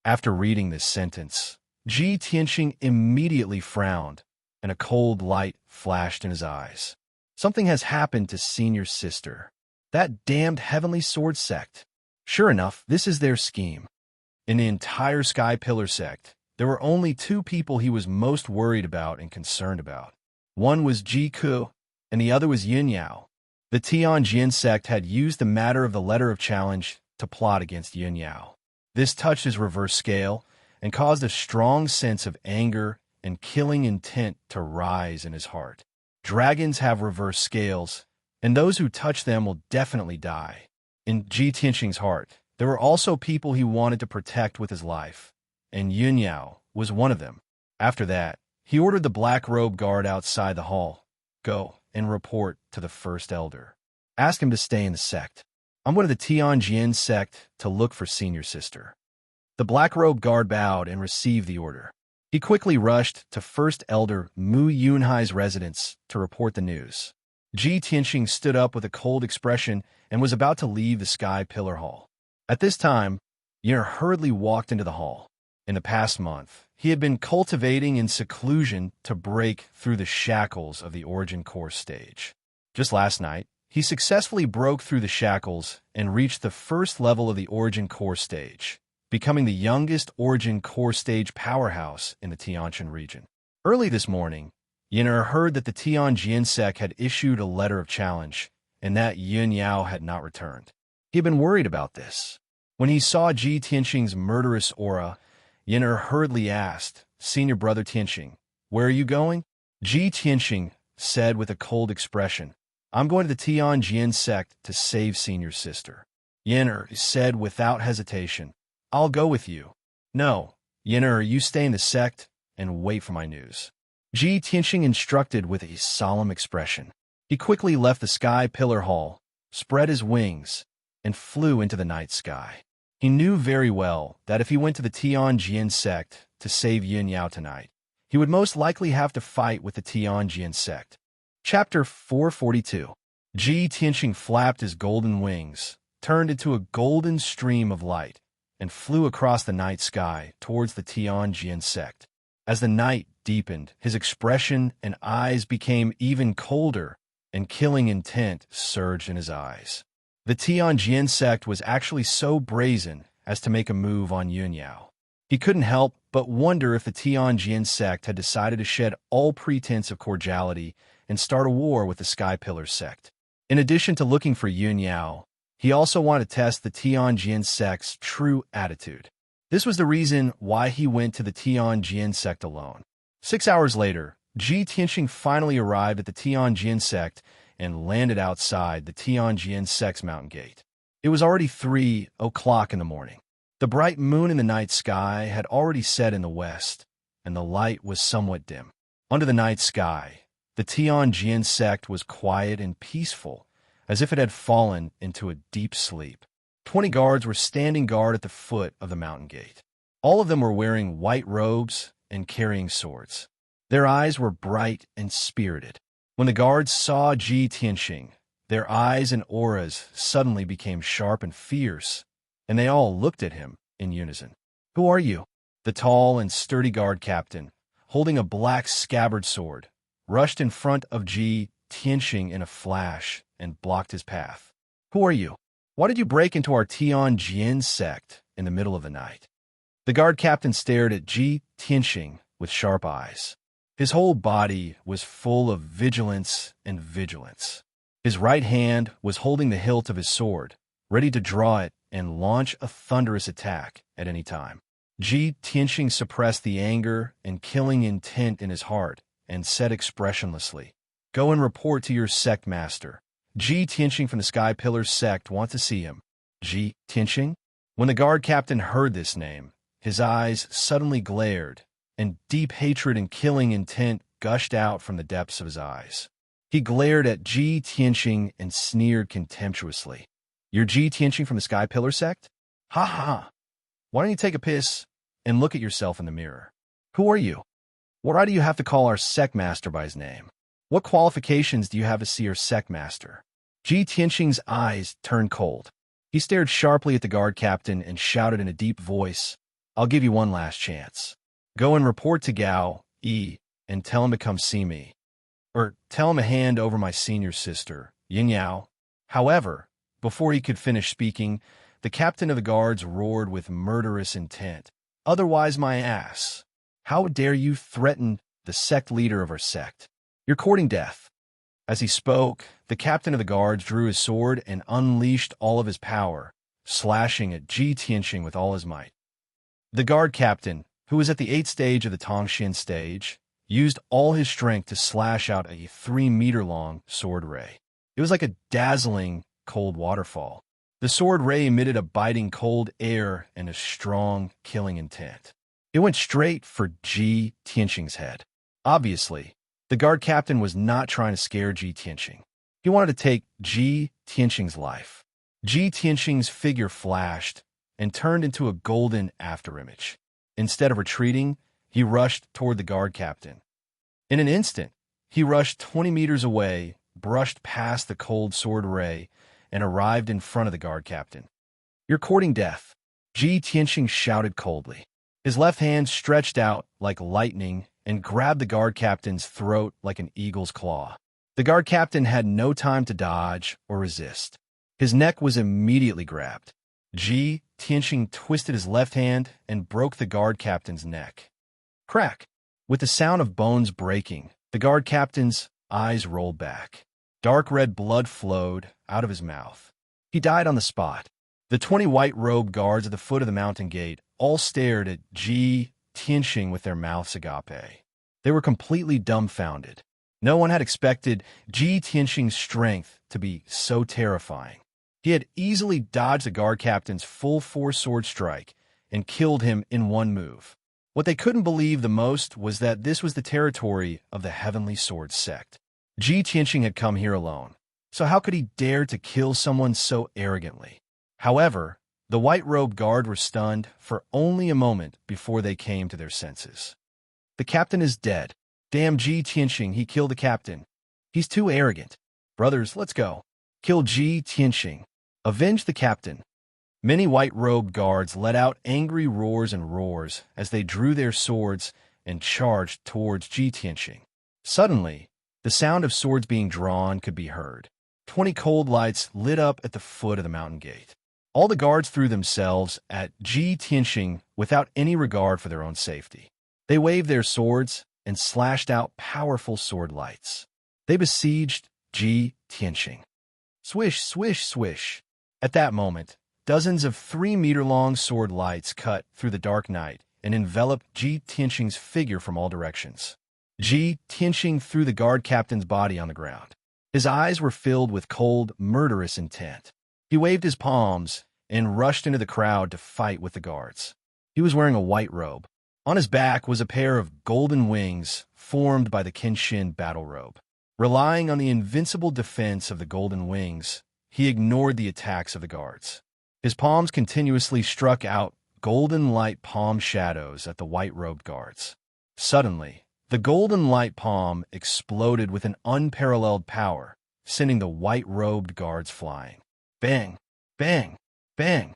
After reading this sentence, Ji Tianqing immediately frowned, and a cold light flashed in his eyes. Something has happened to Senior's sister. That damned Heavenly Sword sect. Sure enough, this is their scheme. In the entire Sky Pillar sect, there were only two people he was most worried about and concerned about. One was Ji Ku, and the other was Yin Yao. The Tianjin sect had used the matter of the letter of challenge to plot against Yin Yao. This touched his reverse scale and caused a strong sense of anger and killing intent to rise in his heart. Dragons have reverse scales, and those who touch them will definitely die. In Ji Tianqing's heart, there were also people he wanted to protect with his life, and Yin Yao was one of them. After that, he ordered the black robe guard outside the hall. Go and report to the first elder. Ask him to stay in the sect. I'm going to the Tianjin sect to look for Senior Sister. The black robe guard bowed and received the order. He quickly rushed to First Elder Mu Yunhai's residence to report the news. Ji Tianqing stood up with a cold expression and was about to leave the Sky Pillar Hall. At this time, Yer hurriedly walked into the hall. In the past month, he had been cultivating in seclusion to break through the shackles of the Origin Core stage. Just last night, he successfully broke through the shackles and reached the first level of the Origin Core stage, becoming the youngest Origin Core stage powerhouse in the Tianjin region. Early this morning, Yin'er heard that the Tianjin sect had issued a letter of challenge and that Yin Yao had not returned. He had been worried about this. When he saw Ji Tianqing's murderous aura, Yin'er hurriedly asked, Senior Brother Tianqing, where are you going? Ji Tianqing said with a cold expression, I'm going to the Tianjin sect to save Senior's sister. Yin'er said without hesitation, I'll go with you. No, Yin'er, you stay in the sect and wait for my news. Ji Tianqing instructed with a solemn expression. He quickly left the Sky Pillar Hall, spread his wings, and flew into the night sky. He knew very well that if he went to the Tianjin sect to save Yin Yao tonight, he would most likely have to fight with the Tianjin sect. Chapter 442. Ji Tianqing flapped his golden wings, turned into a golden stream of light, and flew across the night sky towards the Tianjin sect. As the night deepened, his expression and eyes became even colder, and killing intent surged in his eyes. The Tianjin sect was actually so brazen as to make a move on Yin Yao. He couldn't help but wonder if the Tianjin sect had decided to shed all pretense of cordiality and start a war with the Sky Pillar sect. In addition to looking for Yin Yao, he also wanted to test the Tianjin sect's true attitude. This was the reason why he went to the Tianjin sect alone. 6 hours later, Ji Tianqing finally arrived at the Tianjin sect and landed outside the Tianjin sect's mountain gate. It was already 3 o'clock in the morning. The bright moon in the night sky had already set in the west, and the light was somewhat dim. Under the night sky, the Tianjin sect was quiet and peaceful, as if it had fallen into a deep sleep. 20 guards were standing guard at the foot of the mountain gate. All of them were wearing white robes and carrying swords. Their eyes were bright and spirited. When the guards saw Ji Tianqing, their eyes and auras suddenly became sharp and fierce, and they all looked at him in unison. Who are you? The tall and sturdy guard captain, holding a black scabbard sword, rushed in front of Ji Tianqing in a flash and blocked his path. Who are you? Why did you break into our Tianjin sect in the middle of the night? The guard captain stared at Ji Tianqing with sharp eyes. His whole body was full of vigilance and vigilance. His right hand was holding the hilt of his sword, ready to draw it and launch a thunderous attack at any time. Ji Tianqing suppressed the anger and killing intent in his heart and said expressionlessly, Go and report to your sect master. Ji Tianqing from the Sky Pillar sect wants to see him. Ji Tianqing? When the guard captain heard this name, his eyes suddenly glared, and deep hatred and killing intent gushed out from the depths of his eyes. He glared at Ji Tianqing and sneered contemptuously. You're Ji Tianqing from the Sky Pillar sect? Ha ha! Why don't you take a piss and look at yourself in the mirror? Who are you? What right do you have to call our sect master by his name? What qualifications do you have to see our sect master? Ji Tianqing's eyes turned cold. He stared sharply at the guard captain and shouted in a deep voice, I'll give you one last chance. Go and report to Gao, and tell him to come see me. Or tell him to hand over my senior sister, Yin Yao. However, before he could finish speaking, the captain of the guards roared with murderous intent. Otherwise my ass. How dare you threaten the sect leader of our sect? You're courting death. As he spoke, the captain of the guards drew his sword and unleashed all of his power, slashing at Ji Tianxing with all his might. The guard captain, who was at the 8th stage of the Tongxin stage, used all his strength to slash out a 3-meter-long sword ray. It was like a dazzling, cold waterfall. The sword ray emitted a biting cold air and a strong, killing intent. It went straight for Ji Tianxing's head. Obviously, the guard captain was not trying to scare Ji Tianxing. He wanted to take Ji Tianxing's life. Ji Tianxing's figure flashed and turned into a golden afterimage. Instead of retreating, he rushed toward the guard captain. In an instant, he rushed 20 meters away, brushed past the cold sword ray, and arrived in front of the guard captain. You're courting death, Ji Tianxing shouted coldly. His left hand stretched out like lightning and grabbed the guard captain's throat like an eagle's claw. The guard captain had no time to dodge or resist. His neck was immediately grabbed. Ji Tianxing twisted his left hand and broke the guard captain's neck. Crack! With the sound of bones breaking, the guard captain's eyes rolled back. Dark red blood flowed out of his mouth. He died on the spot. The 20 white-robed guards at the foot of the mountain gate all stared at Ji Tianxing with their mouths agape. They were completely dumbfounded. No one had expected Ji Tianxing's strength to be so terrifying. He had easily dodged the guard captain's full-force sword strike and killed him in one move. What they couldn't believe the most was that this was the territory of the Heavenly Sword sect. Ji Tianxing had come here alone, so how could he dare to kill someone so arrogantly? However, the white-robed guard were stunned for only a moment before they came to their senses. The captain is dead. Damn Ji Tianxing, he killed the captain. He's too arrogant. Brothers, let's go. Kill Ji Tianxing. Avenge the captain. Many white-robed guards let out angry roars and roars as they drew their swords and charged towards Ji Tianxing. Suddenly, the sound of swords being drawn could be heard. 20 cold lights lit up at the foot of the mountain gate. All the guards threw themselves at Ji Tianxing without any regard for their own safety. They waved their swords and slashed out powerful sword lights. They besieged Ji Tianxing. Swish, swish, swish. At that moment, dozens of 3-meter-long sword lights cut through the dark night and enveloped Ji Tianxing's figure from all directions. Ji Tianxing threw the guard captain's body on the ground. His eyes were filled with cold, murderous intent. He waved his palms and rushed into the crowd to fight with the guards. He was wearing a white robe. On his back was a pair of golden wings formed by the Kenshin battle robe. Relying on the invincible defense of the golden wings, he ignored the attacks of the guards. His palms continuously struck out golden light palm shadows at the white-robed guards. Suddenly, the golden light palm exploded with an unparalleled power, sending the white-robed guards flying. Bang! Bang! Bang!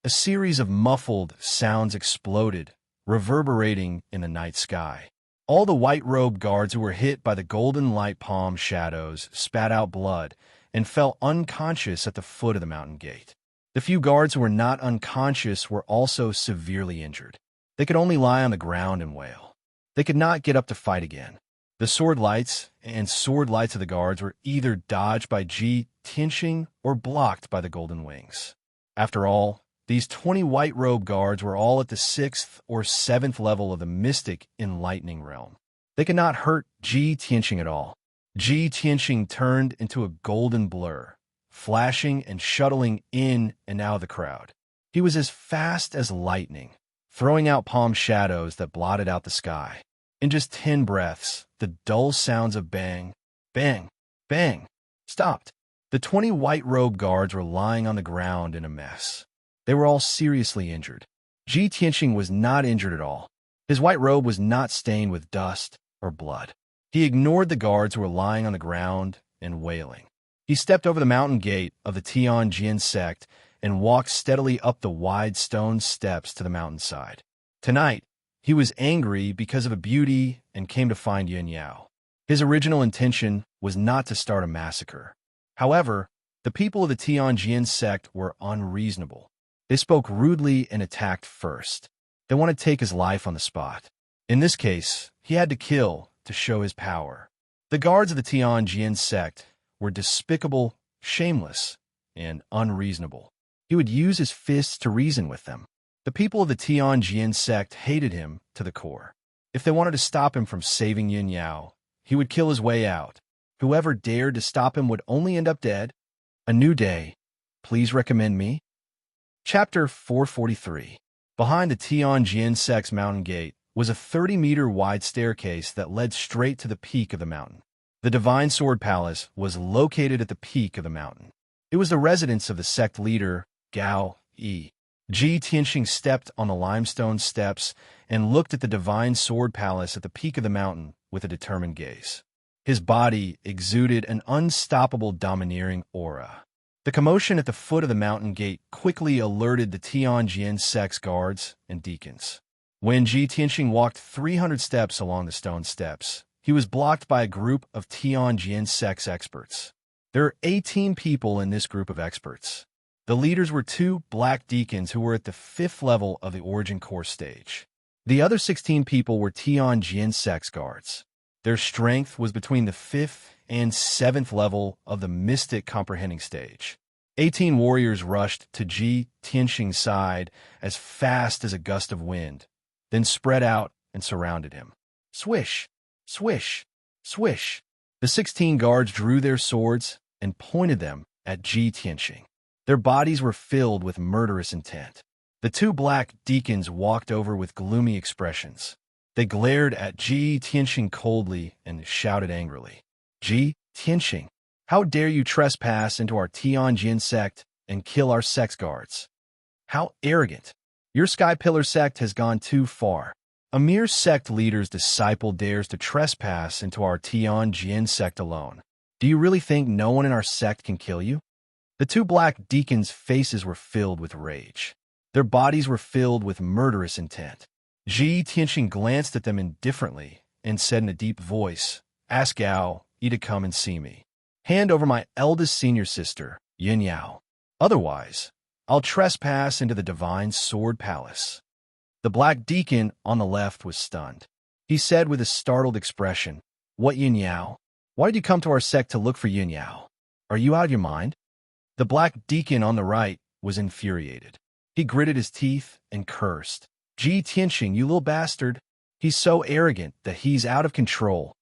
A series of muffled sounds exploded, reverberating in the night sky. All the white-robed guards who were hit by the golden light palm shadows spat out blood and fell unconscious at the foot of the mountain gate. The few guards who were not unconscious were also severely injured. They could only lie on the ground and wail. They could not get up to fight again. The sword lights and sword lights of the guards were either dodged by Ji Tianxing or blocked by the golden wings. After all, these 20 white-robed guards were all at the 6th or 7th level of the mystic enlightening realm. They could not hurt Ji Tianxing at all. Ji Tianxing turned into a golden blur, flashing and shuttling in and out of the crowd. He was as fast as lightning, throwing out palm shadows that blotted out the sky. In just 10 breaths, the dull sounds of bang, bang, bang stopped. The 20 white-robed guards were lying on the ground in a mess. They were all seriously injured. Ji Tianxing was not injured at all. His white robe was not stained with dust or blood. He ignored the guards who were lying on the ground and wailing. He stepped over the mountain gate of the Tianjin sect and walked steadily up the wide stone steps to the mountainside. Tonight, He was angry because of a beauty and came to find Yin Yao. His original intention was not to start a massacre. However, the people of the Tianjin sect were unreasonable. They spoke rudely and attacked first. They wanted to take his life on the spot. In this case, he had to kill to show his power. The guards of the Tianjin sect were despicable, shameless, and unreasonable. He would use his fists to reason with them. The people of the Tianjin sect hated him to the core. If they wanted to stop him from saving Yin Yao, he would kill his way out. Whoever dared to stop him would only end up dead. A new day. Please recommend me. Chapter 443. Behind the Tianjin sect's mountain gate was a 30-meter wide staircase that led straight to the peak of the mountain. The Divine Sword Palace was located at the peak of the mountain. It was the residence of the sect leader, Gao Yi. Ji Tianxing stepped on the limestone steps and looked at the Divine Sword Palace at the peak of the mountain with a determined gaze. His body exuded an unstoppable domineering aura. The commotion at the foot of the mountain gate quickly alerted the Tianjin sect's guards and deacons. When Ji Tianxing walked 300 steps along the stone steps, he was blocked by a group of Tianjin sect's experts. There are 18 people in this group of experts. The leaders were 2 black deacons who were at the 5th level of the origin course stage. The other 16 people were Tianjin sect's guards. Their strength was between the 5th and 7th level of the mystic comprehending stage. 18 warriors rushed to Ji Tianxing's side as fast as a gust of wind, then spread out and surrounded him. Swish, swish, swish. The 16 guards drew their swords and pointed them at Ji Tianxing. Their bodies were filled with murderous intent. The 2 black deacons walked over with gloomy expressions. They glared at Ji Tianxing coldly and shouted angrily, "Ji Tianxing, how dare you trespass into our Tianjin sect and kill our sect's guards? How arrogant! Your Sky Pillar sect has gone too far. A mere sect leader's disciple dares to trespass into our Tianjin sect alone. Do you really think no one in our sect can kill you?" The 2 black deacons' faces were filled with rage. Their bodies were filled with murderous intent. Ji Tianxing glanced at them indifferently and said in a deep voice, "Ask Gao Yi to come and see me. Hand over my eldest senior sister, Yin Yao. Otherwise, I'll trespass into the Divine Sword Palace." The black deacon on the left was stunned. He said with a startled expression, "What Yin Yao? Why did you come to our sect to look for Yin Yao? Are you out of your mind?" The black deacon on the right was infuriated. He gritted his teeth and cursed, "Ji Tianxing, you little bastard. He's so arrogant that he's out of control.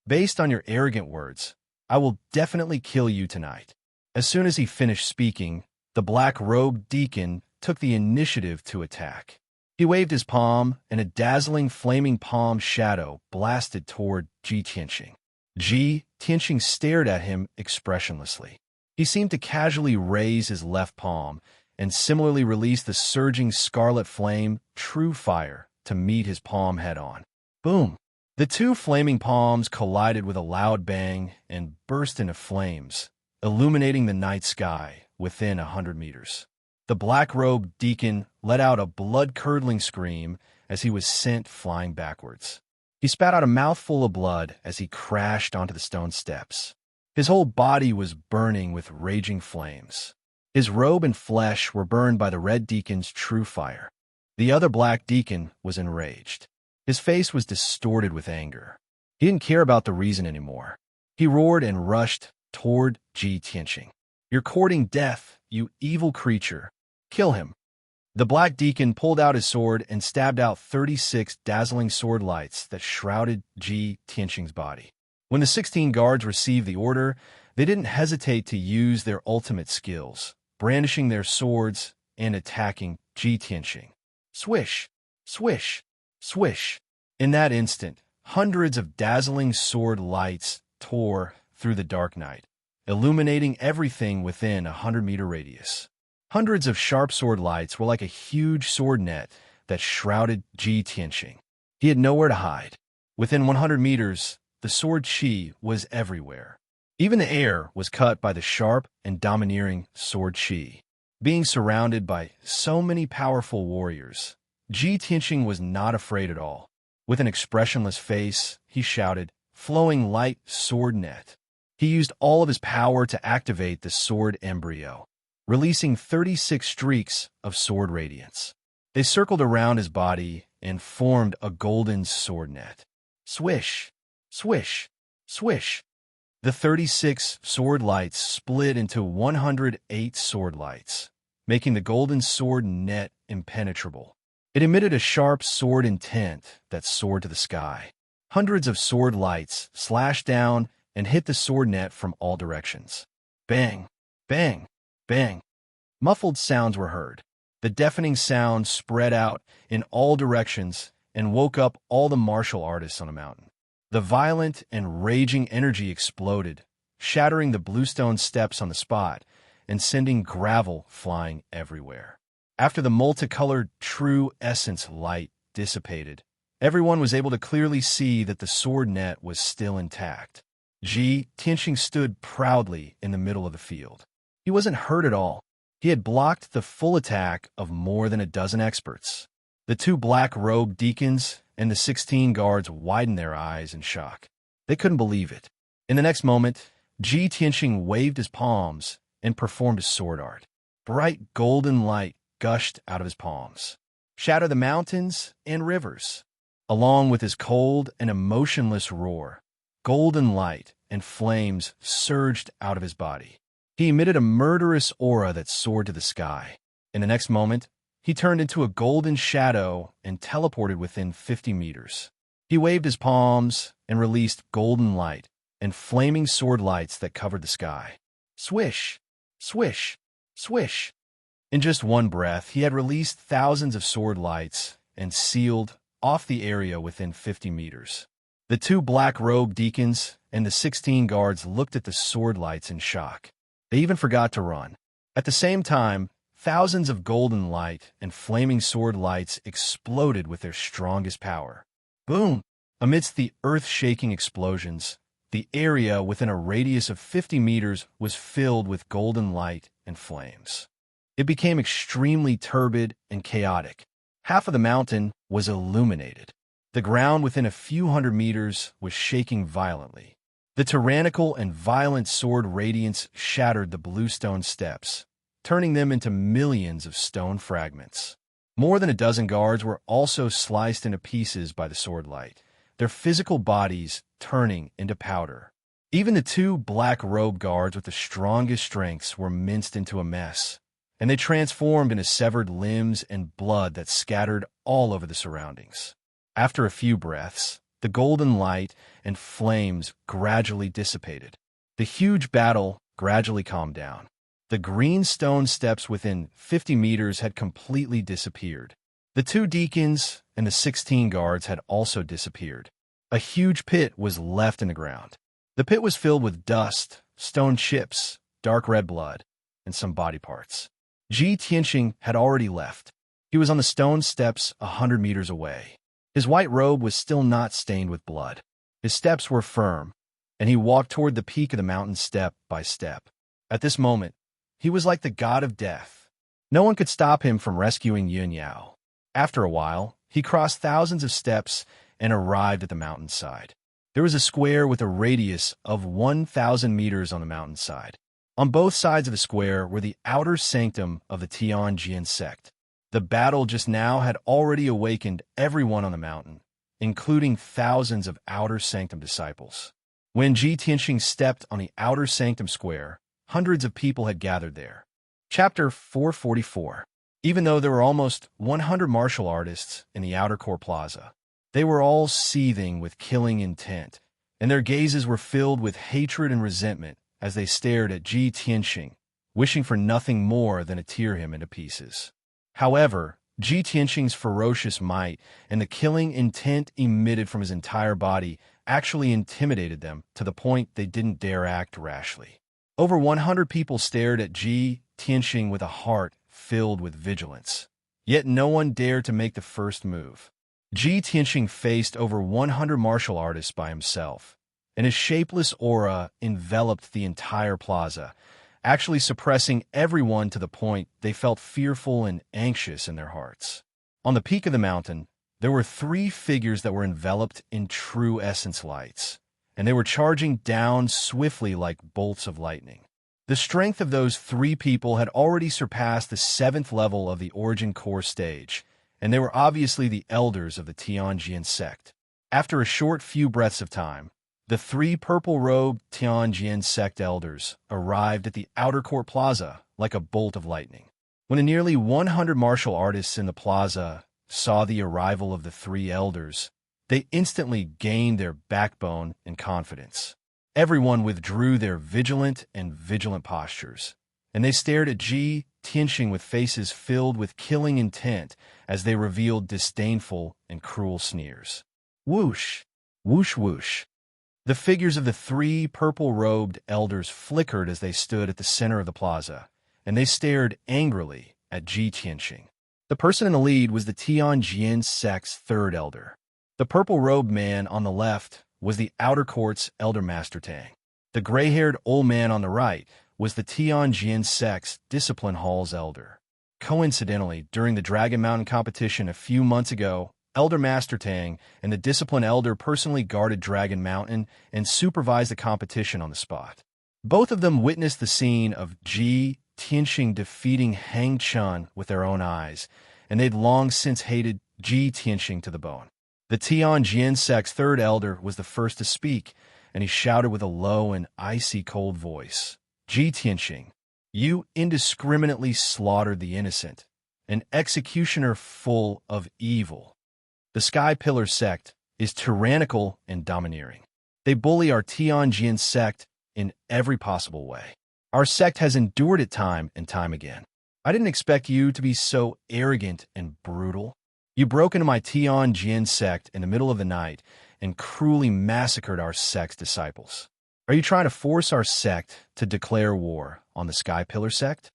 Based on your arrogant words, I will definitely kill you tonight." As soon as he finished speaking, the black-robed deacon took the initiative to attack. He waved his palm, and a dazzling flaming palm shadow blasted toward Ji Tianxing. Ji Tianxing stared at him expressionlessly. He seemed to casually raise his left palm and similarly release the surging scarlet flame, True Fire, to meet his palm head-on. Boom! The 2 flaming palms collided with a loud bang and burst into flames, illuminating the night sky within 100 meters. The black-robed deacon let out a blood-curdling scream as he was sent flying backwards. He spat out a mouthful of blood as he crashed onto the stone steps. His whole body was burning with raging flames. His robe and flesh were burned by the red deacon's True Fire. The other black deacon was enraged. His face was distorted with anger. He didn't care about the reason anymore. He roared and rushed toward Ji Tianxing. "You're courting death, you evil creature. Kill him." The black deacon pulled out his sword and stabbed out 36 dazzling sword lights that shrouded Ji Tianxing's body. When the 16 guards received the order, they didn't hesitate to use their ultimate skills, brandishing their swords and attacking Ji Tianxing. Swish, swish, swish. In that instant, hundreds of dazzling sword lights tore through the dark night, illuminating everything within a 100-meter radius. Hundreds of sharp sword lights were like a huge sword net that shrouded Ji Tianxing. He had nowhere to hide. Within 100 meters, the sword chi was everywhere. Even the air was cut by the sharp and domineering sword chi. Being surrounded by so many powerful warriors, Ji Tianqing was not afraid at all. With an expressionless face, he shouted, flowing light sword net. He used all of his power to activate the sword embryo, releasing 36 streaks of sword radiance. They circled around his body and formed a golden sword net. Swish, swish, swish. The 36 sword lights split into 108 sword lights, making the golden sword net impenetrable. It emitted a sharp sword intent that soared to the sky. Hundreds of sword lights slashed down and hit the sword net from all directions. Bang, bang, bang. Muffled sounds were heard. The deafening sound spread out in all directions and woke up all the martial artists on the mountain. The violent and raging energy exploded, shattering the bluestone steps on the spot and sending gravel flying everywhere. After the multicolored true essence light dissipated, everyone was able to clearly see that the sword net was still intact. Ji Tianqing stood proudly in the middle of the field. He wasn't hurt at all. He had blocked the full attack of more than a dozen experts. The 2 black-robed deacons and the 16 guards widened their eyes in shock. They couldn't believe it. In the next moment, Ji Tianqing waved his palms and performed a sword art. Bright golden light gushed out of his palms, shattered the mountains and rivers. Along with his cold and emotionless roar, golden light and flames surged out of his body. He emitted a murderous aura that soared to the sky. In the next moment, he turned into a golden shadow and teleported within 50 meters. He waved his palms and released golden light and flaming sword lights that covered the sky. Swish, swish, swish. In just one breath, he had released thousands of sword lights and sealed off the area within 50 meters. The 2 black-robed deacons and the 16 guards looked at the sword lights in shock. They even forgot to run. At the same time, thousands of golden light and flaming sword lights exploded with their strongest power. Boom! Amidst the earth-shaking explosions, the area within a radius of 50 meters was filled with golden light and flames. It became extremely turbid and chaotic. Half of the mountain was illuminated. The ground within a few hundred meters was shaking violently. The tyrannical and violent sword radiance shattered the bluestone steps, turning them into millions of stone fragments. More than a dozen guards were also sliced into pieces by the sword light, their physical bodies turning into powder. Even the 2 black-robed guards with the strongest strengths were minced into a mess, and they transformed into severed limbs and blood that scattered all over the surroundings. After a few breaths, the golden light and flames gradually dissipated. The huge battle gradually calmed down. The green stone steps within 50 meters had completely disappeared. The 2 deacons and the 16 guards had also disappeared. A huge pit was left in the ground. The pit was filled with dust, stone chips, dark red blood, and some body parts. Ji Tianqing had already left. He was on the stone steps 100 meters away. His white robe was still not stained with blood. His steps were firm, and he walked toward the peak of the mountain step by step. At this moment, he was like the god of death. No one could stop him from rescuing Yun Yao. After a while, he crossed thousands of steps and arrived at the mountainside. There was a square with a radius of 1,000 meters on the mountainside. On both sides of the square were the outer sanctum of the Tianjin sect. The battle just now had already awakened everyone on the mountain, including thousands of outer sanctum disciples. When Ji Tianqing stepped on the outer sanctum square, hundreds of people had gathered there. Chapter 444. Even though there were almost 100 martial artists in the outer core plaza, they were all seething with killing intent, and their gazes were filled with hatred and resentment as they stared at Ji Tianqing, wishing for nothing more than to tear him into pieces. However, Ji Tianqing's ferocious might and the killing intent emitted from his entire body actually intimidated them to the point they didn't dare act rashly. Over 100 people stared at Ji Tianqing with a heart filled with vigilance. Yet no one dared to make the first move. Ji Tianqing faced over 100 martial artists by himself, and his shapeless aura enveloped the entire plaza, actually suppressing everyone to the point they felt fearful and anxious in their hearts. On the peak of the mountain, there were three figures that were enveloped in true essence lights, and they were charging down swiftly like bolts of lightning. The strength of those three people had already surpassed the 7th level of the Origin Core stage, and they were obviously the elders of the Tianjin sect. After a short few breaths of time, the three purple-robed Tianjin sect elders arrived at the outer court plaza like a bolt of lightning. When the nearly 100 martial artists in the plaza saw the arrival of the three elders, they instantly gained their backbone and confidence. Everyone withdrew their vigilant postures, and they stared at Ji Tianxing with faces filled with killing intent as they revealed disdainful and cruel sneers. Whoosh! Whoosh whoosh! The figures of the three purple-robed elders flickered as they stood at the center of the plaza, and they stared angrily at Ji Tianxing. The person in the lead was the Tianjin sect's third elder. The purple-robed man on the left was the outer court's elder Master Tang. The gray-haired old man on the right was the Tianjin sect's discipline hall's elder. Coincidentally, during the Dragon Mountain competition a few months ago, Elder Master Tang and the discipline elder personally guarded Dragon Mountain and supervised the competition on the spot. Both of them witnessed the scene of Ji Tianxing defeating Hang Chun with their own eyes, and they'd long since hated Ji Tianxing to the bone. The Tianjin sect's third elder was the first to speak, and he shouted with a low and icy cold voice, "Ji Tianxing, you indiscriminately slaughtered the innocent, an executioner full of evil. The Sky Pillar sect is tyrannical and domineering. They bully our Tianjin sect in every possible way. Our sect has endured it time and time again. I didn't expect you to be so arrogant and brutal. You broke into my Tianjin sect in the middle of the night and cruelly massacred our sect's disciples. Are you trying to force our sect to declare war on the Sky Pillar sect?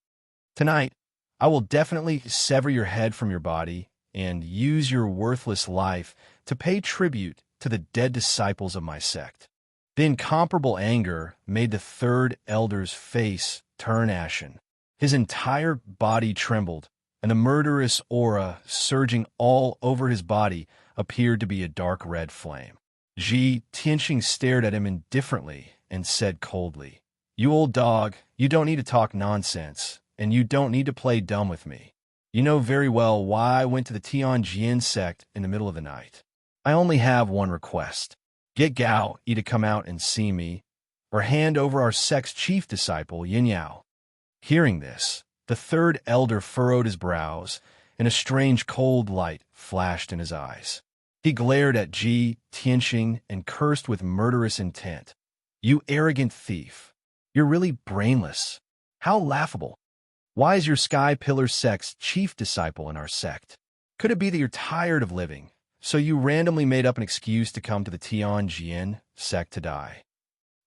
Tonight, I will definitely sever your head from your body and use your worthless life to pay tribute to the dead disciples of my sect." The incomparable anger made the third elder's face turn ashen. His entire body trembled, and the murderous aura surging all over his body appeared to be a dark red flame. Ji Tianxing stared at him indifferently and said coldly, "You old dog, you don't need to talk nonsense, and you don't need to play dumb with me. You know very well why I went to the Tianjin sect in the middle of the night. I only have one request. Get Gao Yi to come out and see me, or hand over our sect's chief disciple, Yin Yao." Hearing this, the third elder furrowed his brows, and a strange cold light flashed in his eyes. He glared at Ji Tianxing and cursed with murderous intent. "You arrogant thief! You're really brainless. How laughable! Why is your Sky Pillar sect's chief disciple in our sect? Could it be that you're tired of living, so you randomly made up an excuse to come to the Tianjin sect to die?"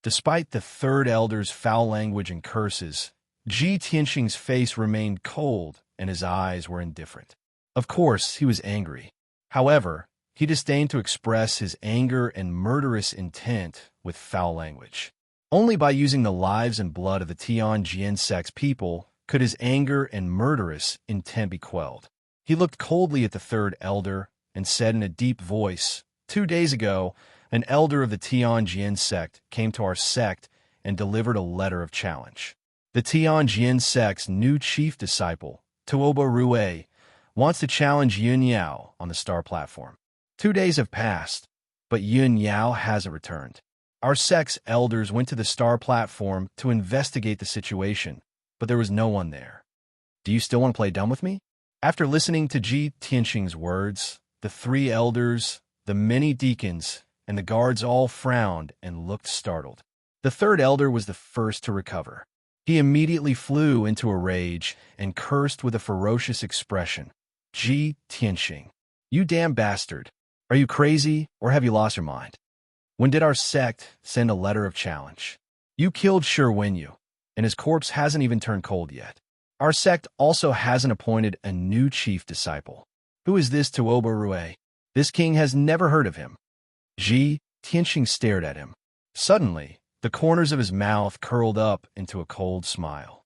Despite the third elder's foul language and curses, Ji Tianxing's face remained cold and his eyes were indifferent. Of course, he was angry. However, he disdained to express his anger and murderous intent with foul language. Only by using the lives and blood of the Tianjin sect's people could his anger and murderous intent be quelled. He looked coldly at the third elder and said in a deep voice, "2 days ago, an elder of the Tianjin sect came to our sect and delivered a letter of challenge. The Tianjin sect's new chief disciple, Tuoba Rue, wants to challenge Yun Yao on the star platform. 2 days have passed, but Yun Yao hasn't returned. Our sect's elders went to the star platform to investigate the situation, but there was no one there. Do you still want to play dumb with me?" After listening to Ji Tianxing's words, the 3 elders, the many deacons, and the guards all frowned and looked startled. The third elder was the first to recover. He immediately flew into a rage and cursed with a ferocious expression. "Ji Tianxing, you damn bastard! Are you crazy or have you lost your mind? When did our sect send a letter of challenge? You killed Shi Wenyu, and his corpse hasn't even turned cold yet. Our sect also hasn't appointed a new chief disciple. Who is this Tuoba Rue? This king has never heard of him." Ji Tianxing stared at him. Suddenly, the corners of his mouth curled up into a cold smile.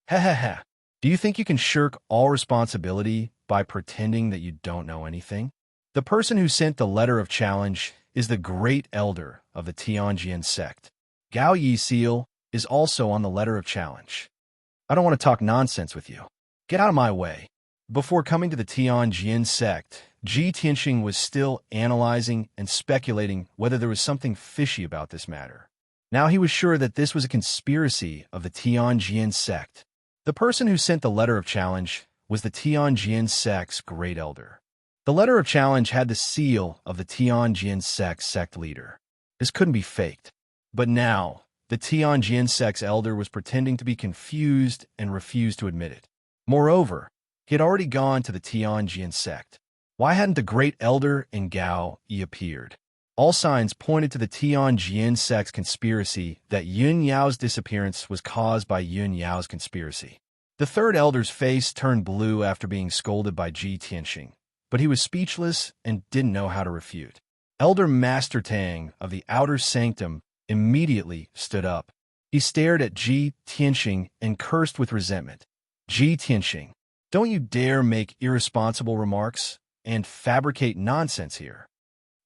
"Ha ha ha! Do you think you can shirk all responsibility by pretending that you don't know anything? The person who sent the letter of challenge is the great elder of the Tianjin sect. Gao Yi Seal is also on the letter of challenge. I don't want to talk nonsense with you. Get out of my way. Before coming to the Tianjin sect, Ji Tianxing was still analyzing and speculating whether there was something fishy about this matter. Now he was sure that this was a conspiracy of the Tianjin sect. The person who sent the letter of challenge was the Tianjin sect's great elder. The letter of challenge had the seal of the Tianjin sect leader. This couldn't be faked. But now, the Tianjin sect's elder was pretending to be confused and refused to admit it. Moreover, he had already gone to the Tianjin sect. Why hadn't the great elder and Gao Yi appeared? All signs pointed to the Tianjin sect's conspiracy that Yun Yao's disappearance was caused by Yun Yao's conspiracy. The third elder's face turned blue after being scolded by Ji Tianxing, but he was speechless and didn't know how to refute. Elder Master Tang of the Outer Sanctum immediately stood up. He stared at Ji Tianxing and cursed with resentment. Ji Tianxing, don't you dare make irresponsible remarks and fabricate nonsense here.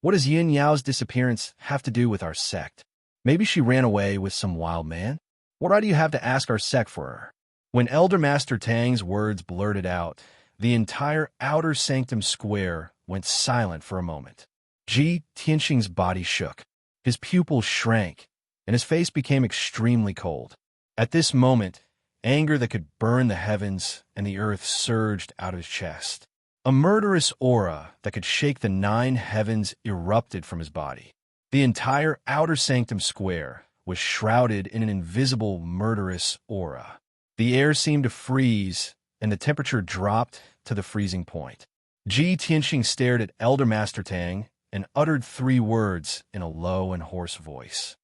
What does Yin Yao's disappearance have to do with our sect? Maybe she ran away with some wild man? What right do you have to ask our sect for her? When Elder Master Tang's words blurted out, the entire Outer Sanctum square went silent for a moment. Ji Tianxing's body shook. His pupils shrank, and his face became extremely cold. At this moment, anger that could burn the heavens and the earth surged out of his chest. A murderous aura that could shake the 9 heavens erupted from his body. The entire Outer Sanctum square was shrouded in an invisible murderous aura. The air seemed to freeze, and the temperature dropped to the freezing point. Ji Tianxing stared at Elder Master Tang and uttered 3 words in a low and hoarse voice.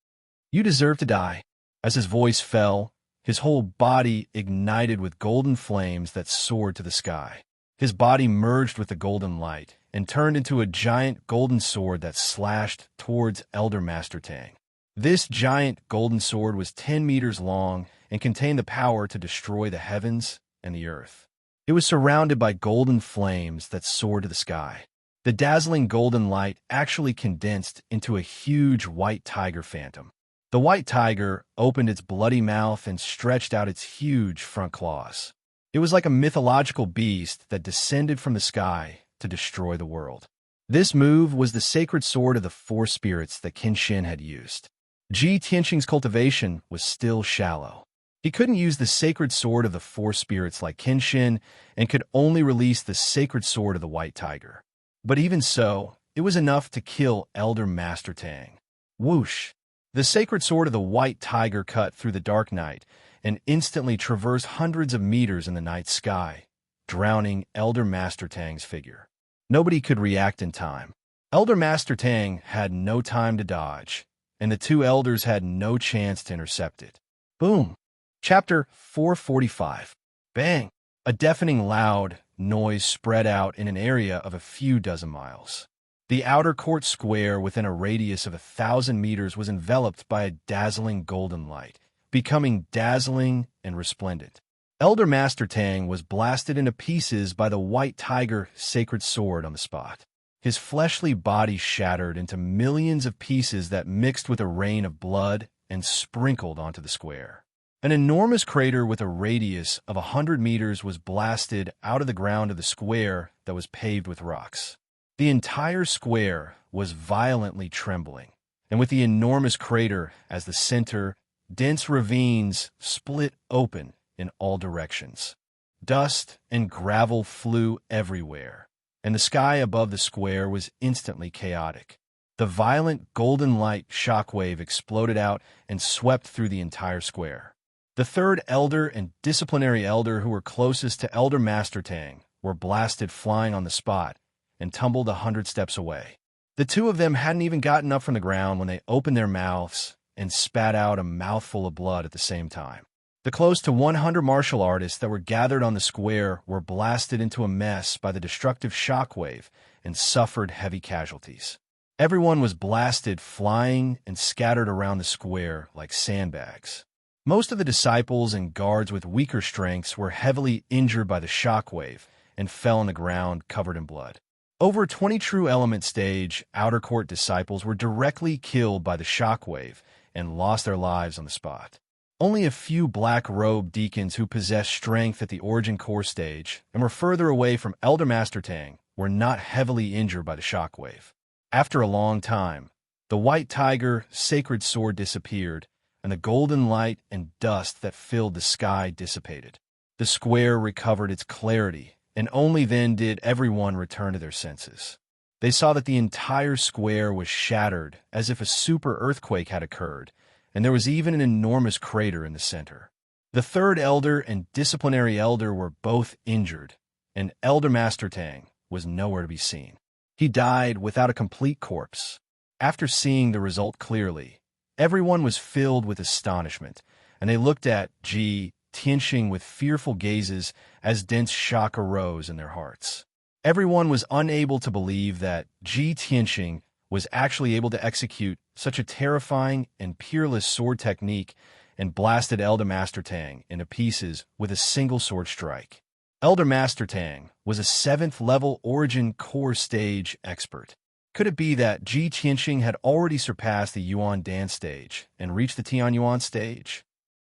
You deserve to die. As his voice fell, his whole body ignited with golden flames that soared to the sky. His body merged with the golden light and turned into a giant golden sword that slashed towards Elder Master Tang. This giant golden sword was 10 meters long and contained the power to destroy the heavens and the earth. It was surrounded by golden flames that soared to the sky. The dazzling golden light actually condensed into a huge white tiger phantom. The white tiger opened its bloody mouth and stretched out its huge front claws. It was like a mythological beast that descended from the sky to destroy the world. This move was the sacred sword of the 4 spirits that Qin Shin had used. Ji Tianxing's cultivation was still shallow. He couldn't use the sacred sword of the 4 spirits like Qin Shin and could only release the sacred sword of the white tiger. But even so, it was enough to kill Elder Master Tang. Whoosh! The sacred sword of the white tiger cut through the dark night and instantly traversed hundreds of meters in the night sky, drowning Elder Master Tang's figure. Nobody could react in time. Elder Master Tang had no time to dodge, and the 2 elders had no chance to intercept it. Boom! Chapter 445. Bang! A deafening loud noise spread out in an area of a few dozen miles. The outer court square within a radius of 1,000 meters was enveloped by a dazzling golden light, becoming dazzling and resplendent. Elder Master Tang was blasted into pieces by the white tiger sacred sword on the spot. His fleshly body shattered into millions of pieces that mixed with a rain of blood and sprinkled onto the square. An enormous crater with a radius of 100 meters was blasted out of the ground of the square that was paved with rocks. The entire square was violently trembling, and with the enormous crater as the center, dense ravines split open in all directions. Dust and gravel flew everywhere, and the sky above the square was instantly chaotic. The violent golden light shockwave exploded out and swept through the entire square. The 3rd elder and disciplinary elder who were closest to Elder Master Tang were blasted flying on the spot and tumbled 100 steps away. The 2 of them hadn't even gotten up from the ground when they opened their mouths and spat out a mouthful of blood at the same time. The close to 100 martial artists that were gathered on the square were blasted into a mess by the destructive shockwave and suffered heavy casualties. Everyone was blasted, flying and scattered around the square like sandbags. Most of the disciples and guards with weaker strengths were heavily injured by the shockwave and fell on the ground covered in blood. Over 20 true element stage outer court disciples were directly killed by the shockwave and lost their lives on the spot. Only a few black-robed deacons who possessed strength at the origin core stage and were further away from Elder Master Tang were not heavily injured by the shockwave. After a long time, the white tiger sacred sword disappeared, and the golden light and dust that filled the sky dissipated. The square recovered its clarity, and only then did everyone return to their senses. They saw that the entire square was shattered as if a super earthquake had occurred, and there was even an enormous crater in the center. The third elder and disciplinary elder were both injured, and Elder Master Tang was nowhere to be seen. He died without a complete corpse. After seeing the result clearly, everyone was filled with astonishment, and they looked at Ji Tianxing with fearful gazes as dense shock arose in their hearts. Everyone was unable to believe that Ji Tianxing was actually able to execute such a terrifying and peerless sword technique and blasted Elder Master Tang into pieces with a single sword strike. Elder Master Tang was a 7th-level Origin Core Stage expert. Could it be that Ji Tianxing had already surpassed the Yuan Dance stage and reached the Tian Yuan stage?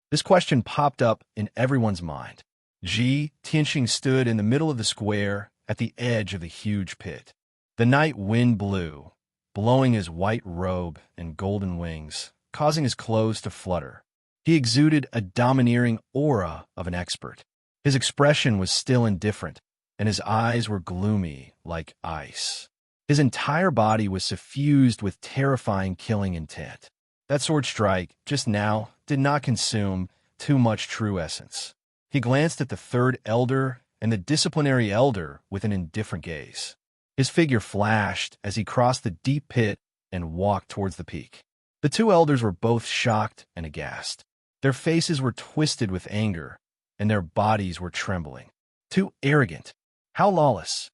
This question popped up in everyone's mind. Ji Tianxing stood in the middle of the square at the edge of the huge pit. The night wind blew, blowing his white robe and golden wings, causing his clothes to flutter. He exuded a domineering aura of an expert. His expression was still indifferent, and his eyes were gloomy like ice. His entire body was suffused with terrifying killing intent. That sword strike, just now, did not consume too much true essence. He glanced at the third elder and the disciplinary elder with an indifferent gaze. His figure flashed as he crossed the deep pit and walked towards the peak. The two elders were both shocked and aghast. Their faces were twisted with anger, and their bodies were trembling. Too arrogant. How lawless.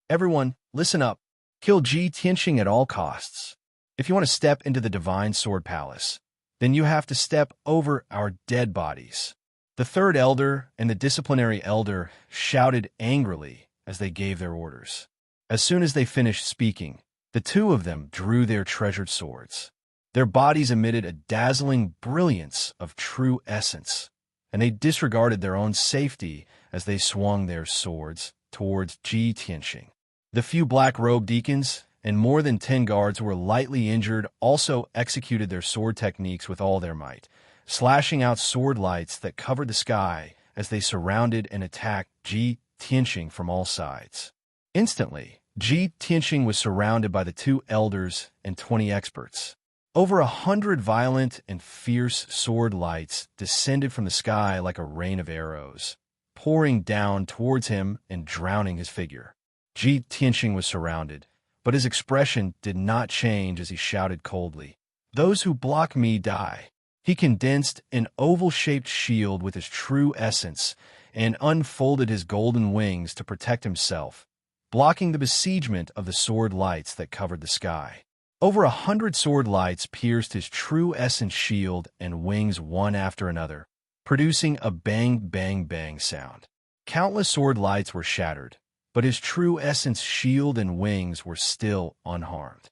Everyone, listen up. Kill Ji Tianxing at all costs. If you want to step into the Divine Sword Palace, then you have to step over our dead bodies. The third elder and the disciplinary elder shouted angrily as they gave their orders. As soon as they finished speaking, the two of them drew their treasured swords. Their bodies emitted a dazzling brilliance of true essence, and they disregarded their own safety as they swung their swords towards Ji Tianxing. The few black-robed deacons and more than 10 guards who were lightly injured also executed their sword techniques with all their might, slashing out sword lights that covered the sky as they surrounded and attacked Ji Tianxing from all sides. Instantly, Ji Tianxing was surrounded by the two elders and 20 experts. Over 100 violent and fierce sword lights descended from the sky like a rain of arrows, pouring down towards him and drowning his figure. Ji Tianxing was surrounded, but his expression did not change as he shouted coldly, "Those who block me die." He condensed an oval-shaped shield with his true essence and unfolded his golden wings to protect himself, blocking the besiegement of the sword lights that covered the sky. Over 100 sword lights pierced his true essence shield and wings one after another, producing a bang-bang-bang sound. Countless sword lights were shattered, but his true essence shield and wings were still unharmed.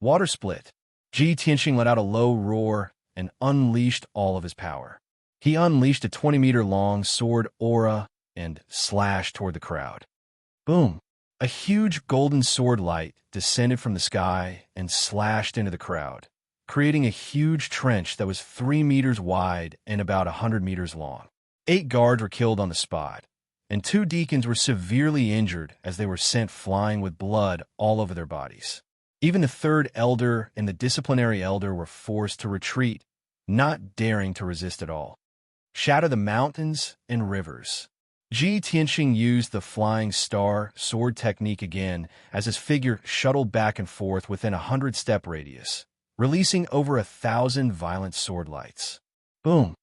Water split. Ji Tianxing let out a low roar and unleashed all of his power. He unleashed a 20-meter-long sword aura and slashed toward the crowd. Boom! A huge golden sword light descended from the sky and slashed into the crowd, creating a huge trench that was 3 meters wide and about 100 meters long. 8 guards were killed on the spot, and 2 deacons were severely injured as they were sent flying with blood all over their bodies. Even the third elder and the disciplinary elder were forced to retreat, not daring to resist at all. Shatter the mountains and rivers. Ji Tianxing used the flying star sword technique again as his figure shuttled back and forth within a 100-step radius, releasing over 1,000 violent sword lights. Boom!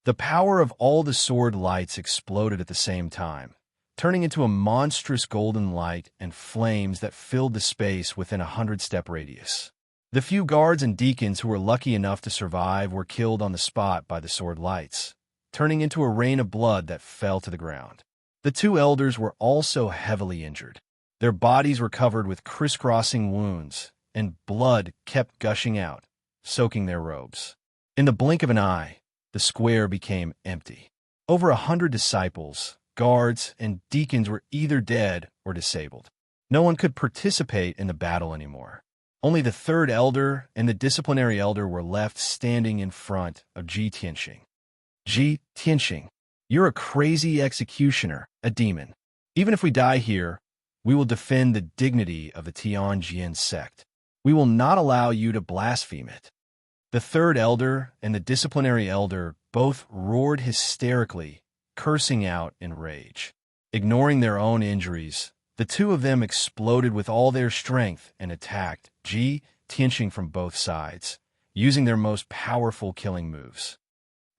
The power of all the sword lights exploded at the same time, turning into a monstrous golden light and flames that filled the space within a 100-step radius. The few guards and deacons who were lucky enough to survive were killed on the spot by the sword lights, turning into a rain of blood that fell to the ground. The two elders were also heavily injured. Their bodies were covered with crisscrossing wounds, and blood kept gushing out, soaking their robes. In the blink of an eye, the square became empty. Over 100 disciples, guards, and deacons were either dead or disabled. No one could participate in the battle anymore. Only the third elder and the disciplinary elder were left standing in front of Ji Tianxing. Ji Tianxing, you're a crazy executioner, a demon. Even if we die here, we will defend the dignity of the Tianjin sect. We will not allow you to blaspheme it. The third elder and the disciplinary elder both roared hysterically, cursing out in rage. Ignoring their own injuries, the two of them exploded with all their strength and attacked Ji Tianxing from both sides, using their most powerful killing moves.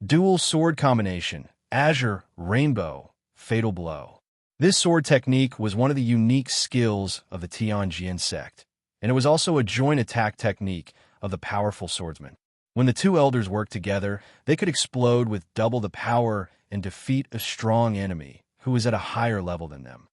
Dual sword combination, Azure, Rainbow, Fatal Blow. This sword technique was one of the unique skills of the Tianjin sect, and it was also a joint attack technique of the powerful swordsman. When the two elders worked together, they could explode with double the power and defeat a strong enemy who was at a higher level than them.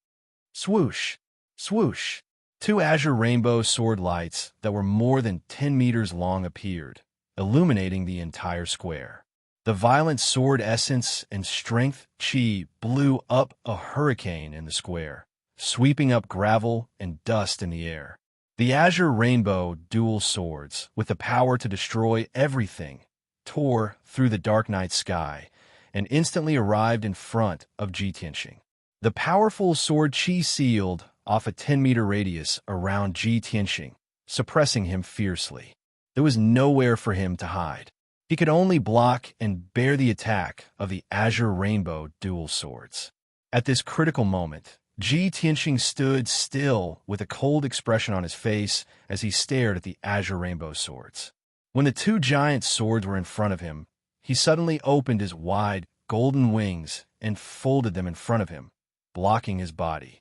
Swoosh! Swoosh! Two azure rainbow sword lights that were more than 10 meters long appeared, illuminating the entire square. The violent sword essence and strength chi blew up a hurricane in the square, sweeping up gravel and dust in the air. The azure rainbow dual swords, with the power to destroy everything, tore through the dark night sky and instantly arrived in front of Ji Tianxing. The powerful sword chi sealed off a 10-meter radius around Ji Tianxing, suppressing him fiercely. There was nowhere for him to hide. He could only block and bear the attack of the azure rainbow dual swords. At this critical moment, Ji Tianxing stood still with a cold expression on his face as he stared at the azure rainbow swords. When the two giant swords were in front of him, he suddenly opened his wide, golden wings and folded them in front of him, blocking his body.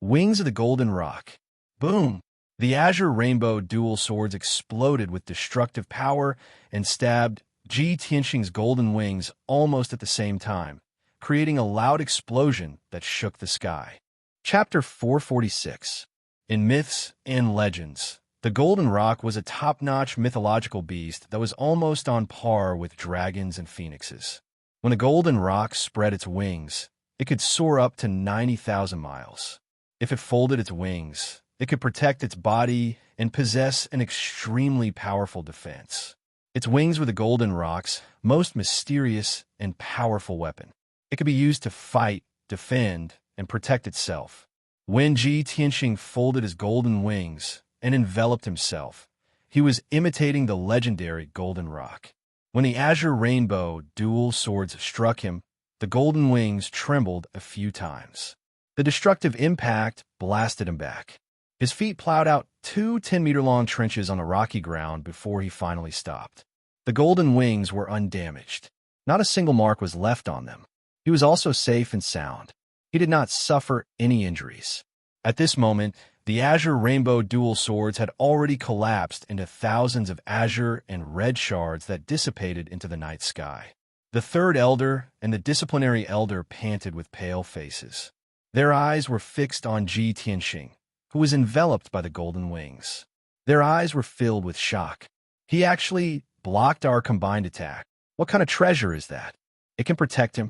Wings of the golden rock. Boom! The azure rainbow dual swords exploded with destructive power and stabbed Ji Tianxing's golden wings almost at the same time, creating a loud explosion that shook the sky. Chapter 446. In Myths and Legends, the golden rock was a top-notch mythological beast that was almost on par with dragons and phoenixes. When the golden rock spread its wings, it could soar up to 90,000 miles. If it folded its wings, it could protect its body and possess an extremely powerful defense. Its wings were the golden rock's most mysterious and powerful weapon. It could be used to fight, defend, and protect itself. When Ji Tianxing folded his golden wings and enveloped himself, he was imitating the legendary golden rock. When the azure rainbow dual swords struck him, the golden wings trembled a few times. The destructive impact blasted him back. His feet plowed out 2 10-meter-long trenches on the rocky ground before he finally stopped. The golden wings were undamaged. Not a single mark was left on them. He was also safe and sound. He did not suffer any injuries. At this moment, the azure rainbow dual swords had already collapsed into thousands of azure and red shards that dissipated into the night sky. The third elder and the disciplinary elder panted with pale faces. Their eyes were fixed on Ji Tianxing, who was enveloped by the golden wings. Their eyes were filled with shock. He actually blocked our combined attack. What kind of treasure is that? It can protect him.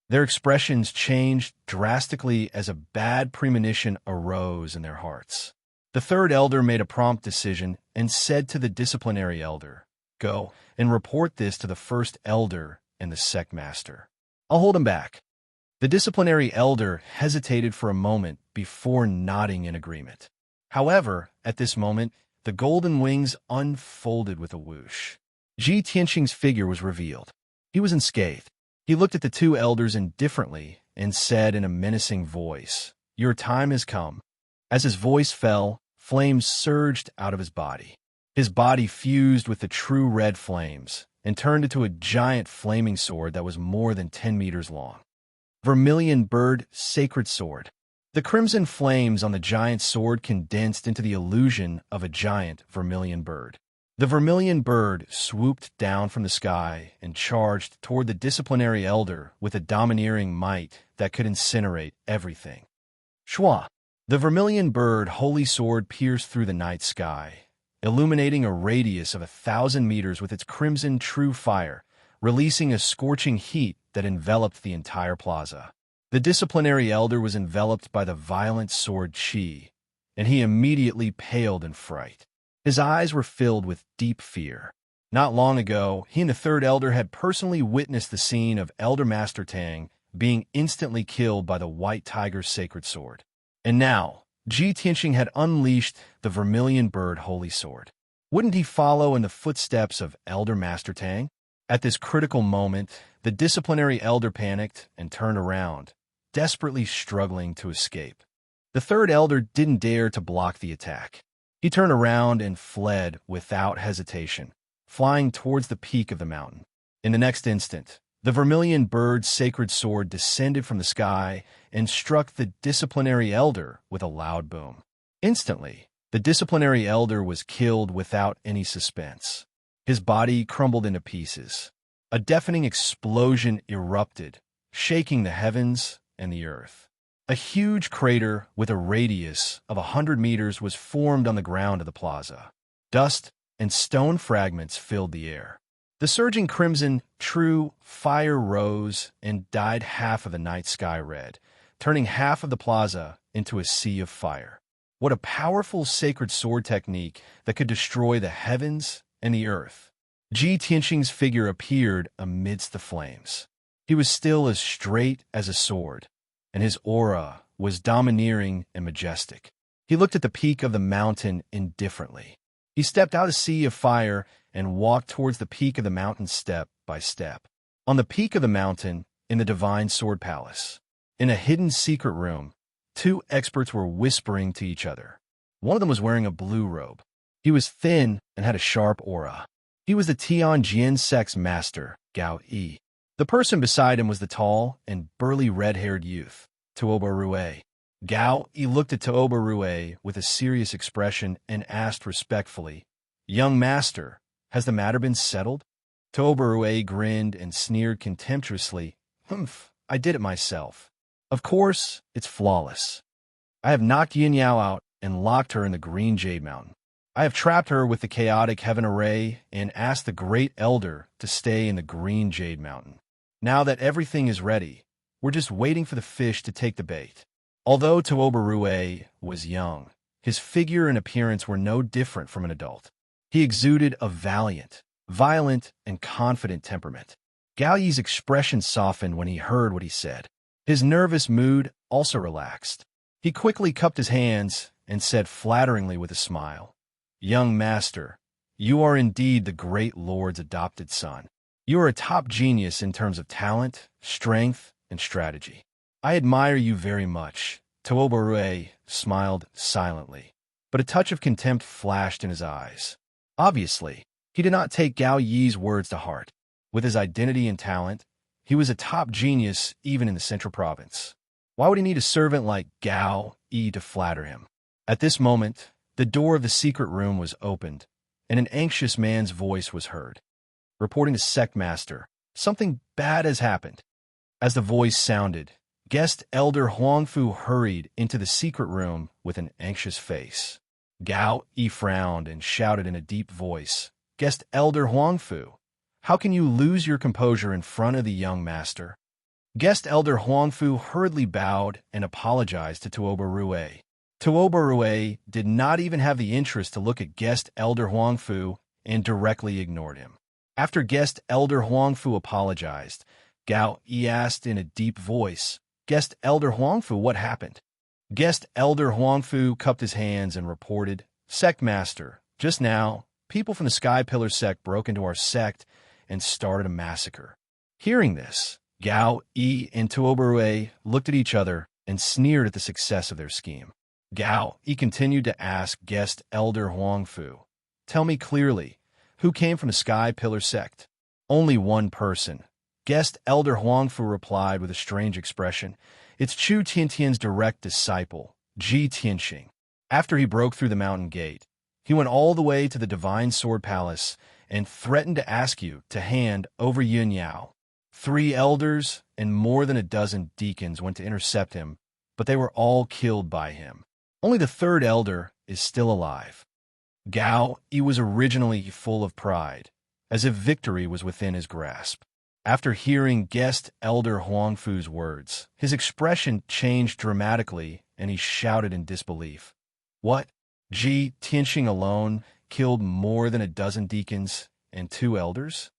Their expressions changed drastically as a bad premonition arose in their hearts. The third elder made a prompt decision and said to the disciplinary elder, "Go and report this to the first elder and the sect master. I'll hold him back." The disciplinary elder hesitated for a moment before nodding in agreement. However, at this moment, the golden wings unfolded with a whoosh. Ji Tianxing's figure was revealed. He was unscathed. He looked at the two elders indifferently and said in a menacing voice, "Your time has come." As his voice fell, flames surged out of his body. His body fused with the true red flames and turned into a giant flaming sword that was more than 10 meters long. Vermilion Bird Sacred Sword. The crimson flames on the giant sword condensed into the illusion of a giant vermilion bird. The vermilion bird swooped down from the sky and charged toward the disciplinary elder with a domineering might that could incinerate everything. Shwa! The vermilion bird holy sword pierced through the night sky, illuminating a radius of 1,000 meters with its crimson true fire, releasing a scorching heat that enveloped the entire plaza. The disciplinary elder was enveloped by the violent sword chi, and he immediately paled in fright. His eyes were filled with deep fear. Not long ago, he and the third elder had personally witnessed the scene of Elder Master Tang being instantly killed by the White Tiger's sacred sword. And now, Ji Tianxing had unleashed the vermilion bird holy sword. Wouldn't he follow in the footsteps of Elder Master Tang? At this critical moment, the disciplinary elder panicked and turned around, desperately struggling to escape. The third elder didn't dare to block the attack. He turned around and fled without hesitation, flying towards the peak of the mountain. In the next instant, the vermilion bird's sacred sword descended from the sky and struck the disciplinary elder with a loud boom. Instantly, the disciplinary elder was killed without any suspense. His body crumbled into pieces. A deafening explosion erupted, shaking the heavens and the earth. A huge crater with a radius of 100 meters was formed on the ground of the plaza. Dust and stone fragments filled the air. The surging crimson, true fire rose and dyed half of the night sky red, turning half of the plaza into a sea of fire. What a powerful sacred sword technique that could destroy the heavens and the earth. Ji Tianxing's figure appeared amidst the flames. He was still as straight as a sword, and his aura was domineering and majestic. He looked at the peak of the mountain indifferently. He stepped out of the sea of fire and walked towards the peak of the mountain step by step. On the peak of the mountain, in the Divine Sword Palace, in a hidden secret room, two experts were whispering to each other. One of them was wearing a blue robe. He was thin and had a sharp aura. He was the Tianjin Sect's master, Gao Yi. The person beside him was the tall and burly red-haired youth, Tuoba Rue. Gao Yi looked at Tuoba Rue with a serious expression and asked respectfully, "Young master, has the matter been settled?" Tuoba Rue grinned and sneered contemptuously, "Humph, I did it myself. Of course, it's flawless. I have knocked Yin Yao out and locked her in the Green Jade Mountain. I have trapped her with the chaotic heaven array and asked the Great Elder to stay in the Green Jade Mountain. Now that everything is ready, we're just waiting for the fish to take the bait." Although Tuoba Rue was young, his figure and appearance were no different from an adult. He exuded a valiant, violent, and confident temperament. Gao Yi's expression softened when he heard what he said. His nervous mood also relaxed. He quickly cupped his hands and said flatteringly with a smile, "Young master, you are indeed the great lord's adopted son. You are a top genius in terms of talent, strength, and strategy. I admire you very much." Tuoba Rue smiled silently, but a touch of contempt flashed in his eyes. Obviously, he did not take Gao Yi's words to heart. With his identity and talent, he was a top genius even in the Central Province. Why would he need a servant like Gao Yi to flatter him? At this moment, the door of the secret room was opened, and an anxious man's voice was heard. Reporting to Sect Master, "Something bad has happened." As the voice sounded, Guest Elder Huangfu hurried into the secret room with an anxious face. Gao Yi frowned and shouted in a deep voice, "Guest Elder Huangfu, how can you lose your composure in front of the young master?" Guest Elder Huangfu hurriedly bowed and apologized to Tuoba Rue. Tuoba Rue did not even have the interest to look at Guest Elder Huangfu and directly ignored him. After Guest Elder Huangfu apologized, Gao Yi asked in a deep voice, "Guest Elder Huangfu, what happened?" Guest Elder Huangfu cupped his hands and reported, "Sect Master, just now, people from the Sky Pillar sect broke into our sect and started a massacre." Hearing this, Gao Yi and Tuoba Rue looked at each other and sneered at the success of their scheme. Gao Yi continued to ask Guest Elder Huangfu, "Tell me clearly, who came from the Sky Pillar sect?" "Only one person." Guest Elder Huangfu replied with a strange expression, "It's Chu Tiantian's direct disciple, Ji Tianxing. After he broke through the mountain gate, He went all the way to the Divine Sword Palace and threatened to ask you to hand over Yun Yao. 3 elders and more than a dozen deacons went to intercept him, but they were all killed by him. Only the 3rd elder is still alive. Gao Yi was originally full of pride, as if victory was within his grasp. After hearing guest elder Huangfu's words, his expression changed dramatically and he shouted in disbelief. What? Ji Tianxing alone killed more than a dozen deacons and 2 elders?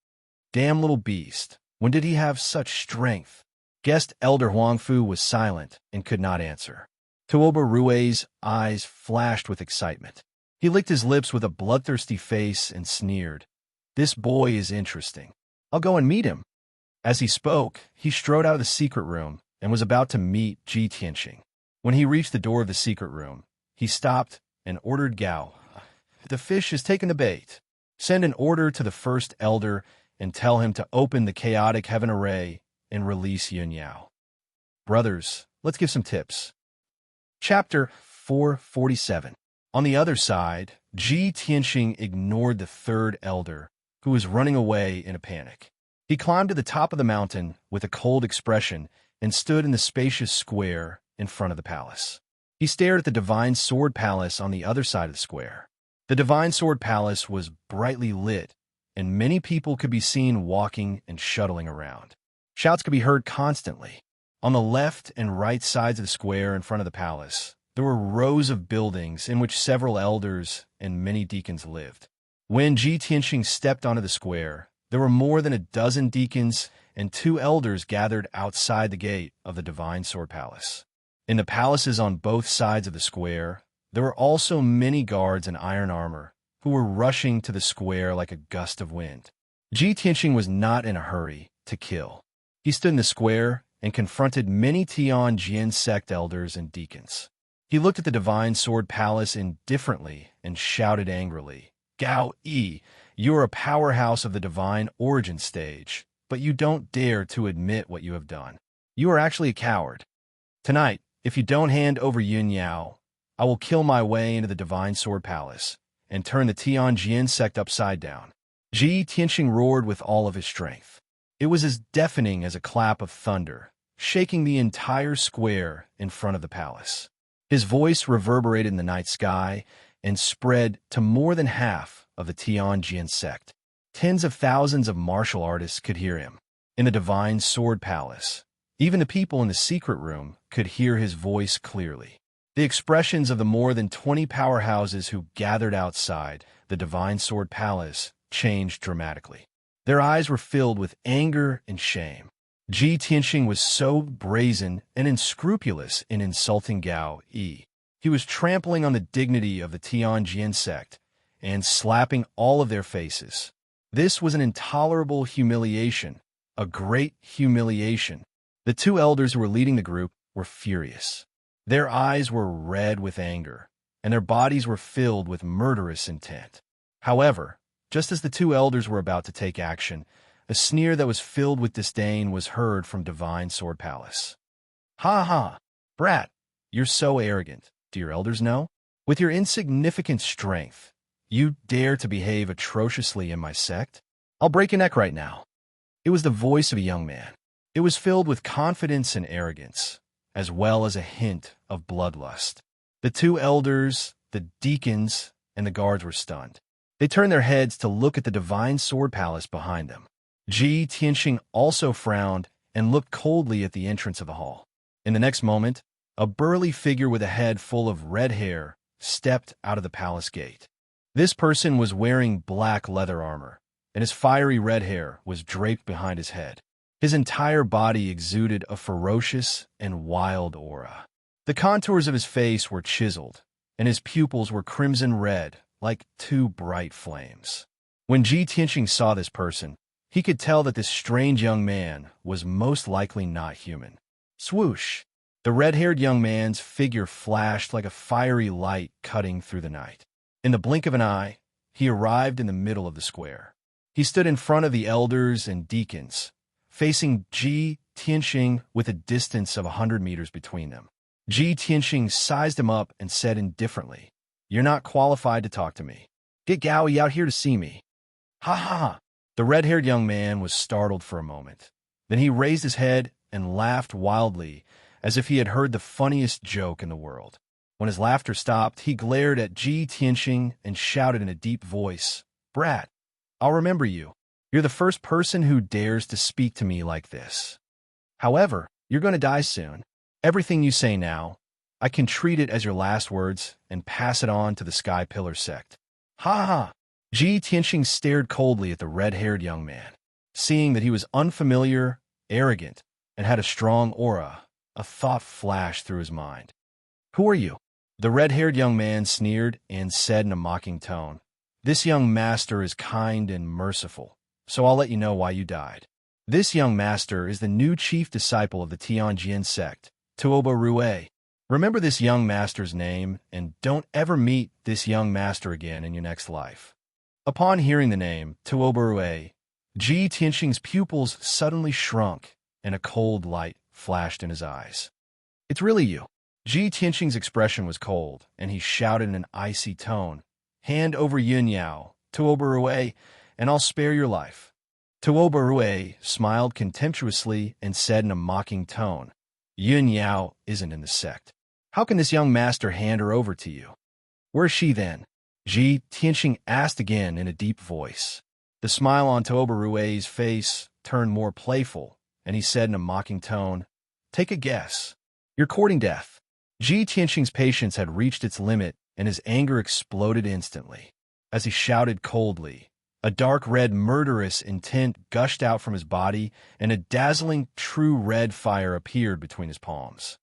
Damn little beast. When did he have such strength? Guest elder Huangfu was silent and could not answer. Tuoba Rui's eyes flashed with excitement. He licked his lips with a bloodthirsty face and sneered. This boy is interesting. I'll go and meet him. As he spoke, he strode out of the secret room and was about to meet Ji Tianxing. When he reached the door of the secret room, he stopped and ordered Gao, "The fish has taken the bait. Send an order to the 1st elder and tell him to open the chaotic heaven array and release Yun Yao." Brothers, let's give some tips. Chapter 447. On the other side, Ji Tianxing ignored the 3rd elder, who was running away in a panic. He climbed to the top of the mountain with a cold expression and stood in the spacious square in front of the palace. He stared at the Divine Sword Palace on the other side of the square. The Divine Sword Palace was brightly lit, and many people could be seen walking and shuttling around. Shouts could be heard constantly. On the left and right sides of the square in front of the palace, there were rows of buildings in which several elders and many deacons lived. When Ji Tianxing stepped onto the square, there were more than a dozen deacons and 2 elders gathered outside the gate of the Divine Sword Palace. In the palaces on both sides of the square, there were also many guards in iron armor who were rushing to the square like a gust of wind. Ji Tianxing was not in a hurry to kill. He stood in the square and confronted many Tianjin sect elders and deacons. He looked at the Divine Sword Palace indifferently and shouted angrily, "Gao Yi, you are a powerhouse of the divine origin stage, but you don't dare to admit what you have done. You are actually a coward. Tonight, if you don't hand over Yun Yao, I will kill my way into the Divine Sword Palace and turn the Tianjin sect upside down." Ji Tianxing roared with all of his strength. It was as deafening as a clap of thunder, shaking the entire square in front of the palace. His voice reverberated in the night sky and spread to more than half of the Tianjin sect. Tens of thousands of martial artists could hear him. In the Divine Sword Palace, even the people in the secret room could hear his voice clearly. The expressions of the more than 20 powerhouses who gathered outside the Divine Sword Palace changed dramatically. Their eyes were filled with anger and shame. Ji Tianxing was so brazen and unscrupulous in insulting Gao Yi. He was trampling on the dignity of the Tianjin sect and slapping all of their faces. This was an intolerable humiliation, a great humiliation. The 2 elders who were leading the group were furious. Their eyes were red with anger, and their bodies were filled with murderous intent. However, just as the 2 elders were about to take action, a sneer that was filled with disdain was heard from Divine Sword Palace. "Ha ha! Brat, you're so arrogant. Do your elders know? With your insignificant strength, you dare to behave atrociously in my sect? I'll break your neck right now." It was the voice of a young man. It was filled with confidence and arrogance, as well as a hint of bloodlust. The 2 elders, the deacons, and the guards were stunned. They turned their heads to look at the Divine Sword Palace behind them. Ji Tianxing also frowned and looked coldly at the entrance of the hall. In the next moment, a burly figure with a head full of red hair stepped out of the palace gate. This person was wearing black leather armor, and his fiery red hair was draped behind his head. His entire body exuded a ferocious and wild aura. The contours of his face were chiseled, and his pupils were crimson red like 2 bright flames. When Ji Tianxing saw this person, he could tell that this strange young man was most likely not human. Swoosh! The red-haired young man's figure flashed like a fiery light cutting through the night. In the blink of an eye, he arrived in the middle of the square. He stood in front of the elders and deacons, facing Ji Tianxing with a distance of 100 meters between them. Ji Tianxing sized him up and said indifferently, You're not qualified to talk to me. Get Gowie out here to see me. Ha ha ha. The red-haired young man was startled for a moment. Then he raised his head and laughed wildly, as if he had heard the funniest joke in the world. When his laughter stopped, he glared at Ji Tianxing and shouted in a deep voice, "Brat, I'll remember you. You're the first person who dares to speak to me like this. However, you're going to die soon. Everything you say now, I can treat it as your last words and pass it on to the Sky Pillar sect." Ha ha! Ji Tianxing stared coldly at the red-haired young man. Seeing that he was unfamiliar, arrogant, and had a strong aura, a thought flashed through his mind. "Who are you?" The red-haired young man sneered and said in a mocking tone, "This young master is kind and merciful, so I'll let you know why you died. This young master is the new chief disciple of the Tianjin sect, Tuoba Rue. Remember this young master's name, and don't ever meet this young master again in your next life." Upon hearing the name, Tuoba Rue, Ji Tianxing's pupils suddenly shrunk, and a cold light flashed in his eyes. "It's really you." Ji Tianxing's expression was cold, and he shouted in an icy tone, "Hand over Yun Yao, Tuoba Rue, and I'll spare your life." Tuoba Rue smiled contemptuously and said in a mocking tone, "Yun Yao isn't in the sect. How can this young master hand her over to you?" "Where's she then?" Ji Tianxing asked again in a deep voice. The smile on Tuoba Rue's face turned more playful, and he said in a mocking tone, "Take a guess. You're courting death." Ji Tianxing's patience had reached its limit, and his anger exploded instantly. As he shouted coldly, a dark red murderous intent gushed out from his body, and a dazzling true red fire appeared between his palms.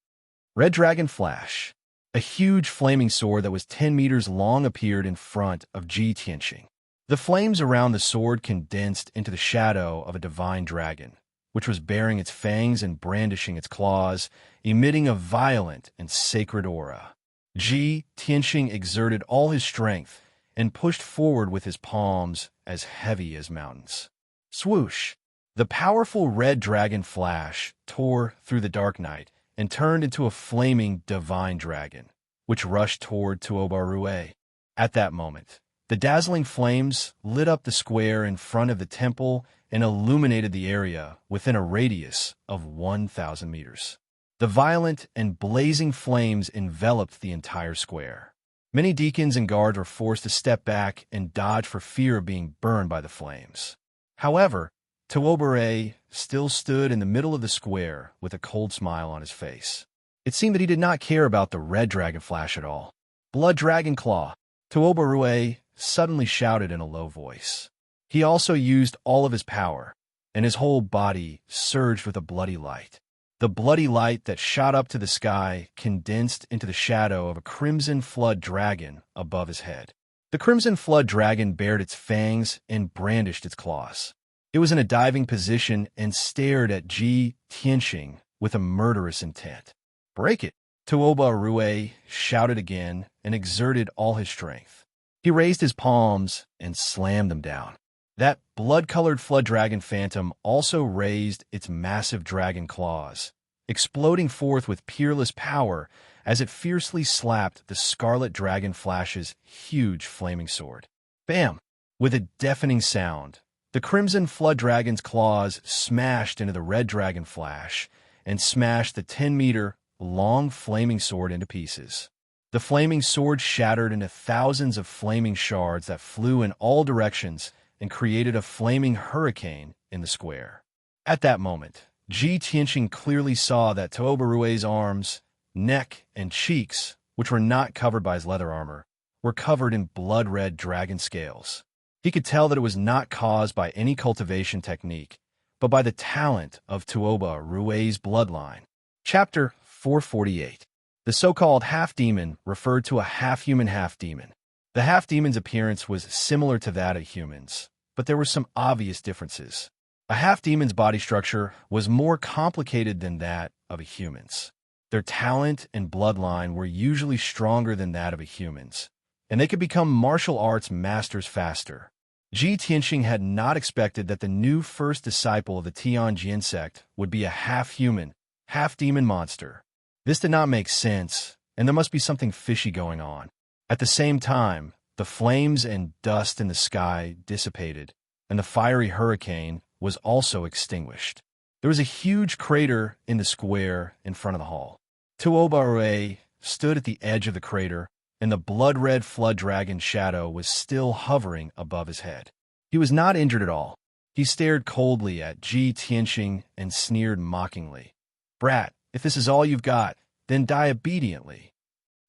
Red Dragon Flash. A huge flaming sword that was 10 meters long appeared in front of Ji Tianxing. The flames around the sword condensed into the shadow of a divine dragon, which was baring its fangs and brandishing its claws, emitting a violent and sacred aura. Ji Tianxing exerted all his strength and pushed forward with his palms as heavy as mountains. Swoosh! The powerful red dragon flash tore through the dark night and turned into a flaming divine dragon, which rushed toward Tuoba Rue. At that moment, the dazzling flames lit up the square in front of the temple and illuminated the area within a radius of 1,000 meters. The violent and blazing flames enveloped the entire square. Many deacons and guards were forced to step back and dodge for fear of being burned by the flames. However, Tuoba still stood in the middle of the square with a cold smile on his face. It seemed that he did not care about the red dragon flash at all. "Blood Dragon Claw!" Tuoba Rue suddenly shouted in a low voice. He also used all of his power, and his whole body surged with a bloody light. The bloody light that shot up to the sky condensed into the shadow of a crimson flood dragon above his head. The crimson flood dragon bared its fangs and brandished its claws. It was in a diving position and stared at Ji Tianxing with a murderous intent. "Break it!" Tuoba Rue shouted again and exerted all his strength. He raised his palms and slammed them down. That blood-colored flood dragon phantom also raised its massive dragon claws, exploding forth with peerless power as it fiercely slapped the scarlet dragon flash's huge flaming sword. Bam! With a deafening sound, the crimson flood dragon's claws smashed into the red dragon flash and smashed the 10-meter long flaming sword into pieces. The flaming sword shattered into thousands of flaming shards that flew in all directions and created a flaming hurricane in the square. At that moment, Ji Tianxing clearly saw that Tuoba Rue's arms, neck, and cheeks, which were not covered by his leather armor, were covered in blood-red dragon scales. He could tell that it was not caused by any cultivation technique, but by the talent of Tuoba Rue's bloodline. Chapter 448. The so-called half-demon referred to a half-human half-demon. The half-demon's appearance was similar to that of humans, but there were some obvious differences. A half-demon's body structure was more complicated than that of a human's. Their talent and bloodline were usually stronger than that of a human's, and they could become martial arts masters faster. Ji Tianxing had not expected that the new first disciple of the Tianjin sect would be a half-human, half-demon monster. This did not make sense, and there must be something fishy going on. At the same time, the flames and dust in the sky dissipated, and the fiery hurricane was also extinguished. There was a huge crater in the square in front of the hall. Tuobarue stood at the edge of the crater, and the blood-red flood dragon's shadow was still hovering above his head. He was not injured at all. He stared coldly at Ji Tianxing and sneered mockingly. "Brat, if this is all you've got, then die obediently."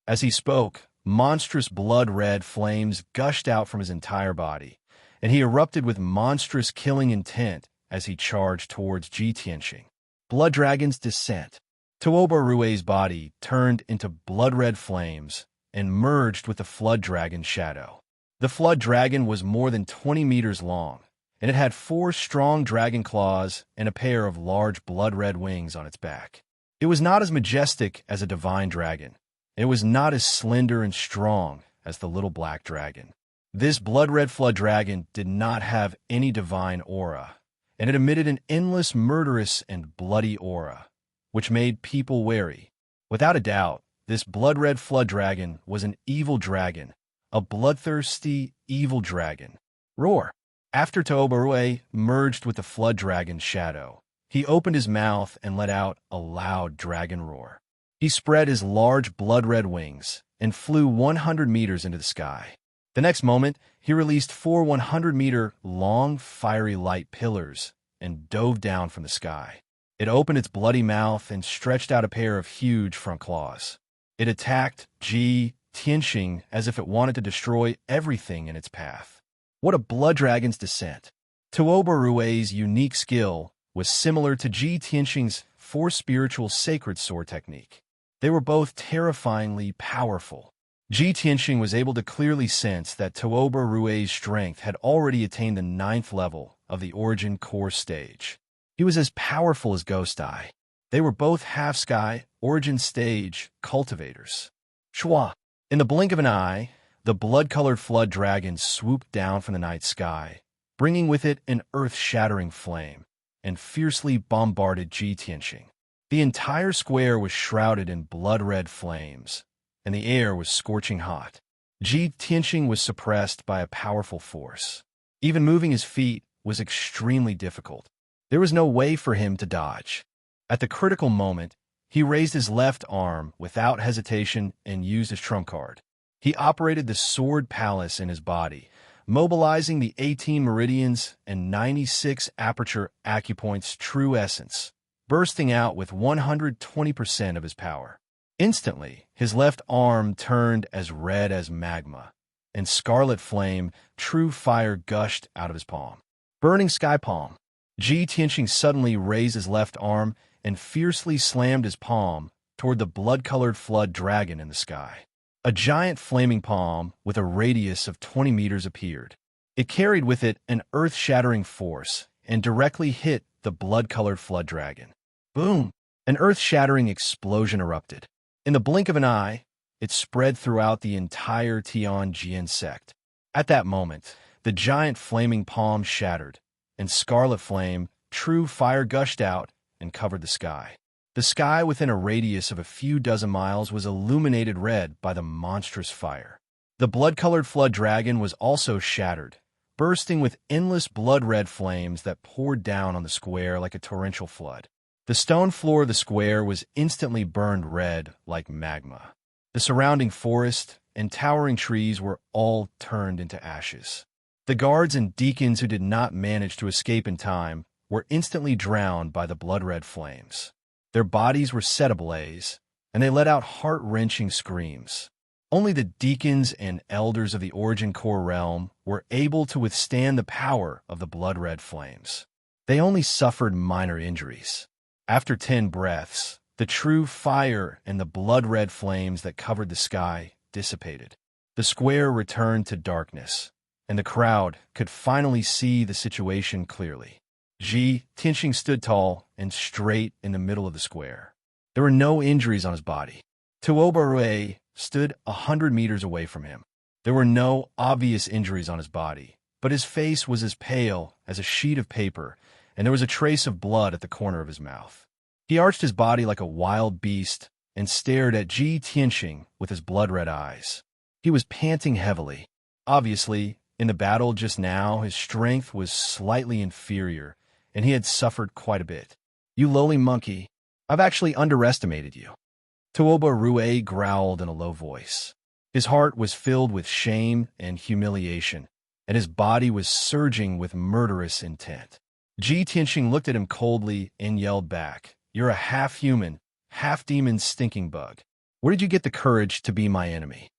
As he spoke, monstrous blood-red flames gushed out from his entire body, and he erupted with monstrous killing intent as he charged towards Ji Tianxing. Blood Dragon's Descent. Tuobarue's body turned into blood-red flames and merged with the flood dragon's shadow. The flood dragon was more than 20 meters long, and it had 4 strong dragon claws and a pair of large blood-red wings on its back. It was not as majestic as a divine dragon. It was not as slender and strong as the little black dragon. This blood-red flood dragon did not have any divine aura, and it emitted an endless, murderous, and bloody aura, which made people wary. Without a doubt, this blood-red flood dragon was an evil dragon, a bloodthirsty, evil dragon. Roar! After Tuobarue merged with the flood dragon's shadow, he opened his mouth and let out a loud dragon roar. He spread his large blood-red wings and flew 100 meters into the sky. The next moment, he released 4 100-meter-long fiery light pillars and dove down from the sky. It opened its bloody mouth and stretched out a pair of huge front claws. It attacked Ji Tianxing as if it wanted to destroy everything in its path. What a blood dragon's descent! Tuobarue's unique skill was similar to Ji Tianxing's 4 spiritual sacred sword technique. They were both terrifyingly powerful. Ji Tianxing was able to clearly sense that Tuobarue's strength had already attained the 9th level of the Origin Core stage. He was as powerful as Ghost Eye. They were both half-sky, Origin stage cultivators. Shwa! In the blink of an eye, the blood-colored flood dragon swooped down from the night sky, bringing with it an earth-shattering flame, and fiercely bombarded Ji Tianxing. The entire square was shrouded in blood-red flames, and the air was scorching hot. Ji Tianxing was suppressed by a powerful force. Even moving his feet was extremely difficult. There was no way for him to dodge. At the critical moment, he raised his left arm without hesitation and used his trump card. He operated the Sword Palace in his body, mobilizing the 18 meridians and 96 aperture acupoints' true essence, bursting out with 120% of his power. Instantly, his left arm turned as red as magma, and scarlet flame, true fire gushed out of his palm. Burning Sky Palm. Ji Tianxing suddenly raised his left arm and fiercely slammed his palm toward the blood-colored flood dragon in the sky. A giant flaming palm with a radius of 20 meters appeared. It carried with it an earth-shattering force and directly hit the blood-colored flood dragon. Boom! An earth-shattering explosion erupted. In the blink of an eye, it spread throughout the entire Tianjin sect. At that moment, the giant flaming palm shattered, and scarlet flame, true fire gushed out and covered the sky. The sky within a radius of a few dozen miles was illuminated red by the monstrous fire. The blood-colored flood dragon was also shattered, bursting with endless blood-red flames that poured down on the square like a torrential flood. The stone floor of the square was instantly burned red like magma. The surrounding forest and towering trees were all turned into ashes. The guards and deacons who did not manage to escape in time were instantly drowned by the blood-red flames. Their bodies were set ablaze, and they let out heart-wrenching screams. Only the deacons and elders of the Origin Core realm were able to withstand the power of the blood-red flames. They only suffered minor injuries. After 10 breaths, the true fire and the blood-red flames that covered the sky dissipated. The square returned to darkness, and the crowd could finally see the situation clearly. Ji Tianxing stood tall and straight in the middle of the square. There were no injuries on his body. Tuobarue stood 100 meters away from him. There were no obvious injuries on his body, but his face was as pale as a sheet of paper, and there was a trace of blood at the corner of his mouth. He arched his body like a wild beast and stared at Ji Tianxing with his blood-red eyes. He was panting heavily. Obviously, in the battle just now, his strength was slightly inferior, and he had suffered quite a bit. "You lowly monkey, I've actually underestimated you," Tuoba Rue growled in a low voice. His heart was filled with shame and humiliation, and his body was surging with murderous intent. Ji Tianxing looked at him coldly and yelled back, "You're a half-human, half-demon stinking bug. Where did you get the courage to be my enemy?"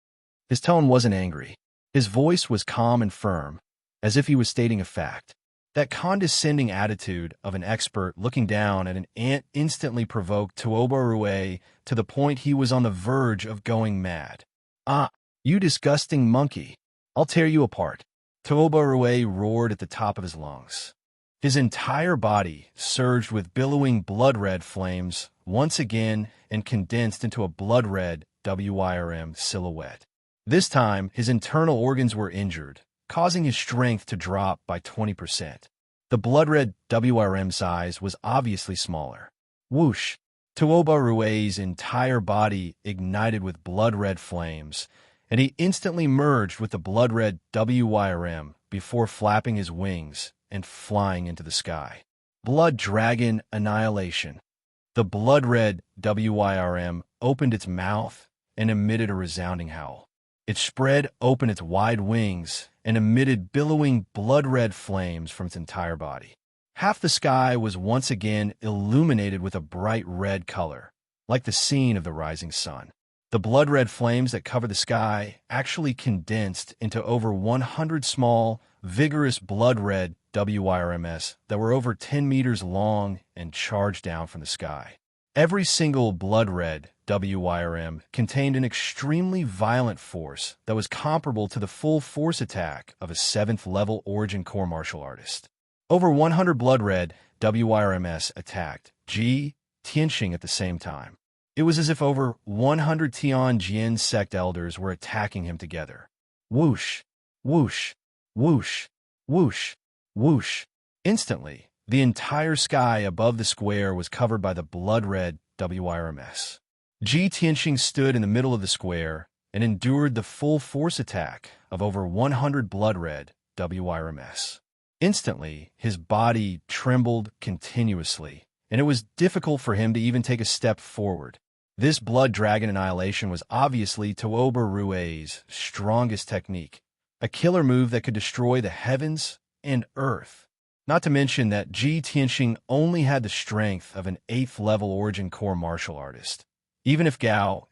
His tone wasn't angry. His voice was calm and firm, as if he was stating a fact. That condescending attitude of an expert looking down at an ant instantly provoked Tuoba Rue to the point he was on the verge of going mad. "Ah, you disgusting monkey! I'll tear you apart!" Tuoba Rue roared at the top of his lungs. His entire body surged with billowing blood-red flames once again and condensed into a blood-red WIRM silhouette. This time, his internal organs were injured, causing his strength to drop by 20%. The blood-red WRM size was obviously smaller. Whoosh! Tuoba Rue's entire body ignited with blood-red flames, and he instantly merged with the blood-red WIRM before flapping his wings and flying into the sky. Blood Dragon Annihilation. The blood-red WIRM opened its mouth and emitted a resounding howl. It spread open its wide wings and emitted billowing blood-red flames from its entire body. Half the sky was once again illuminated with a bright red color, like the scene of the rising sun. The blood-red flames that covered the sky actually condensed into over 100 small, vigorous blood-red WIRMs that were over 10 meters long and charged down from the sky. Every single blood-red WIRM contained an extremely violent force that was comparable to the full force attack of a 7th-level Origin Core martial artist. Over 100 blood-red WIRMs attacked Ji Tianxing at the same time. It was as if over 100 Tianjin sect elders were attacking him together. Whoosh, whoosh, whoosh, whoosh, whoosh. Instantly, the entire sky above the square was covered by the blood-red WIRMs. Ji Tianxing stood in the middle of the square and endured the full force attack of over 100 blood-red WIRMs. Instantly, his body trembled continuously, and it was difficult for him to even take a step forward. This Blood Dragon Annihilation was obviously Tuoba Rue's strongest technique, a killer move that could destroy the heavens and earth. Not to mention that Ji Tianxing only had the strength of an 8th-level Origin Core martial artist. Even if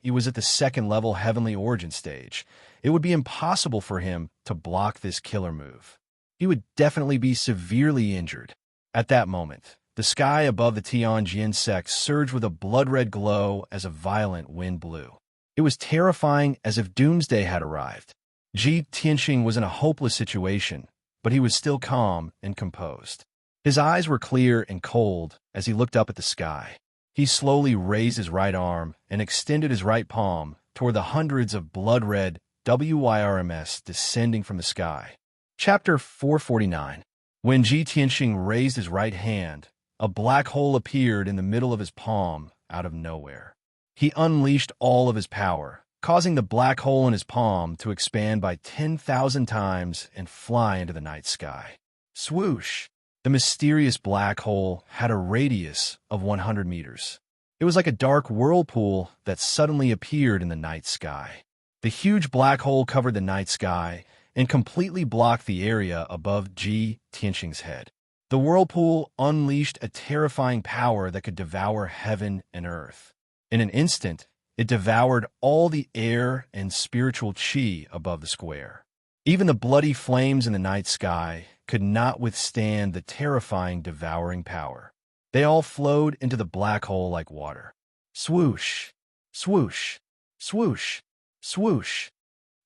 he was at the 2nd-level Heavenly Origin stage, it would be impossible for him to block this killer move. He would definitely be severely injured. At that moment, the sky above the Tianjin sect surged with a blood-red glow as a violent wind blew. It was terrifying, as if doomsday had arrived. Ji Tianxing was in a hopeless situation, but he was still calm and composed. His eyes were clear and cold as he looked up at the sky. He slowly raised his right arm and extended his right palm toward the hundreds of blood-red WIRMs descending from the sky. Chapter 449. When Ji Tianxing raised his right hand, a black hole appeared in the middle of his palm out of nowhere. He unleashed all of his power, causing the black hole in his palm to expand by 10,000 times and fly into the night sky. Swoosh! The mysterious black hole had a radius of 100 meters. It was like a dark whirlpool that suddenly appeared in the night sky. The huge black hole covered the night sky and completely blocked the area above Ji Tianxing's head. The whirlpool unleashed a terrifying power that could devour heaven and earth. In an instant, it devoured all the air and spiritual qi above the square. Even the bloody flames in the night sky could not withstand the terrifying devouring power. They all flowed into the black hole like water. Swoosh, swoosh, swoosh, swoosh.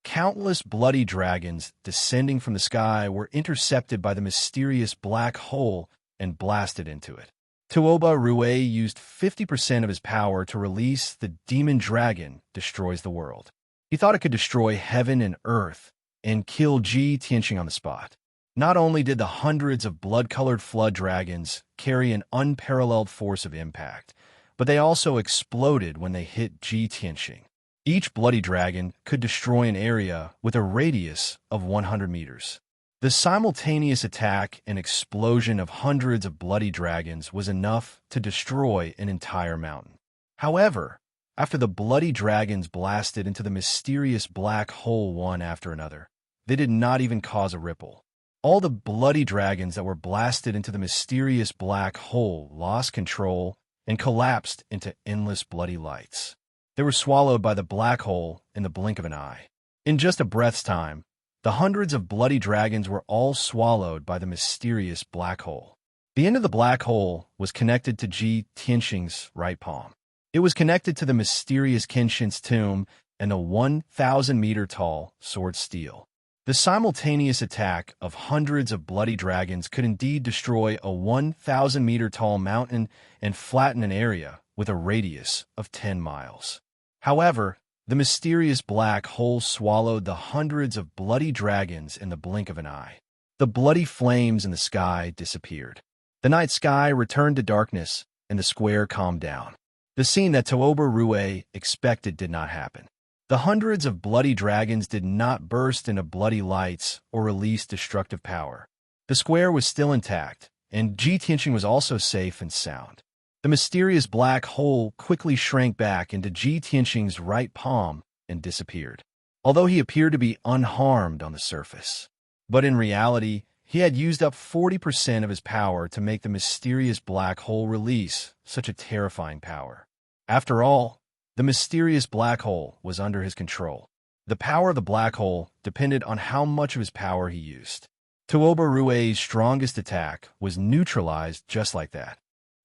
Countless bloody dragons descending from the sky were intercepted by the mysterious black hole and blasted into it. Tuoba Rue used 50% of his power to release the demon dragon destroys the world. He thought it could destroy heaven and earth and kill Ji Tianxing on the spot. Not only did the hundreds of blood-colored flood dragons carry an unparalleled force of impact, but they also exploded when they hit Ji Tianxing. Each bloody dragon could destroy an area with a radius of 100 meters. The simultaneous attack and explosion of hundreds of bloody dragons was enough to destroy an entire mountain. However, after the bloody dragons blasted into the mysterious black hole one after another, they did not even cause a ripple. All the bloody dragons that were blasted into the mysterious black hole lost control and collapsed into endless bloody lights. They were swallowed by the black hole in the blink of an eye. In just a breath's time, the hundreds of bloody dragons were all swallowed by the mysterious black hole. The end of the black hole was connected to Ji Tianxing's right palm. It was connected to the mysterious Kenshin's tomb and the 1,000-meter-tall sword steel. The simultaneous attack of hundreds of bloody dragons could indeed destroy a 1,000-meter-tall mountain and flatten an area with a radius of 10 miles. However, the mysterious black hole swallowed the hundreds of bloody dragons in the blink of an eye. The bloody flames in the sky disappeared. The night sky returned to darkness, and the square calmed down. The scene that Tooba Rue expected did not happen. The hundreds of bloody dragons did not burst into bloody lights or release destructive power. The square was still intact, and Ji Tianxing was also safe and sound. The mysterious black hole quickly shrank back into Ji Tianxing's right palm and disappeared, although he appeared to be unharmed on the surface. But in reality, he had used up 40% of his power to make the mysterious black hole release such a terrifying power. After all, the mysterious black hole was under his control. The power of the black hole depended on how much of his power he used. Tooba Rue's strongest attack was neutralized just like that.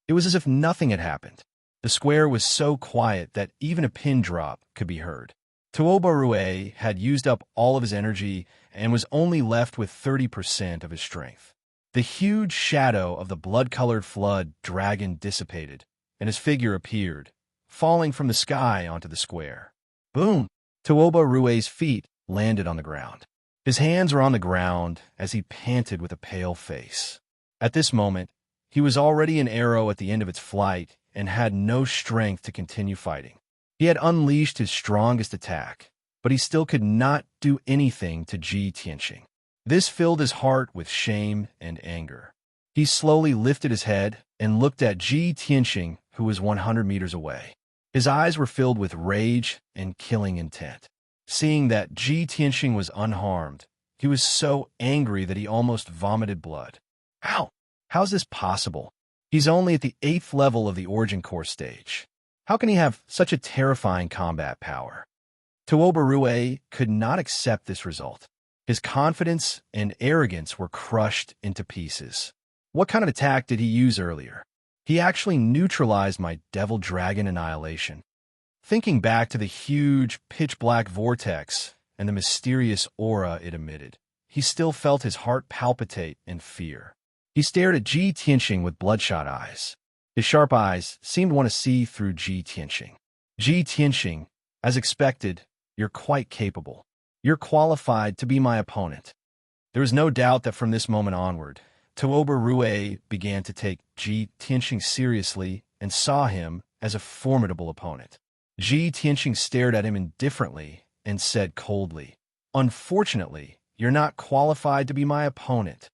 It was as if nothing had happened. The square was so quiet that even a pin drop could be heard. Tooba Rue had used up all of his energy and was only left with 30% of his strength. The huge shadow of the blood-colored flood dragon dissipated, and his figure appeared, falling from the sky onto the square. Boom! Tooba Rue's feet landed on the ground. His hands were on the ground as he panted with a pale face. At this moment, he was already an arrow at the end of its flight and had no strength to continue fighting. He had unleashed his strongest attack, but he still could not do anything to Ji Tianxing. This filled his heart with shame and anger. He slowly lifted his head and looked at Ji Tianxing, who was 100 meters away. His eyes were filled with rage and killing intent. Seeing that Ji Tianxing was unharmed, he was so angry that he almost vomited blood. How? How's this possible? He's only at the 8th level of the Origin Core stage. How can he have such a terrifying combat power? Tooba Rue could not accept this result. His confidence and arrogance were crushed into pieces. What kind of attack did he use earlier? He actually neutralized my Devil Dragon Annihilation. Thinking back to the huge, pitch-black vortex and the mysterious aura it emitted, he still felt his heart palpitate in fear. He stared at Ji Tianxing with bloodshot eyes. His sharp eyes seemed to want to see through Ji Tianxing. Ji Tianxing, as expected, you're quite capable. You're qualified to be my opponent. There was no doubt that from this moment onward, Tooba Rue began to take Ji Tianxing seriously and saw him as a formidable opponent. Ji Tianxing stared at him indifferently and said coldly, "Unfortunately, you're not qualified to be my opponent."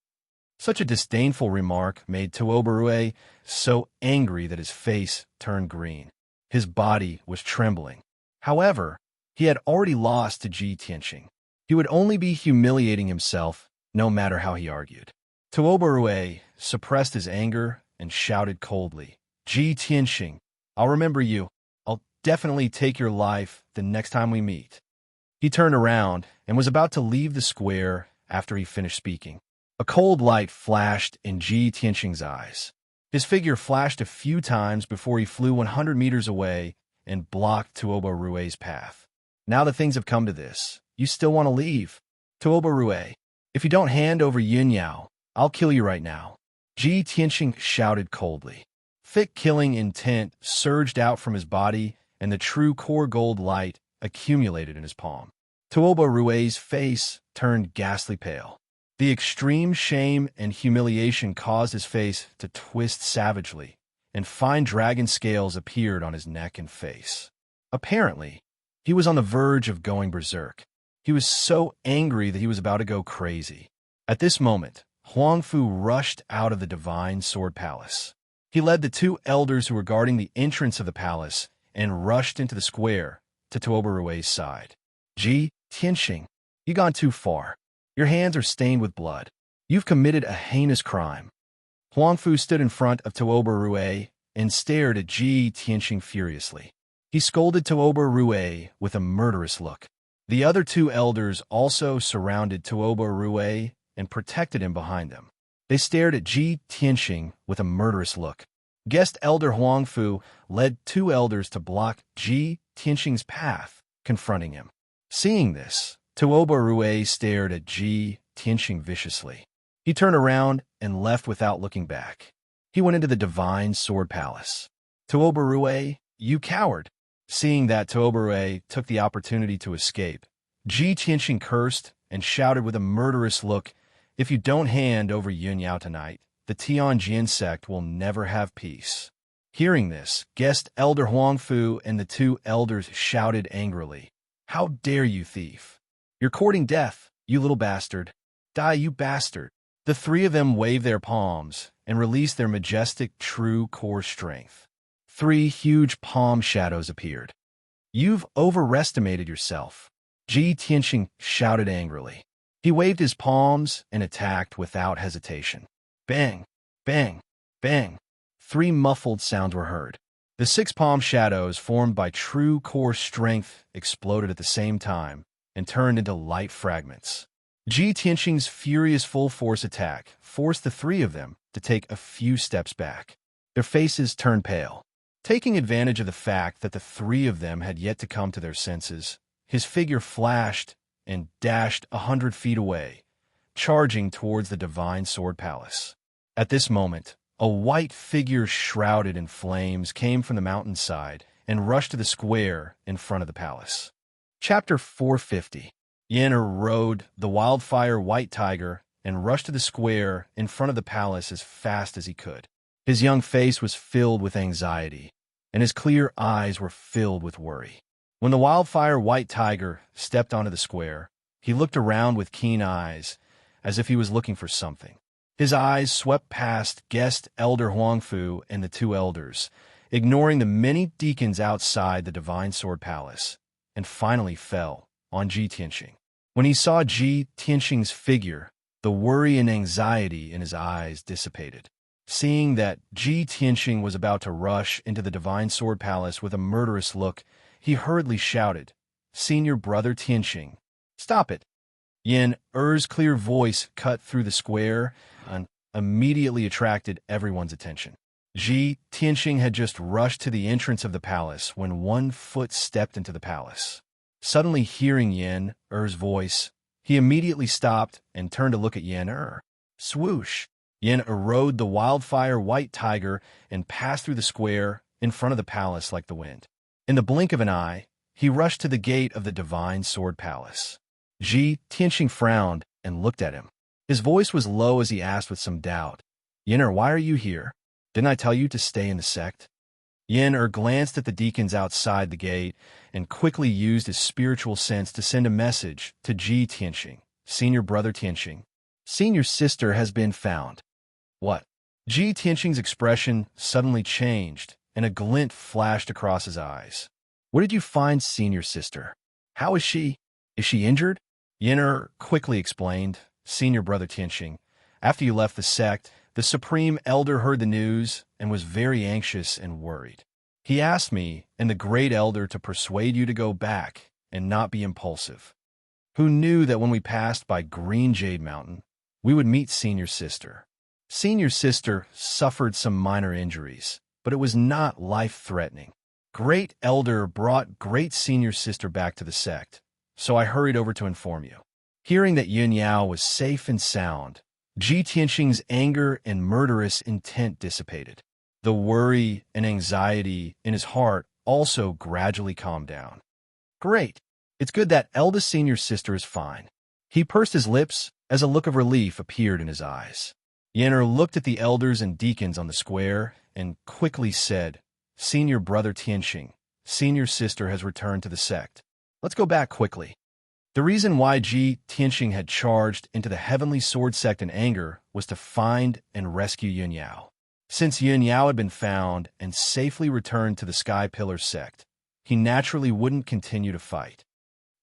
Such a disdainful remark made Tooba Rue so angry that his face turned green. His body was trembling. However, he had already lost to Ji Tianxing. He would only be humiliating himself, no matter how he argued. Tooba Rue suppressed his anger and shouted coldly, "Ji Tianxing, I'll remember you. I'll definitely take your life the next time we meet." He turned around and was about to leave the square after he finished speaking. A cold light flashed in Ji Tianxing's eyes. His figure flashed a few times before he flew 100 meters away and blocked Tooba Rue's path. Now that things have come to this, you still want to leave? Tooba Rue, if you don't hand over Yunyao, I'll kill you right now. Ji Tianxing shouted coldly. Thick killing intent surged out from his body, and the true core gold light accumulated in his palm. Tooba Rue's face turned ghastly pale. The extreme shame and humiliation caused his face to twist savagely, and fine dragon scales appeared on his neck and face. Apparently, He was on the verge of going berserk. He was so angry that he was about to go crazy. At this moment, Huangfu rushed out of the Divine Sword Palace. He led the two elders who were guarding the entrance of the palace and rushed into the square to Tuobarue's side. Ji Tianxing, you've gone too far. Your hands are stained with blood. You've committed a heinous crime. Huangfu stood in front of Tuobarue and stared at Ji Tianxing furiously. He scolded Tuobarue with a murderous look. The other two elders also surrounded Tuobarue and protected him behind them. They stared at Ji Tianxing with a murderous look. Guest Elder Huangfu led two elders to block Ji Tianxing's path, confronting him. Seeing this, Tuobarue stared at Ji Tianxing viciously. He turned around and left without looking back. He went into the Divine Sword Palace. Tuobarue, you coward! Seeing that Tuobarue took the opportunity to escape, Ji Tianxing cursed and shouted with a murderous look, "If you don't hand over Yunyao tonight, the Tianjin sect will never have peace." Hearing this, guest Elder Huangfu and the two elders shouted angrily, "How dare you, thief! You're courting death, you little bastard! Die, you bastard!" The three of them waved their palms and released their majestic true core strength. Three huge palm shadows appeared. "You've overestimated yourself," Ji Tianxing shouted angrily. He waved his palms and attacked without hesitation. Bang! Bang! Bang! Three muffled sounds were heard. The six palm shadows formed by true core strength exploded at the same time and turned into light fragments. Ji Tianxing's furious full-force attack forced the three of them to take a few steps back. Their faces turned pale. Taking advantage of the fact that the three of them had yet to come to their senses, his figure flashed and dashed 100 feet away, charging towards the Divine Sword Palace. At this moment, a white figure shrouded in flames came from the mountainside and rushed to the square in front of the palace. Chapter 450. Yenner rode the wildfire white tiger and rushed to the square in front of the palace as fast as he could. His young face was filled with anxiety, and his clear eyes were filled with worry. When the wildfire white tiger stepped onto the square, he looked around with keen eyes, as if he was looking for something. His eyes swept past guest Elder Huangfu and the two elders, ignoring the many deacons outside the Divine Sword Palace, and finally fell on Ji Tianxing. When he saw Ji Tianxing's figure, the worry and anxiety in his eyes dissipated. Seeing that Ji Tianxing was about to rush into the Divine Sword Palace with a murderous look, he hurriedly shouted, "Senior Brother Tianxing, stop it!" Yin Er's clear voice cut through the square and immediately attracted everyone's attention. Ji Tianxing had just rushed to the entrance of the palace when one foot stepped into the palace. Suddenly hearing Yin Er's voice, he immediately stopped and turned to look at Yin Er. Swoosh! Yin Er rode the wildfire white tiger and passed through the square in front of the palace like the wind. In the blink of an eye, he rushed to the gate of the Divine Sword Palace. Ji Tianxing frowned and looked at him. His voice was low as he asked with some doubt, "Yin Er, why are you here? Didn't I tell you to stay in the sect?" Yin Er glanced at the deacons outside the gate and quickly used his spiritual sense to send a message to Ji Tianxing. "Senior Brother Tianxing, Senior Sister has been found." What? Ji Tianxing's expression suddenly changed, and a glint flashed across his eyes. "Where did you find Senior Sister? How is she? Is she injured?" Yin Er quickly explained, "Senior Brother Tianxing, after you left the sect, the Supreme Elder heard the news and was very anxious and worried. He asked me and the Great Elder to persuade you to go back and not be impulsive. Who knew that when we passed by Green Jade Mountain, we would meet Senior Sister? Senior Sister suffered some minor injuries, but it was not life-threatening. Great Elder brought Great Senior Sister back to the sect, so I hurried over to inform you." Hearing that Yunyao was safe and sound, Ji Tianxing's anger and murderous intent dissipated. The worry and anxiety in his heart also gradually calmed down. "Great. It's good that eldest Senior Sister is fine." He pursed his lips as a look of relief appeared in his eyes. Yenner looked at the elders and deacons on the square and quickly said, "Senior Brother Tianxing, Senior Sister has returned to the sect. Let's go back quickly. The reason why Ji Tianxing had charged into the Heavenly Sword Sect in anger was to find and rescue Yun Yao. Since Yun Yao had been found and safely returned to the Sky Pillar Sect, he naturally wouldn't continue to fight.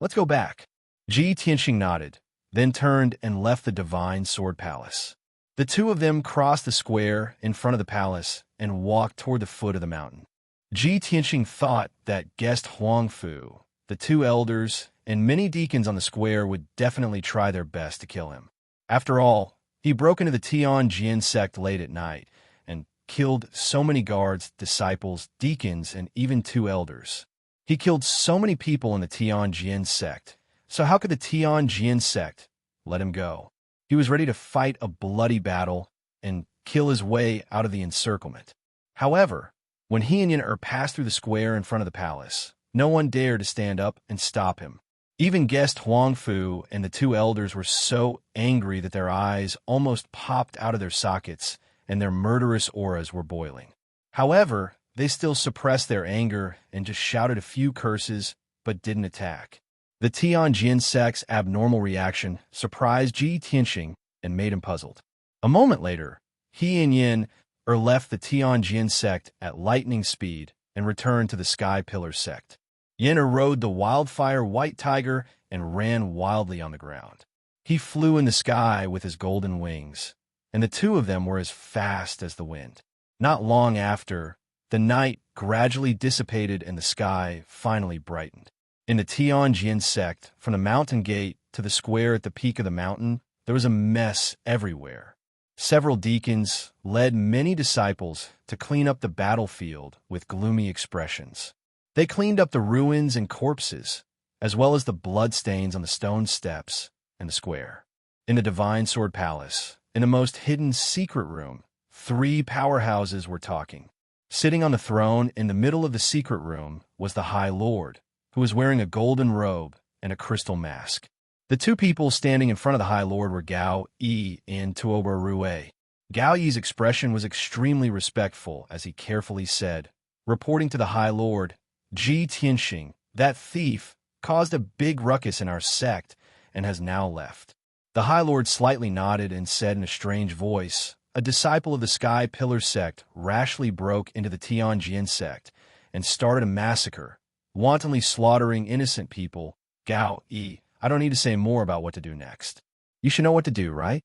Let's go back. Ji Tianxing nodded, then turned and left the Divine Sword Palace. The two of them crossed the square in front of the palace and walked toward the foot of the mountain. Ji Tianxing thought that guest Huang Fu, the two elders, and many deacons on the square would definitely try their best to kill him. After all, he broke into the Tianjin sect late at night and killed so many guards, disciples, deacons, and even two elders. He killed so many people in the Tianjin sect, so how could the Tianjin sect let him go? He was ready to fight a bloody battle and kill his way out of the encirclement. However, when he and Yin passed through the square in front of the palace, no one dared to stand up and stop him. Even guest Huang Fu and the two elders were so angry that their eyes almost popped out of their sockets and their murderous auras were boiling. However, they still suppressed their anger and just shouted a few curses but didn't attack. The Tianjin sect's abnormal reaction surprised Ji Tianxing and made him puzzled. A moment later, he and Yin left the Tianjin sect at lightning speed and returned to the Sky Pillar sect. Yin rode the wildfire white tiger and ran wildly on the ground. He flew in the sky with his golden wings, and the two of them were as fast as the wind. Not long after, the night gradually dissipated and the sky finally brightened. In the Tianjin sect, from the mountain gate to the square at the peak of the mountain, there was a mess everywhere. Several deacons led many disciples to clean up the battlefield with gloomy expressions. They cleaned up the ruins and corpses, as well as the bloodstains on the stone steps and the square. In the Divine Sword Palace, in the most hidden secret room, three powerhouses were talking. Sitting on the throne in the middle of the secret room was the High Lord, who was wearing a golden robe and a crystal mask. The two people standing in front of the High Lord were Gao Yi and Tuoba Rue. Gao Yi's expression was extremely respectful as he carefully said, reporting to the High Lord, Ji Tianxing, that thief, caused a big ruckus in our sect and has now left. The High Lord slightly nodded and said in a strange voice, a disciple of the Sky Pillar sect rashly broke into the Tianjin sect and started a massacre, wantonly slaughtering innocent people. Gao Yi, I don't need to say more about what to do next. You should know what to do, right?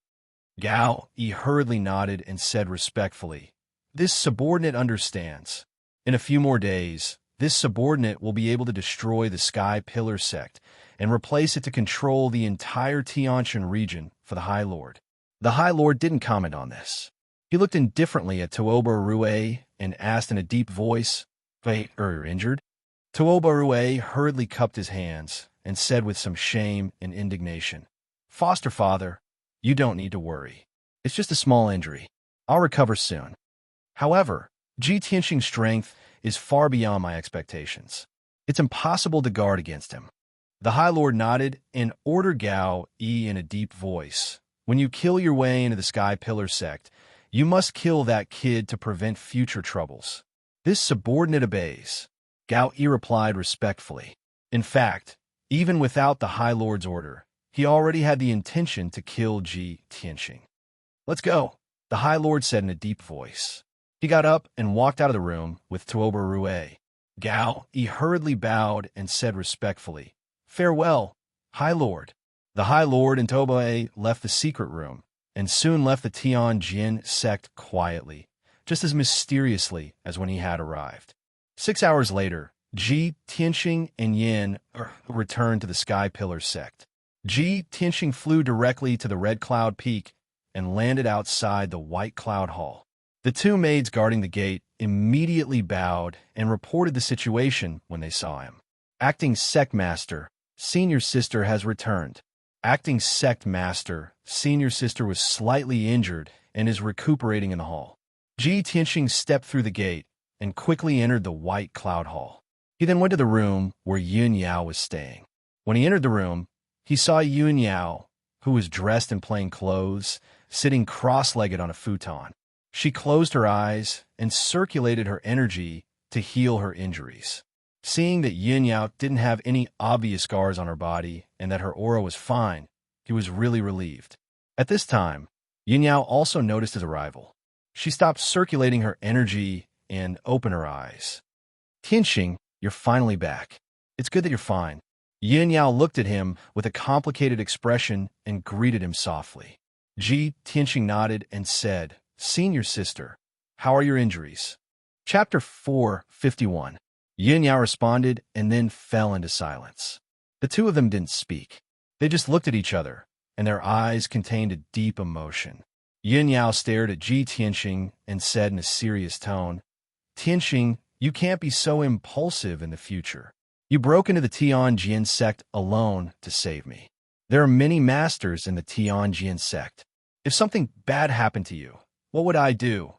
Gao Yi hurriedly nodded and said respectfully, this subordinate understands. In a few more days, this subordinate will be able to destroy the Sky Pillar sect and replace it to control the entire Tianjin region for the High Lord. The High Lord didn't comment on this. He looked indifferently at Tuoba Rue and asked in a deep voice, wait, you're injured? Tuoba Rue hurriedly cupped his hands and said with some shame and indignation, Foster father, you don't need to worry. It's just a small injury. I'll recover soon. However, Ji Tianxing's strength is far beyond my expectations. It's impossible to guard against him. The High Lord nodded and ordered Gao Yi in a deep voice, when you kill your way into the Sky Pillar sect, you must kill that kid to prevent future troubles. This subordinate obeys. Gao Yi replied respectfully. In fact, even without the High Lord's order, he already had the intention to kill Ji Tianxing. Let's go, the High Lord said in a deep voice. He got up and walked out of the room with Tuoba Rue. Gao Yi hurriedly bowed and said respectfully, farewell, High Lord. The High Lord and Tuoba left the secret room and soon left the Tianjin sect quietly, just as mysteriously as when he had arrived. 6 hours later, Ji Tianxing and Yin returned to the Sky Pillar sect. Ji Tianxing flew directly to the Red Cloud Peak and landed outside the White Cloud Hall. The two maids guarding the gate immediately bowed and reported the situation when they saw him. Acting Sect Master, Senior Sister has returned. Acting Sect Master, Senior Sister was slightly injured and is recuperating in the hall. Ji Tianxing stepped through the gate and quickly entered the White Cloud Hall. He then went to the room where Yun Yao was staying. When he entered the room, he saw Yun Yao, who was dressed in plain clothes, sitting cross-legged on a futon. She closed her eyes and circulated her energy to heal her injuries. Seeing that Yin Yao didn't have any obvious scars on her body and that her aura was fine, he was really relieved. At this time, Yin Yao also noticed his arrival. She stopped circulating her energy and opened her eyes. Tianxing, you're finally back. It's good that you're fine. Yin Yao looked at him with a complicated expression and greeted him softly. Tianxing nodded and said, Senior sister, how are your injuries? Chapter 451. Yin Yao responded and then fell into silence. The two of them didn't speak. They just looked at each other, and their eyes contained a deep emotion. Yin Yao stared at Tianxing and said in a serious tone, Tianxing, you can't be so impulsive in the future. You broke into the Tianjin sect alone to save me. There are many masters in the Tianjin sect. If something bad happened to you, what would I do?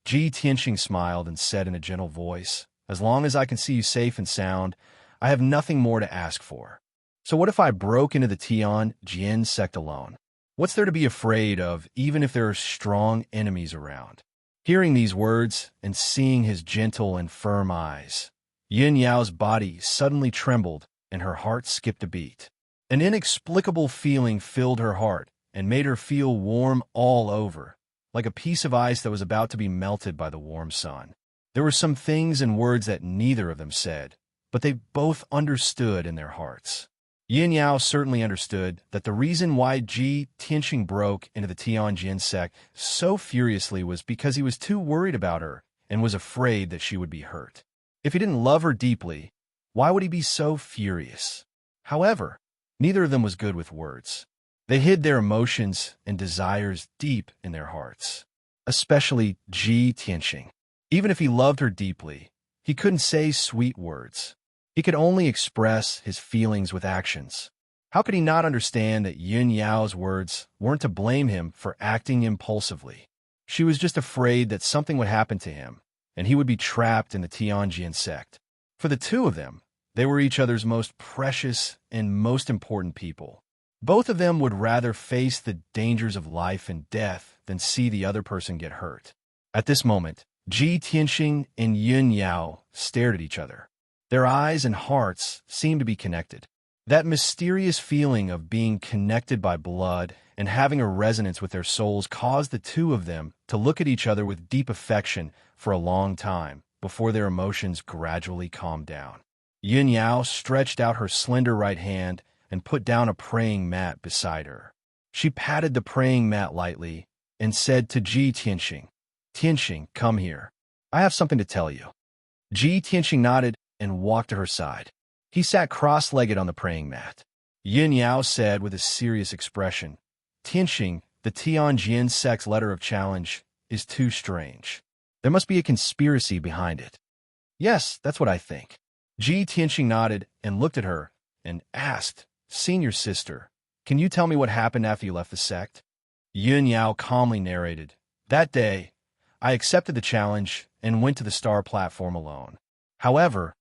Tianxing smiled and said in a gentle voice, As long as I can see you safe and sound, I have nothing more to ask for. So what if I broke into the Tianjin sect alone? What's there to be afraid of, even if there are strong enemies around? Hearing these words and seeing his gentle and firm eyes, Yin Yao's body suddenly trembled and her heart skipped a beat. An inexplicable feeling filled her heart and made her feel warm all over, like a piece of ice that was about to be melted by the warm sun. There were some things and words that neither of them said, but they both understood in their hearts. Yin Yao certainly understood that the reason why Tianxing broke into the Tianjin sect so furiously was because he was too worried about her and was afraid that she would be hurt. If he didn't love her deeply, why would he be so furious? However, neither of them was good with words. They hid their emotions and desires deep in their hearts, especially Tianxing. Even if he loved her deeply, he couldn't say sweet words. He could only express his feelings with actions. How could he not understand that Yin Yao's words weren't to blame him for acting impulsively? She was just afraid that something would happen to him, and he would be trapped in the Tianjin sect. For the two of them, they were each other's most precious and most important people. Both of them would rather face the dangers of life and death than see the other person get hurt. At this moment, Tianxing and Yin Yao stared at each other. Their eyes and hearts seemed to be connected. That mysterious feeling of being connected by blood and having a resonance with their souls caused the two of them to look at each other with deep affection for a long time before their emotions gradually calmed down. Yin Yao stretched out her slender right hand and put down a praying mat beside her. She patted the praying mat lightly and said to Tianxing, Tianxing, come here. I have something to tell you. Tianxing nodded and walked to her side. He sat cross-legged on the praying mat. Yin Yao said with a serious expression, Tianxing, the Tianjin sect's letter of challenge is too strange. There must be a conspiracy behind it. Yes, that's what I think. Tianxing nodded and looked at her and asked, Senior sister, can you tell me what happened after you left the sect? Yin Yao calmly narrated, That day, I accepted the challenge and went to the star platform alone. However,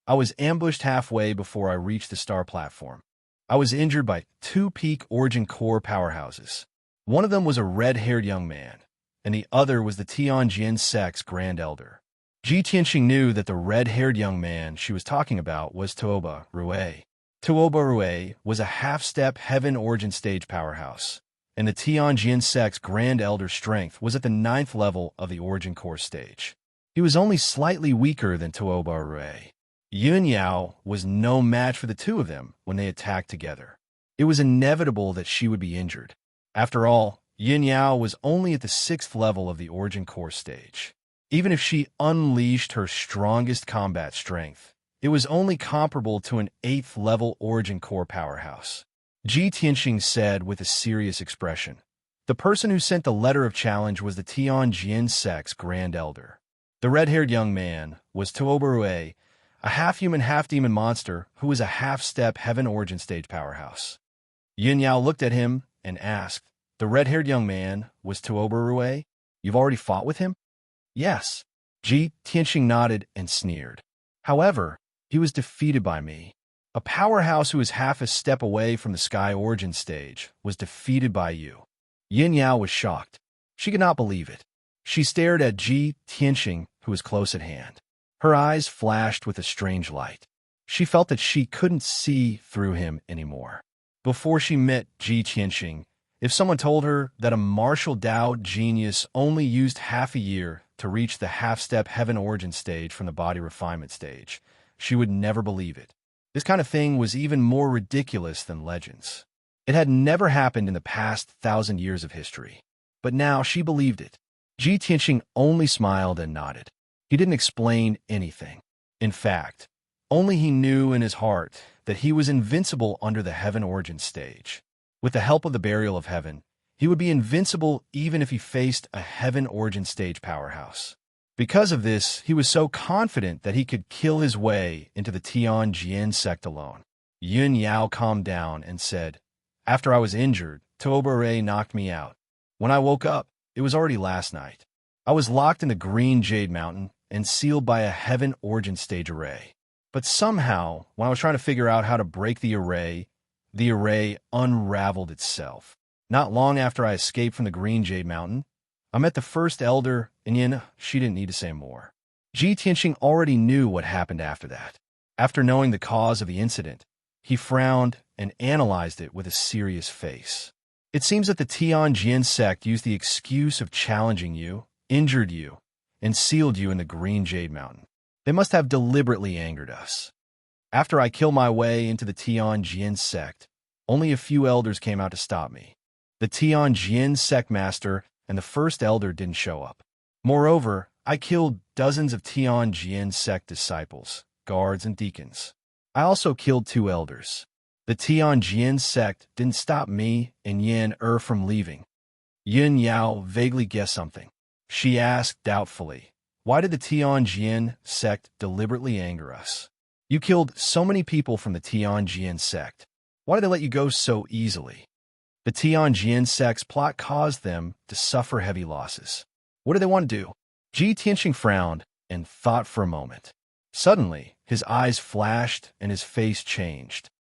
I was ambushed halfway before I reached the star platform. I was injured by two peak origin core powerhouses. One of them was a red-haired young man, and the other was the Tianjin sect's Grand Elder. Tianxing knew that the red-haired young man she was talking about was Tuoba Rui. Tuoba Rui was a half-step heaven origin stage powerhouse, and the Tianjin sect's Grand Elder's strength was at the 9th level of the origin core stage. He was only slightly weaker than Tuoba Rui. Yin Yao was no match for the two of them when they attacked together. It was inevitable that she would be injured. After all, Yin Yao was only at the 6th level of the origin core stage. Even if she unleashed her strongest combat strength, it was only comparable to an 8th level origin core powerhouse. Tianxing said with a serious expression, The person who sent the letter of challenge was the Tianjin sect's Grand Elder. The red-haired young man was Tuoba Rui, a half-human, half-demon monster who was a half-step heaven origin stage powerhouse. Yin Yao looked at him and asked, The red-haired young man was Tuoba Rui? You've already fought with him? Yes. Tianxing nodded and sneered. However, he was defeated by me. A powerhouse who was half a step away from the Sky Origin stage was defeated by you. Yin Yao was shocked. She could not believe it. She stared at Tianxing, who was close at hand. Her eyes flashed with a strange light. She felt that she couldn't see through him anymore. Before she met Ji Tianxing, if someone told her that a martial Dao genius only used half a year to reach the half-step heaven origin stage from the body refinement stage, she would never believe it. This kind of thing was even more ridiculous than legends. It had never happened in the past 1,000 years of history. But now she believed it. Ji Tianxing only smiled and nodded. He didn't explain anything. In fact, only he knew in his heart that he was invincible under the heaven origin stage. With the help of the burial of heaven, he would be invincible even if he faced a heaven origin stage powerhouse. Because of this, he was so confident that he could kill his way into the Tianjin sect alone. Yun Yao calmed down and said, "After I was injured, Tobere knocked me out. When I woke up, it was already last night. I was locked in the Green Jade Mountain and sealed by a heaven origin stage array. But somehow, when I was trying to figure out how to break the array unraveled itself. Not long after I escaped from the Green Jade Mountain, I met the first elder, and she didn't need to say more." Ji Tianxing already knew what happened after that. After knowing the cause of the incident, he frowned and analyzed it with a serious face. It seems that the Tianjin sect used the excuse of challenging you, injured you, and sealed you in the Green Jade Mountain. They must have deliberately angered us. After I killed my way into the Tianjin sect, only a few elders came out to stop me. The Tianjin sect master and the first elder didn't show up. Moreover, I killed dozens of Tianjin sect disciples, guards, and deacons. I also killed 2 elders. The Tianjin sect didn't stop me and Yin from leaving. Yun Yao vaguely guessed something. She asked doubtfully, "Why did the Tianjin sect deliberately anger us? You killed so many people from the Tianjin sect. Why did they let you go so easily?" The Tianjin sect's plot caused them to suffer heavy losses. What do they want to do? Ji Tianxing frowned and thought for a moment. Suddenly, his eyes flashed and his face changed.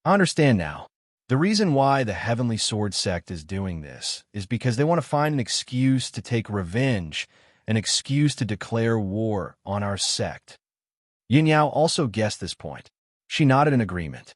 "I understand now. The reason why the Heavenly Sword sect is doing this is because they want to find an excuse to take revenge, an excuse to declare war on our sect." Yin Yao also guessed this point. She nodded in agreement.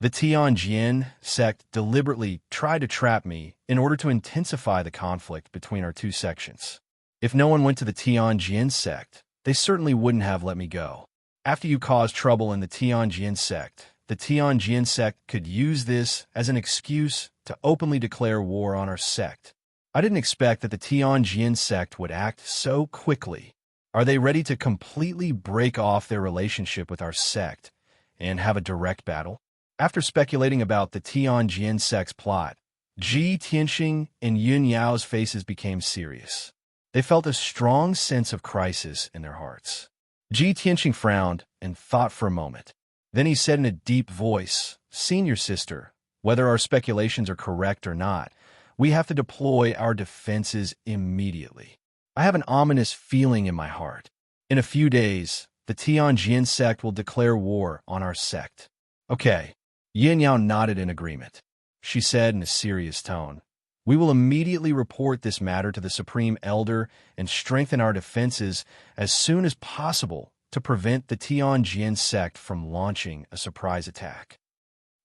"The Tianjin sect deliberately tried to trap me in order to intensify the conflict between our 2 sections. If no one went to the Tianjin sect, they certainly wouldn't have let me go. After you caused trouble in the Tianjin sect could use this as an excuse to openly declare war on our sect. I didn't expect that the Tianjin sect would act so quickly. Are they ready to completely break off their relationship with our sect and have a direct battle?" After speculating about the Tianjin sect's plot, Ji Tianxing and Yun Yao's faces became serious. They felt a strong sense of crisis in their hearts. Ji Tianxing frowned and thought for a moment. Then he said in a deep voice, "Senior sister, whether our speculations are correct or not, we have to deploy our defenses immediately. I have an ominous feeling in my heart. In a few days, the Tianjin sect will declare war on our sect." "Okay." Yin Yao nodded in agreement. She said in a serious tone, "We will immediately report this matter to the Supreme Elder and strengthen our defenses as soon as possible to prevent the Tianjin sect from launching a surprise attack."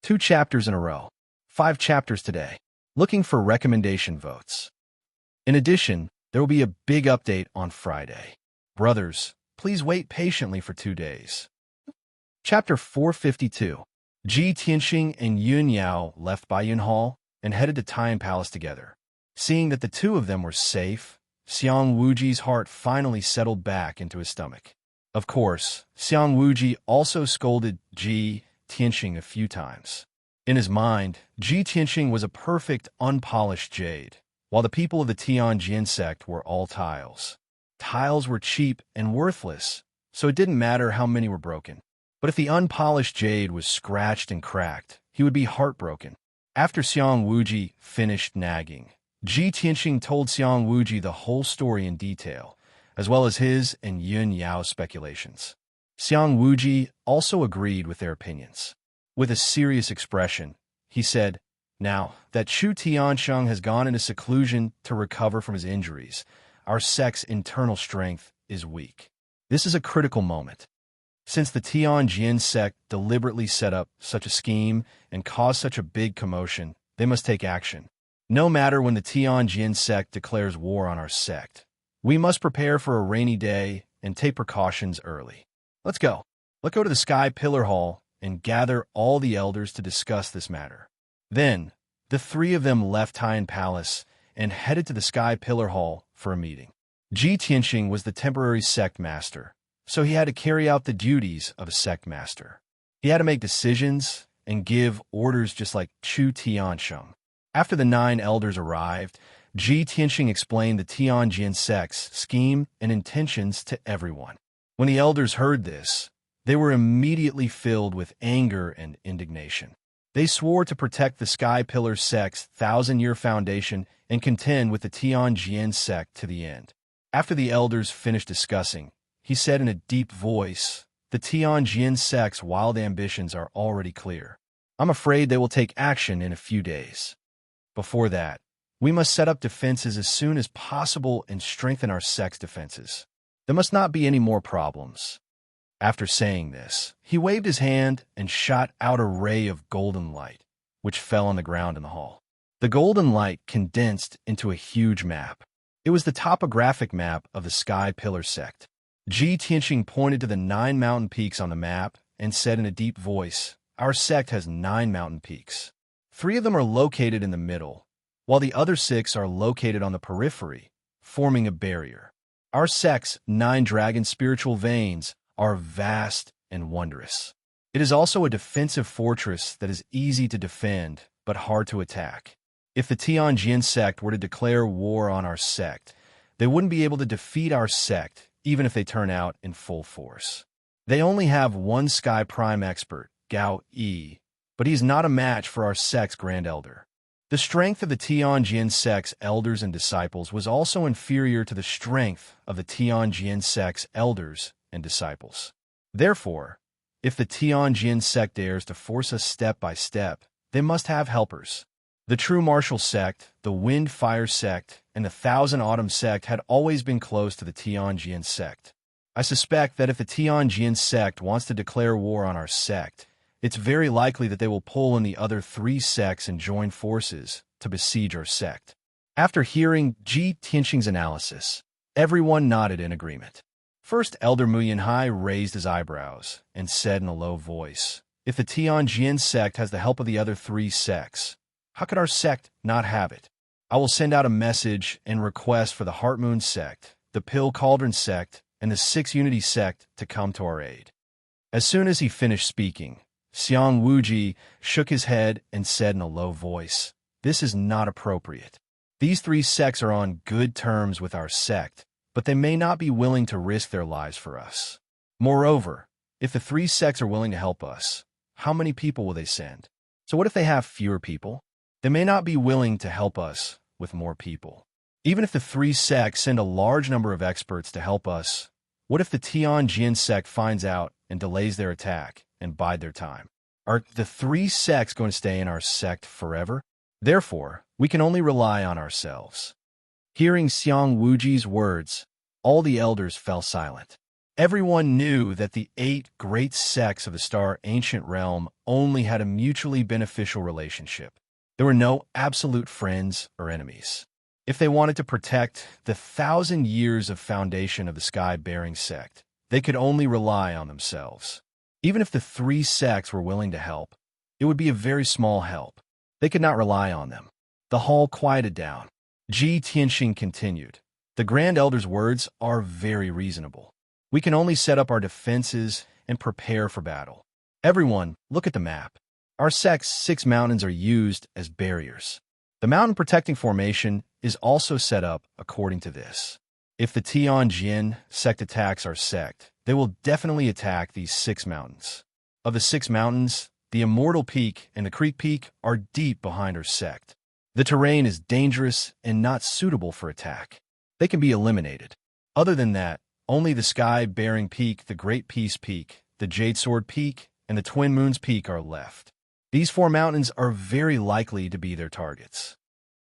2 chapters in a row. 5 chapters today. Looking for recommendation votes. In addition, there will be a big update on Friday. Brothers, please wait patiently for 2 days. Chapter 452. Ji Tianxing and Yun Yao left Baiyun Hall and headed to Tian Palace together. Seeing that the 2 of them were safe, Xiang Wuji's heart finally settled back into his stomach. Of course, Xiang Wuji also scolded Ji Tianxing a few times. In his mind, Ji Tianxing was a perfect, unpolished jade, while the people of the Tianjin sect were all tiles. Tiles were cheap and worthless, so it didn't matter how many were broken. But if the unpolished jade was scratched and cracked, he would be heartbroken. After Xiang Wuji finished nagging, Ji Tianxing told Xiang Wuji the whole story in detail, as well as his and Yun Yao's speculations. Xiang Wuji also agreed with their opinions. With a serious expression, he said, "Now that Chu Tiansheng has gone into seclusion to recover from his injuries, our sect's internal strength is weak. This is a critical moment. Since the Tianjin sect deliberately set up such a scheme and caused such a big commotion, they must take action. No matter when the Tianjin sect declares war on our sect, we must prepare for a rainy day and take precautions early. Let's go. Let's go to the Sky Pillar Hall and gather all the elders to discuss this matter. Then, the three of them left Tian Palace and headed to the Sky Pillar Hall for a meeting. Ji Tianxing was the temporary sect master, so he had to carry out the duties of a sect master. He had to make decisions and give orders just like Chu Tiansheng. After the 9 elders arrived, Ji Tianxing explained the Tianjin sect's scheme and intentions to everyone. When the elders heard this, they were immediately filled with anger and indignation. They swore to protect the Sky Pillar sect's 1,000-year foundation and contend with the Tianjin sect to the end. After the elders finished discussing, he said in a deep voice, "The Tianjin sect's wild ambitions are already clear. I'm afraid they will take action in a few days. Before that, we must set up defenses as soon as possible and strengthen our sect's defenses. There must not be any more problems." After saying this, he waved his hand and shot out a ray of golden light, which fell on the ground in the hall. The golden light condensed into a huge map. It was the topographic map of the Sky Pillar sect. Ji Tianxing pointed to the 9 mountain peaks on the map and said in a deep voice, "Our sect has 9 mountain peaks. 3 of them are located in the middle, while the other 6 are located on the periphery, forming a barrier. Our sect's 9 dragon spiritual veins are vast and wondrous. It is also a defensive fortress that is easy to defend but hard to attack. If the Tianjin sect were to declare war on our sect, they wouldn't be able to defeat our sect even if they turn out in full force. They only have 1 Sky Prime expert, Gao Yi, but he's not a match for our sect's Grand Elder. The strength of the Tianjin sect's elders and disciples was also inferior to the strength of the Tianjin sect's elders and disciples. Therefore, if the Tianjin sect dares to force us step by step, they must have helpers. The True Martial sect, the Wind Fire sect, and the Thousand Autumn sect had always been close to the Tianjin sect. I suspect that if the Tianjin sect wants to declare war on our sect, it's very likely that they will pull in the other 3 sects and join forces to besiege our sect." After hearing Ji Tianxing's analysis, everyone nodded in agreement. First Elder Mu Yanhai raised his eyebrows and said in a low voice, "If the Tianjin sect has the help of the other 3 sects, how could our sect not have it? I will send out a message and request for the Heart Moon sect, the Pill Cauldron sect, and the 6 Unity sect to come to our aid." As soon as he finished speaking, Xiang Wuji shook his head and said in a low voice, "This is not appropriate. These 3 sects are on good terms with our sect, but they may not be willing to risk their lives for us. Moreover, if the 3 sects are willing to help us, how many people will they send? So what if they have fewer people? They may not be willing to help us with more people. Even if the 3 sects send a large number of experts to help us, what if the Tianjin sect finds out and delays their attack and bide their time? Are the 3 sects going to stay in our sect forever? Therefore, we can only rely on ourselves." Hearing Xiang Wuji's words, all the elders fell silent. Everyone knew that the 8 great sects of the Star Ancient Realm only had a mutually beneficial relationship. There were no absolute friends or enemies. If they wanted to protect the 1,000 years of foundation of the Sky-bearing sect, they could only rely on themselves. Even if the 3 sects were willing to help, it would be a very small help. They could not rely on them. The hall quieted down. Ji Tianxing continued, "The Grand Elder's words are very reasonable. We can only set up our defenses and prepare for battle. Everyone, look at the map. Our sect's 6 mountains are used as barriers. The mountain protecting formation is also set up according to this. If the Tianjin sect attacks our sect, they will definitely attack these 6 mountains. Of the 6 mountains, the Immortal Peak and the Creek Peak are deep behind our sect. The terrain is dangerous and not suitable for attack. They can be eliminated. Other than that, only the Sky-bearing Peak, the Great Peace Peak, the Jade Sword Peak, and the Twin Moons Peak are left. These 4 mountains are very likely to be their targets."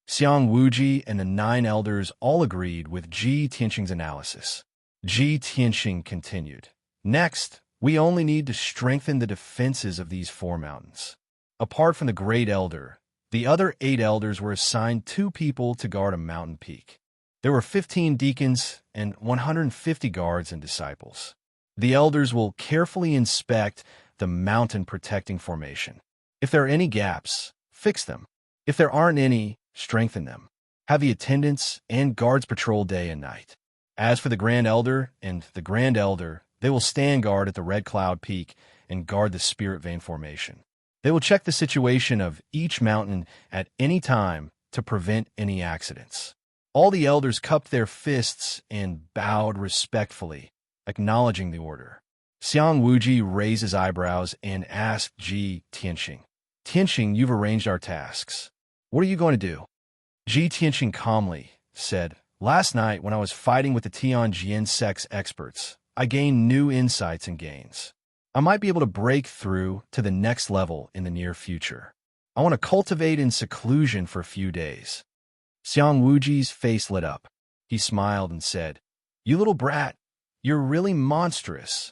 Xiang Wuji and the 9 elders all agreed with Ji Tianxing's analysis. Ji Tianxing continued, "Next, We only need to strengthen the defenses of these 4 mountains. Apart from the Great Elder, the other 8 elders were assigned 2 people to guard a mountain peak. There were 15 deacons and 150 guards and disciples. The elders will carefully inspect the mountain protecting formation. If there are any gaps, fix them. If there aren't any, strengthen them. Have the attendants and guards patrol day and night. As for the Grand Elder and the Grand Elder, they will stand guard at the Red Cloud Peak and guard the Spirit Vein formation. They will check the situation of each mountain at any time to prevent any accidents. All the elders cupped their fists and bowed respectfully, acknowledging the order. Xiang Wuji raised his eyebrows and asked Ji Tianxing, "Tianxing, you've arranged our tasks. What are you going to do?" Ji Tianxing calmly said, "Last night, when I was fighting with the Tianjin sect's experts, I gained new insights and gains. I might be able to break through to the next level in the near future. I want to cultivate in seclusion for a few days." Xiang Wuji's face lit up. He smiled and said, "You little brat, you're really monstrous.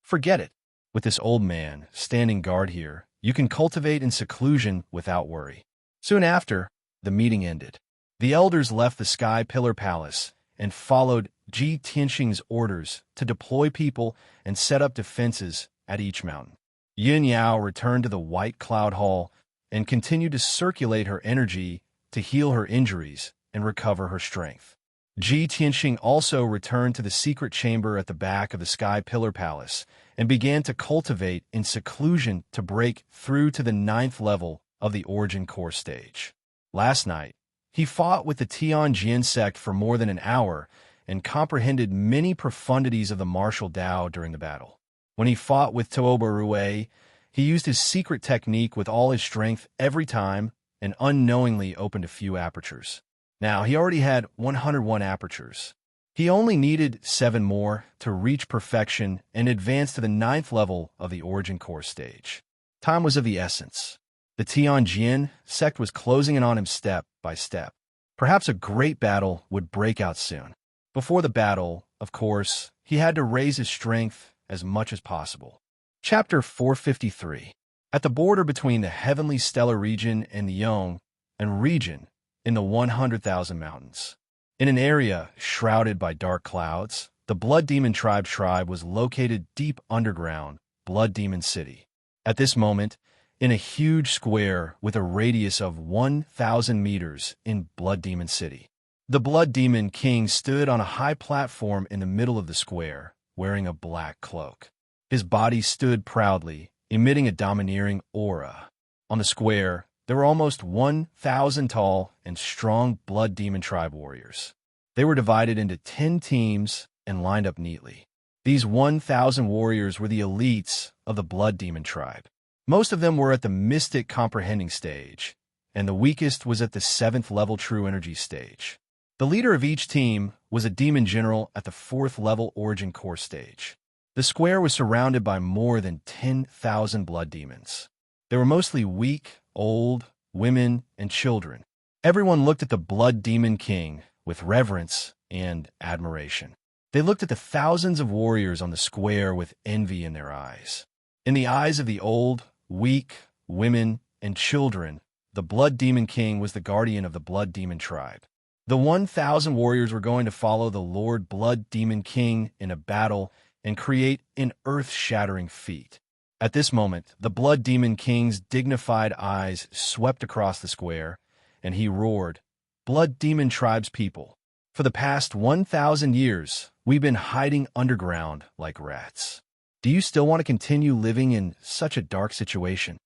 Forget it. With this old man standing guard here, you can cultivate in seclusion without worry." Soon after, the meeting ended. The elders left the Sky Pillar Palace and followed Ji Tianxing's orders to deploy people and set up defenses at each mountain. Yin Yao returned to the White Cloud Hall and continued to circulate her energy to heal her injuries and recover her strength. Ji Tianxing also returned to the secret chamber at the back of the Sky Pillar Palace and began to cultivate in seclusion to break through to the 9th level of the Origin Core stage. Last night, he fought with the Tianjin sect for more than an hour and comprehended many profundities of the martial Tao during the battle. When he fought with Tooba Rue, he used his secret technique with all his strength every time and unknowingly opened a few apertures. Now, he already had 101 apertures. He only needed 7 more to reach perfection and advance to the 9th level of the Origin Core stage. Time was of the essence. The Tianjin sect was closing in on him step by step. Perhaps a great battle would break out soon. Before the battle, of course, he had to raise his strength as much as possible. Chapter 453. At the border between the Heavenly Stellar region and the Yong and region in the 100,000 mountains. In an area shrouded by dark clouds, the Blood Demon tribe was located deep underground, Blood Demon City. At this moment, in a huge square with a radius of 1,000 meters in Blood Demon City, the Blood Demon King stood on a high platform in the middle of the square, wearing a black cloak. His body stood proudly, emitting a domineering aura. On the square, there were almost 1,000 tall and strong Blood Demon tribe warriors. They were divided into 10 teams and lined up neatly. These 1,000 warriors were the elites of the Blood Demon tribe. Most of them were at the mystic comprehending stage, and the weakest was at the 7th level true energy stage. The leader of each team was a demon general at the 4th level origin core stage. The square was surrounded by more than 10,000 blood demons. They were mostly weak, old, women, and children. Everyone looked at the Blood Demon King with reverence and admiration. They looked at the thousands of warriors on the square with envy in their eyes. In the eyes of the old, weak, women, and children, the Blood Demon King was the guardian of the Blood Demon tribe. The 1,000 warriors were going to follow the Lord Blood Demon King in a battle and create an earth-shattering feat. At this moment, the Blood Demon King's dignified eyes swept across the square, and he roared, "Blood Demon Tribe's people, for the past 1,000 years, we've been hiding underground like rats. Do you still want to continue living in such a dark situation?"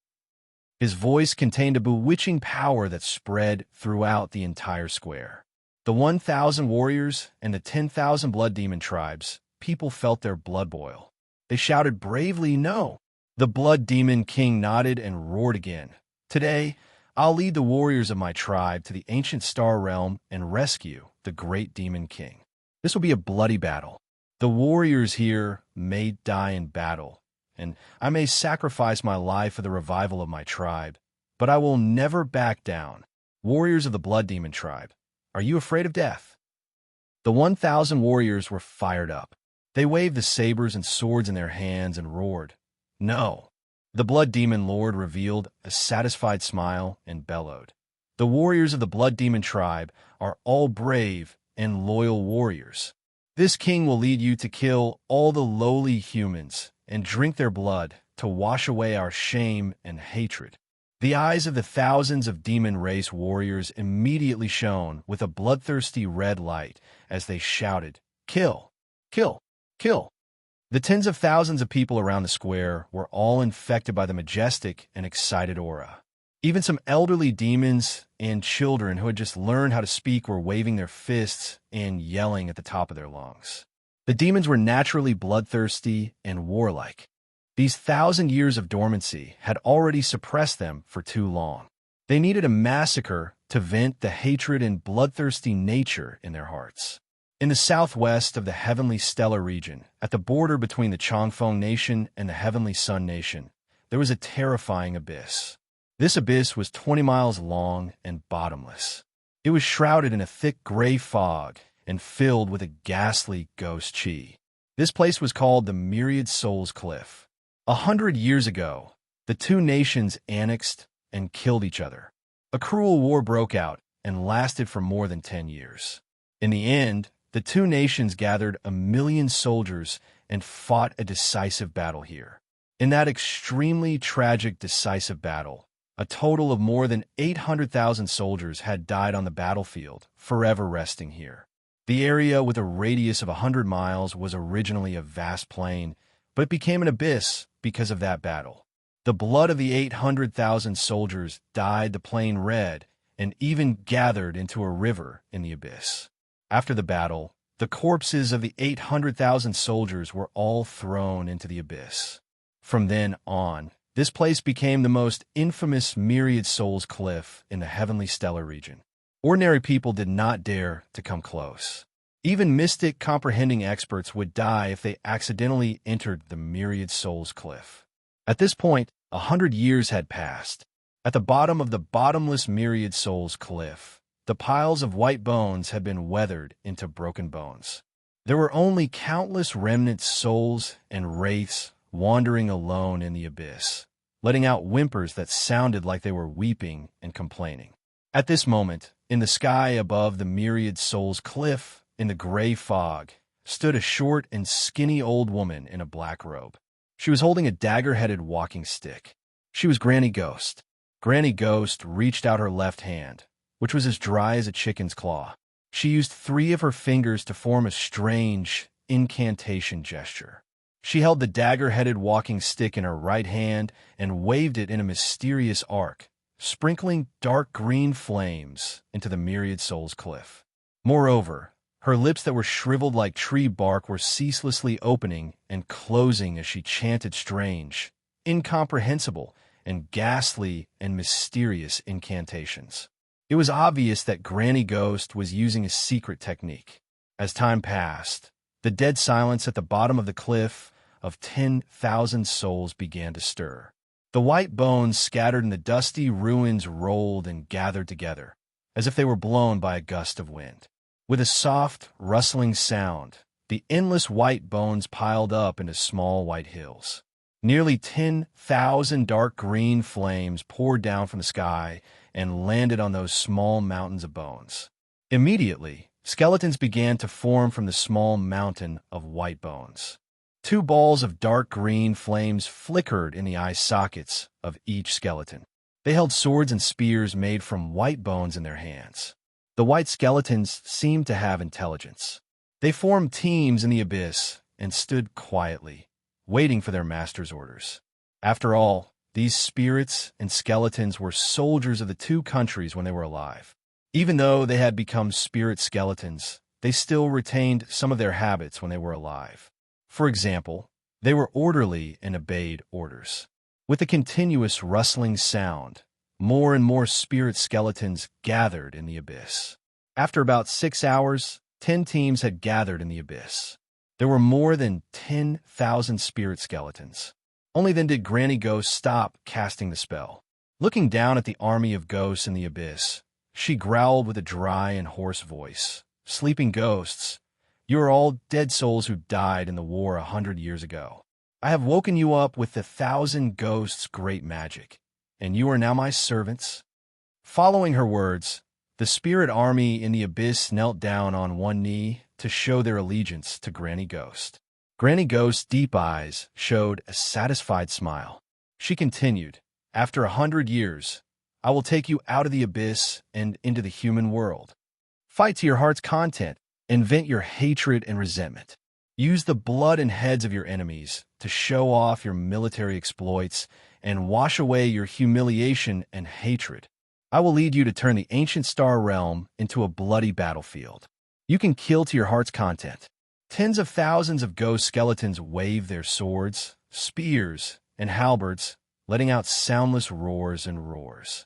His voice contained a bewitching power that spread throughout the entire square. The 1,000 warriors and the 10,000 Blood Demon tribes, people felt their blood boil. They shouted bravely, "No!" The Blood Demon King nodded and roared again. "Today, I'll lead the warriors of my tribe to the ancient star realm and rescue the great Demon King. This will be a bloody battle. The warriors here may die in battle, and I may sacrifice my life for the revival of my tribe, but I will never back down. Warriors of the Blood Demon tribe, are you afraid of death?" The 1,000 warriors were fired up. They waved the sabers and swords in their hands and roared, "No!" The Blood Demon Lord revealed a satisfied smile and bellowed, "The warriors of the Blood Demon tribe are all brave and loyal warriors. This king will lead you to kill all the lowly humans and drink their blood to wash away our shame and hatred." The eyes of the thousands of demon race warriors immediately shone with a bloodthirsty red light as they shouted, "Kill! Kill! Kill!" The tens of thousands of people around the square were all infected by the majestic and excited aura. Even some elderly demons and children who had just learned how to speak were waving their fists and yelling at the top of their lungs. The demons were naturally bloodthirsty and warlike. These 1,000 years of dormancy had already suppressed them for too long. They needed a massacre to vent the hatred and bloodthirsty nature in their hearts. In the southwest of the Heavenly Stellar region, at the border between the Chongfeng Nation and the Heavenly Sun Nation, there was a terrifying abyss. This abyss was 20 miles long and bottomless. It was shrouded in a thick gray fog and filled with a ghastly ghost chi. This place was called the Myriad Souls Cliff. 100 years ago, the two nations annexed and killed each other. A cruel war broke out and lasted for more than 10 years. In the end, the two nations gathered 1 million soldiers and fought a decisive battle here. In that extremely tragic decisive battle, a total of more than 800,000 soldiers had died on the battlefield, forever resting here. The area with a radius of 100 miles was originally a vast plain, but it became an abyss because of that battle. The blood of the 800,000 soldiers dyed the plain red and even gathered into a river in the abyss. After the battle, the corpses of the 800,000 soldiers were all thrown into the abyss. From then on, this place became the most infamous Myriad Souls Cliff in the Heavenly Stellar region. Ordinary people did not dare to come close. Even mystic comprehending experts would die if they accidentally entered the Myriad Souls Cliff. At this point, 100 years had passed. At the bottom of the bottomless Myriad Souls Cliff, the piles of white bones had been weathered into broken bones. There were only countless remnant souls and wraiths wandering alone in the abyss, letting out whimpers that sounded like they were weeping and complaining. At this moment, in the sky above the Myriad Souls Cliff, in the gray fog, stood a short and skinny old woman in a black robe. She was holding a dagger-headed walking stick. She was Granny Ghost. Granny Ghost reached out her left hand, which was as dry as a chicken's claw. She used 3 of her fingers to form a strange incantation gesture. She held the dagger-headed walking stick in her right hand and waved it in a mysterious arc, sprinkling dark green flames into the Myriad Souls Cliff. Moreover, her lips that were shriveled like tree bark were ceaselessly opening and closing as she chanted strange, incomprehensible, and ghastly and mysterious incantations. It was obvious that Granny Ghost was using a secret technique. As time passed, the dead silence at the bottom of the cliff of 10,000 souls began to stir. The white bones scattered in the dusty ruins rolled and gathered together, as if they were blown by a gust of wind. With a soft, rustling sound, the endless white bones piled up into small white hills. Nearly 10,000 dark green flames poured down from the sky and landed on those small mountains of bones. Immediately, skeletons began to form from the small mountain of white bones. 2 balls of dark green flames flickered in the eye sockets of each skeleton. They held swords and spears made from white bones in their hands. The white skeletons seemed to have intelligence. They formed teams in the abyss and stood quietly, waiting for their master's orders. After all, these spirits and skeletons were soldiers of the 2 countries when they were alive. Even though they had become spirit skeletons, they still retained some of their habits when they were alive. For example, they were orderly and obeyed orders. With a continuous rustling sound, more and more spirit skeletons gathered in the abyss. After about 6 hours, 10 teams had gathered in the abyss. There were more than 10,000 spirit skeletons. Only then did Granny Ghost stop casting the spell. Looking down at the army of ghosts in the abyss, she growled with a dry and hoarse voice, "Sleeping ghosts, You are all dead souls who died in the war 100 years ago. I have woken you up with the 1,000 ghosts' great magic, and you are now my servants." Following her words, the spirit army in the abyss knelt down on one knee to show their allegiance to Granny Ghost. Granny Ghost's deep eyes showed a satisfied smile. She continued, "After 100 years, I will take you out of the abyss and into the human world. Fight to your heart's content and vent your hatred and resentment. Use the blood and heads of your enemies to show off your military exploits and wash away your humiliation and hatred. I will lead you to turn the ancient star realm into a bloody battlefield. You can kill to your heart's content." Tens of thousands of ghost skeletons wave their swords, spears, and halberds, letting out soundless roars and roars.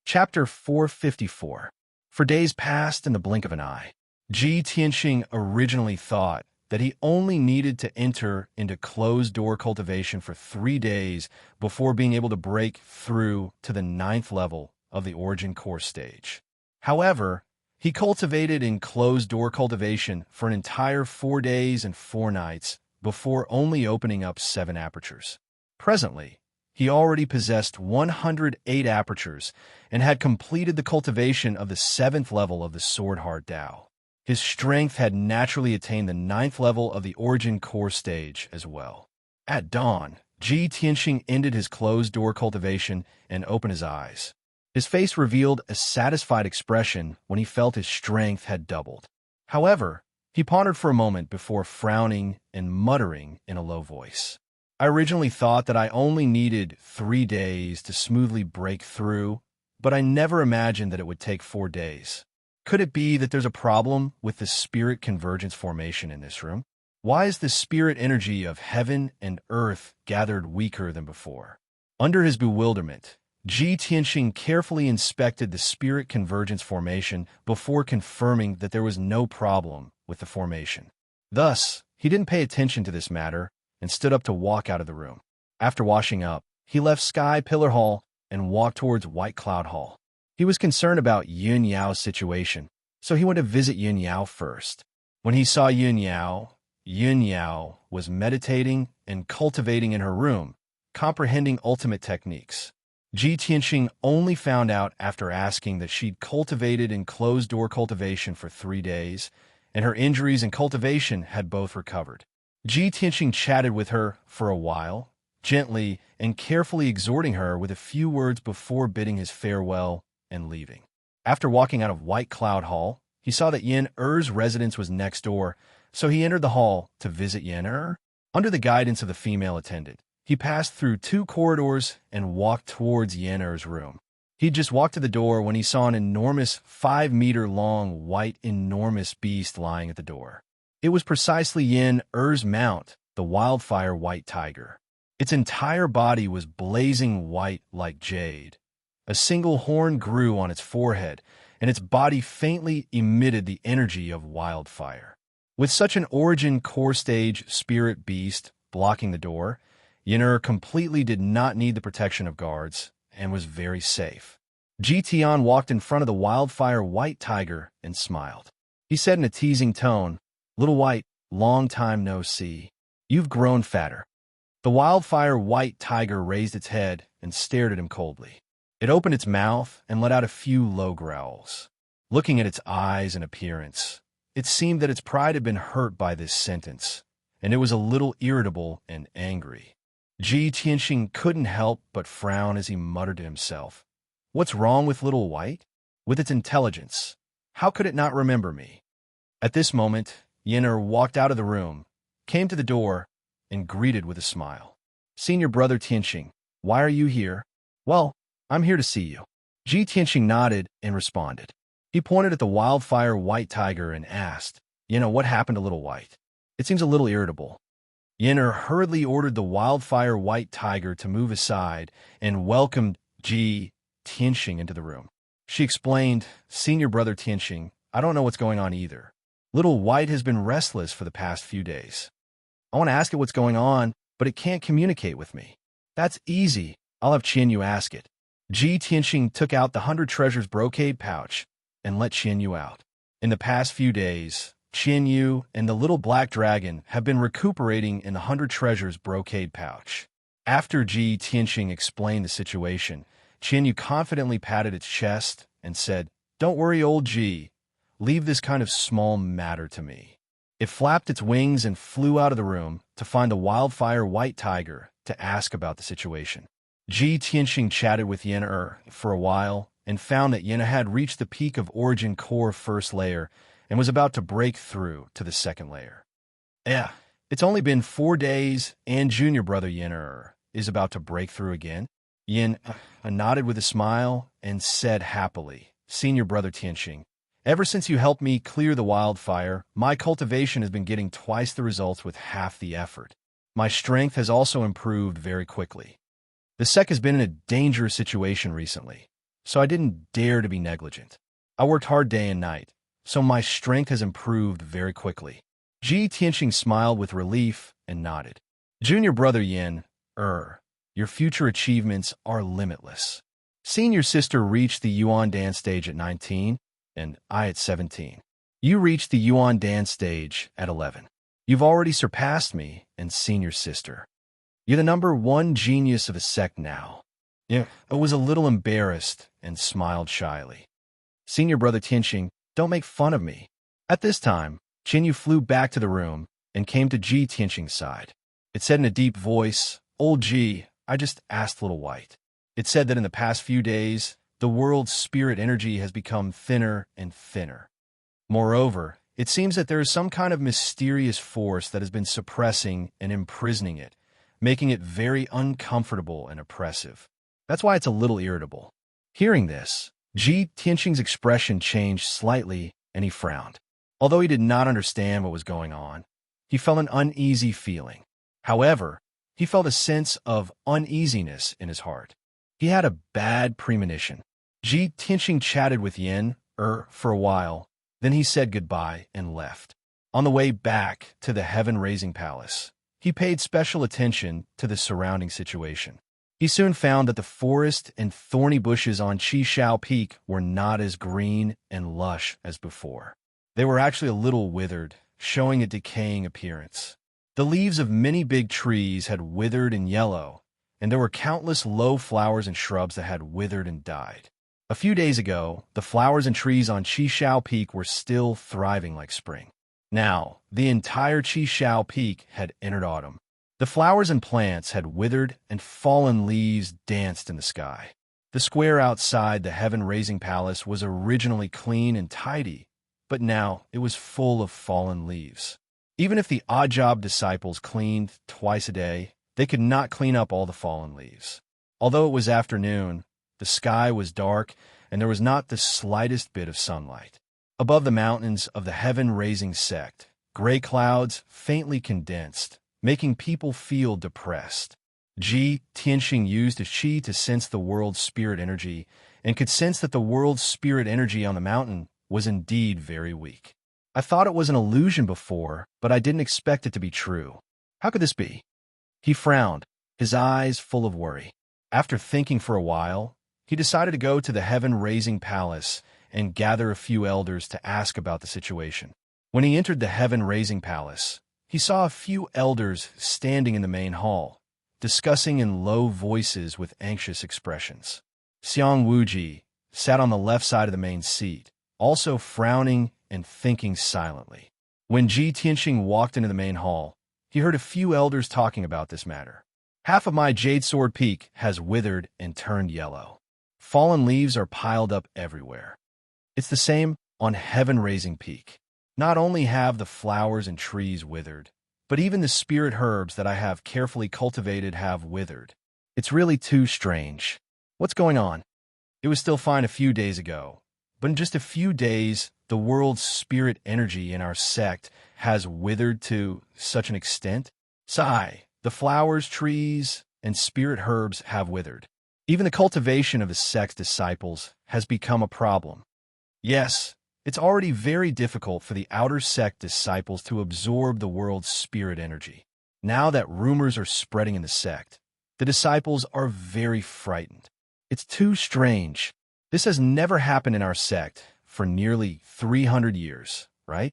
Chapter 454. For days passed in the blink of an eye. Ji Tianxing originally thought that he only needed to enter into closed-door cultivation for 3 days before being able to break through to the 9th level of the origin core stage. However, he cultivated in closed-door cultivation for an entire 4 days and 4 nights before only opening up 7 apertures. Presently, he already possessed 108 apertures and had completed the cultivation of the 7th level of the Sword Heart Dao. His strength had naturally attained the 9th level of the origin core stage as well. At dawn, Ji Tianxing ended his closed-door cultivation and opened his eyes. His face revealed a satisfied expression when he felt his strength had doubled. However, he pondered for a moment before frowning and muttering in a low voice. "I originally thought that I only needed 3 days to smoothly break through, but I never imagined that it would take 4 days. Could it be that there's a problem with the spirit convergence formation in this room? Why is the spirit energy of heaven and earth gathered weaker than before?" Under his bewilderment, Ji Tianxing carefully inspected the spirit convergence formation before confirming that there was no problem with the formation. Thus, he didn't pay attention to this matter and stood up to walk out of the room. After washing up, he left Sky Pillar Hall and walked towards White Cloud Hall. He was concerned about Yun Yao's situation, so he went to visit Yun Yao first. When he saw Yun Yao was meditating and cultivating in her room, comprehending ultimate techniques. Ji Tianxing only found out after asking that she'd cultivated in closed-door cultivation for 3 days, and her injuries and cultivation had both recovered. Ji Tianxing chatted with her for a while, gently and carefully exhorting her with a few words before bidding his farewell and leaving. After walking out of White Cloud Hall, he saw that Yin Er's residence was next door, so he entered the hall to visit Yin Er. Under the guidance of the female attendant, he passed through 2 corridors and walked towards Yin Er's room. He'd just walked to the door when he saw an enormous 5-meter-long white enormous beast lying at the door. It was precisely Yin Er's mount, the wildfire white tiger. Its entire body was blazing white like jade. A single horn grew on its forehead, and its body faintly emitted the energy of wildfire. With such an origin core stage spirit beast blocking the door, Yin completely did not need the protection of guards and was very safe. Ji Tian walked in front of the wildfire white tiger and smiled. He said in a teasing tone, "Little White, long time no see. You've grown fatter." The wildfire white tiger raised its head and stared at him coldly. It opened its mouth and let out a few low growls. Looking at its eyes and appearance, it seemed that its pride had been hurt by this sentence, and it was a little irritable and angry. Ji Tianxing couldn't help but frown as he muttered to himself, "What's wrong with Little White? With its intelligence, how could it not remember me?" At this moment, Yin walked out of the room, came to the door, and greeted with a smile. "Senior brother Tianxing, why are you here?" "Well, I'm here to see you." Ji Tianxing nodded and responded. He pointed at the wildfire white tiger and asked, "What happened to Little White? It seems a little irritable." Yin hurriedly ordered the wildfire white tiger to move aside and welcomed Ji Tianxing into the room. She explained, "Senior brother Tianxing, I don't know what's going on either. Little White has been restless for the past few days. I want to ask it what's going on, but it can't communicate with me." "That's easy. I'll have Qianyu ask it." Ji Tianxing took out the 100 treasures brocade pouch and let Qianyu out. In the past few days, Yu, and the little black dragon have been recuperating in the 100 treasures brocade pouch. After Ji Tianqing explained the situation, Yu confidently patted its chest and said, "Don't worry, old Ji. Leave this kind of small matter to me." It flapped its wings and flew out of the room to find the wildfire white tiger to ask about the situation. Ji Tianqing chatted with Yin for a while and found that Yin had reached the peak of origin core first layer and was about to break through to the second layer. Yeah, it's only been 4 days, and junior brother Yin is about to break through again. Yin nodded with a smile and said happily, "Senior brother Tianqing, ever since you helped me clear the wildfire, my cultivation has been getting twice the results with half the effort. My strength has also improved very quickly. The sec has been in a dangerous situation recently, so I didn't dare to be negligent. I worked hard day and night, so my strength has improved very quickly." Ji Tianqing smiled with relief and nodded. "Junior brother Yin, your future achievements are limitless. Seeing your sister reach the Yuan Dan stage at 19, and I at 17. You reached the Yuan Dan stage at 11. You've already surpassed me and seen your sister. You're the #1 genius of a sect now." Yeah, I was a little embarrassed and smiled shyly. "Senior brother Tianqing, don't make fun of me." At this time, Yu flew back to the room and came to Ji Tianqing's side. It said in a deep voice, "Old Ji, I just asked Little White. It said that in the past few days, the world's spirit energy has become thinner and thinner. Moreover, it seems that there is some kind of mysterious force that has been suppressing and imprisoning it, making it very uncomfortable and oppressive. That's why it's a little irritable." Hearing this, Ji Tianqing's expression changed slightly and he frowned. Although he did not understand what was going on, he felt an uneasy feeling. However, he felt a sense of uneasiness in his heart. He had a bad premonition. Ji Tianqing chatted with Yin for a while, then he said goodbye and left. On the way back to the heaven-raising palace, he paid special attention to the surrounding situation. He soon found that the forest and thorny bushes on Qishao Peak were not as green and lush as before. They were actually a little withered, showing a decaying appearance. The leaves of many big trees had withered and yellow, and there were countless low flowers and shrubs that had withered and died. A few days ago, the flowers and trees on Qishao Peak were still thriving like spring. Now, the entire Qishao Peak had entered autumn. The flowers and plants had withered and fallen leaves danced in the sky. The square outside the heaven-raising palace was originally clean and tidy, but now it was full of fallen leaves. Even if the odd job disciples cleaned twice a day, they could not clean up all the fallen leaves. Although it was afternoon, the sky was dark and there was not the slightest bit of sunlight. Above the mountains of the heaven-raising sect, gray clouds faintly condensed, making people feel depressed. Ji Tianqing used his qi to sense the world's spirit energy and could sense that the world's spirit energy on the mountain was indeed very weak. "I thought it was an illusion before, but I didn't expect it to be true. How could this be?" He frowned, his eyes full of worry. After thinking for a while, he decided to go to the heaven-raising palace and gather a few elders to ask about the situation. When he entered the heaven-raising palace, he saw a few elders standing in the main hall, discussing in low voices with anxious expressions. Xiang Wuji sat on the left side of the main seat, also frowning and thinking silently. When Ji Tianqing walked into the main hall, he heard a few elders talking about this matter. "Half of my Jade Sword Peak has withered and turned yellow. Fallen leaves are piled up everywhere. It's the same on Heaven-Raising Peak. Not only have the flowers and trees withered, but even the spirit herbs that I have carefully cultivated have withered. It's really too strange. What's going on? It was still fine a few days ago, but in just a few days, the world's spirit energy in our sect has withered to such an extent. Sigh, the flowers, trees, and spirit herbs have withered. Even the cultivation of the sect's disciples has become a problem. Yes, it's already very difficult for the outer sect disciples to absorb the world's spirit energy. Now that rumors are spreading in the sect, the disciples are very frightened. It's too strange. This has never happened in our sect for nearly 300 years, right?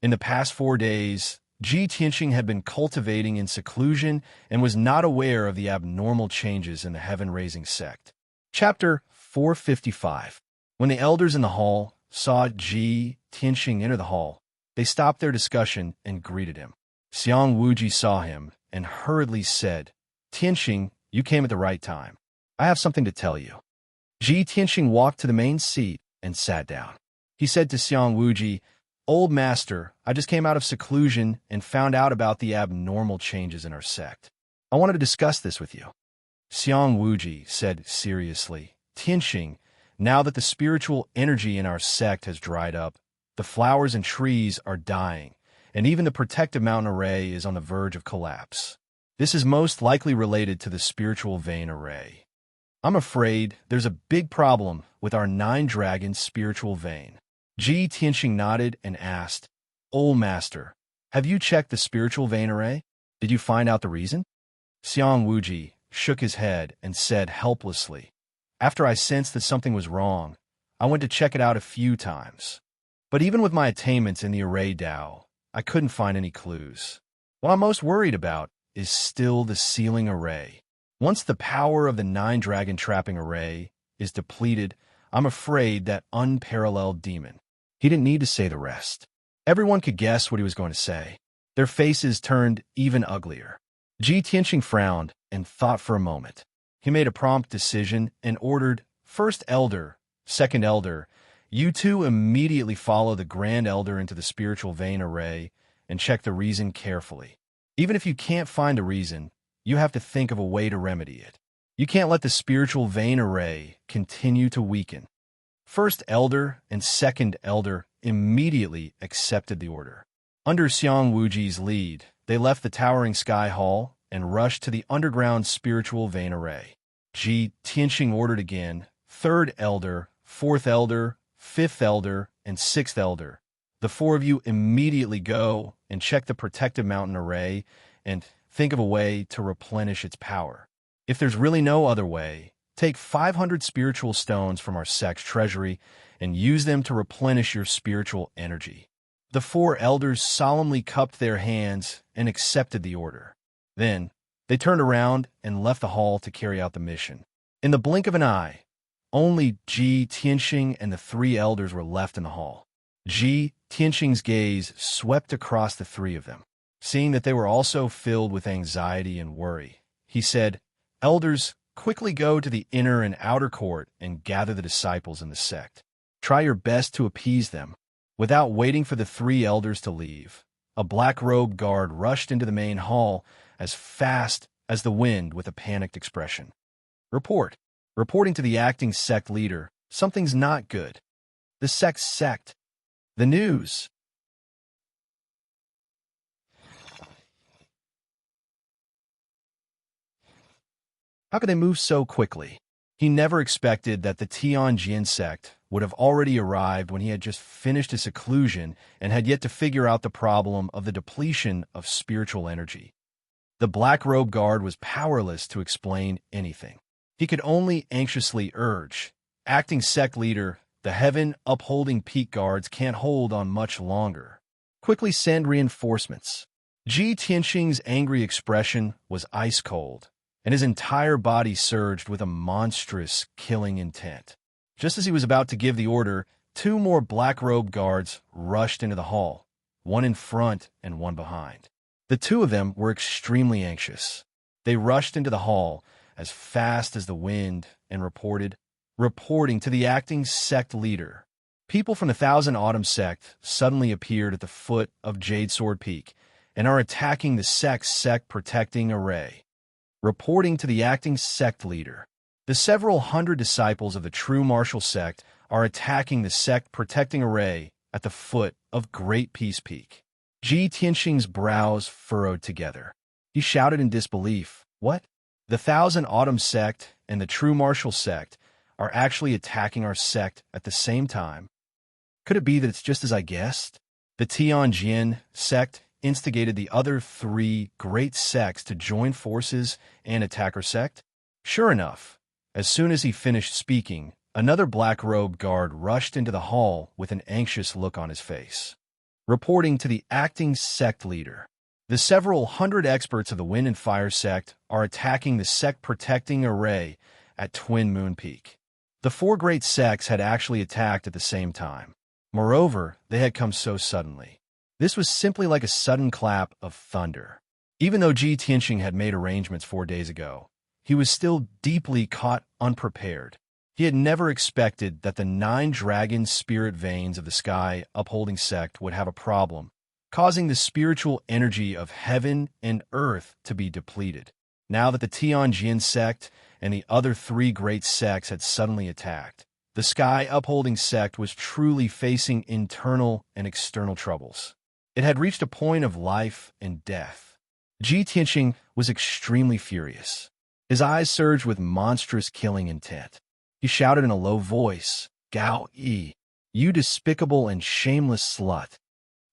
In the past 4 days, Ji Tianxing had been cultivating in seclusion and was not aware of the abnormal changes in the heaven-raising sect. Chapter 455. When the elders in the hall saw Ji Tianxing enter the hall, they stopped their discussion and greeted him. Xiang Wuji saw him and hurriedly said, "Tianxing, you came at the right time. I have something to tell you." Ji Tianxing walked to the main seat and sat down. He said to Xiang Wuji, "Old master, I just came out of seclusion and found out about the abnormal changes in our sect. I wanted to discuss this with you." Xiang Wuji said seriously, "Tianxing, now that the spiritual energy in our sect has dried up, the flowers and trees are dying, and even the protective mountain array is on the verge of collapse. This is most likely related to the spiritual vein array. I'm afraid there's a big problem with our 9-dragon spiritual vein." Ji Tianxing nodded and asked, "Old master, have you checked the spiritual vein array? Did you find out the reason?" Xiang Wuji shook his head and said helplessly, "After I sensed that something was wrong, I went to check it out a few times. But even with my attainments in the array Dao, I couldn't find any clues. What I'm most worried about is still the sealing array. Once the power of the 9-dragon trapping array is depleted, I'm afraid that unparalleled demon." He didn't need to say the rest. Everyone could guess what he was going to say. Their faces turned even uglier. Ji Tianxing frowned and thought for a moment. He made a prompt decision and ordered, "First elder, second elder, you two immediately follow the grand elder into the spiritual vein array and check the reason carefully. Even if you can't find a reason, you have to think of a way to remedy it. You can't let the spiritual vein array continue to weaken." First elder and second elder immediately accepted the order. Under Xiang Wuji's lead, they left the towering sky hall and rushed to the underground spiritual vein array. Ji Tianxing ordered again, "Third elder, fourth elder, fifth elder, and sixth elder. The 4 of you immediately go and check the protective mountain array and think of a way to replenish its power. If there's really no other way, take 500 spiritual stones from our sect's treasury and use them to replenish your spiritual energy." The 4 elders solemnly cupped their hands and accepted the order. Then, they turned around and left the hall to carry out the mission. In the blink of an eye, only Ji Tianxing and the 3 elders were left in the hall. Ji Tianxing's gaze swept across the 3 of them. Seeing that they were also filled with anxiety and worry, he said, "Elders, quickly go to the inner and outer court and gather the disciples in the sect. Try your best to appease them." Without waiting for the 3 elders to leave, a black-robed guard rushed into the main hall as fast as the wind with a panicked expression. Reporting to the acting sect leader, "Something's not good. The sect. The news." How could they move so quickly? He never expected that the Tianjin sect would have already arrived when he had just finished his seclusion and had yet to figure out the problem of the depletion of spiritual energy. The black-robe guard was powerless to explain anything. He could only anxiously urge, "Acting sect leader, the heaven-upholding peak guards can't hold on much longer. Quickly send reinforcements." Ji Tianxing's angry expression was ice-cold, and his entire body surged with a monstrous, killing intent. Just as he was about to give the order, 2 more black-robed guards rushed into the hall, one in front and one behind. The 2 of them were extremely anxious. They rushed into the hall as fast as the wind and reporting to the acting sect leader. People from the Thousand Autumn sect suddenly appeared at the foot of Jade Sword Peak and are attacking the sect protecting array. Reporting to the acting sect leader. The several hundred disciples of the true martial sect are attacking the sect protecting array at the foot of Great Peace Peak. Ji Tianxing's brows furrowed together. He shouted in disbelief, "What? The Thousand Autumn sect and the true martial sect are actually attacking our sect at the same time? Could it be that it's just as I guessed? The Tianjin sect instigated the other 3 great sects to join forces and attack our sect?" Sure enough, as soon as he finished speaking, another black-robed guard rushed into the hall with an anxious look on his face. reporting to the acting sect leader. The several hundred experts of the Wind and Fire sect are attacking the sect-protecting array at Twin Moon Peak. The four great sects had actually attacked at the same time. Moreover, they had come so suddenly. This was simply like a sudden clap of thunder. Even though Ji Tianxing had made arrangements 4 days ago, he was still deeply caught unprepared. He had never expected that the 9 dragon spirit veins of the sky upholding sect would have a problem, causing the spiritual energy of heaven and earth to be depleted. Now that the Tianjin sect and the other 3 great sects had suddenly attacked, the sky upholding sect was truly facing internal and external troubles. It had reached a point of life and death. Ji Tianxing was extremely furious. His eyes surged with monstrous killing intent. He shouted in a low voice, "Gao Yi, you despicable and shameless slut.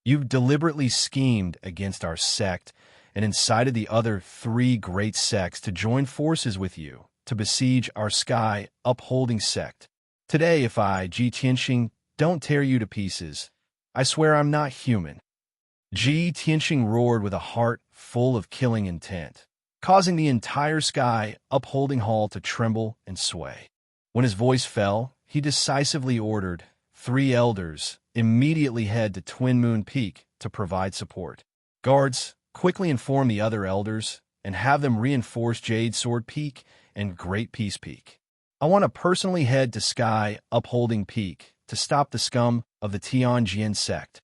You've deliberately schemed against our sect and incited the other 3 great sects to join forces with you to besiege our sky upholding sect. Today, if I, Ji Tianxing, don't tear you to pieces, I swear I'm not human." Ji Tianxing roared with a heart full of killing intent, causing the entire sky upholding hall to tremble and sway. When his voice fell, he decisively ordered 3 elders immediately head to Twin Moon Peak to provide support. Guards, quickly inform the other elders and have them reinforce Jade Sword Peak and Great Peace Peak. I want to personally head to Sky Upholding Peak to stop the scum of the Tianjin sect.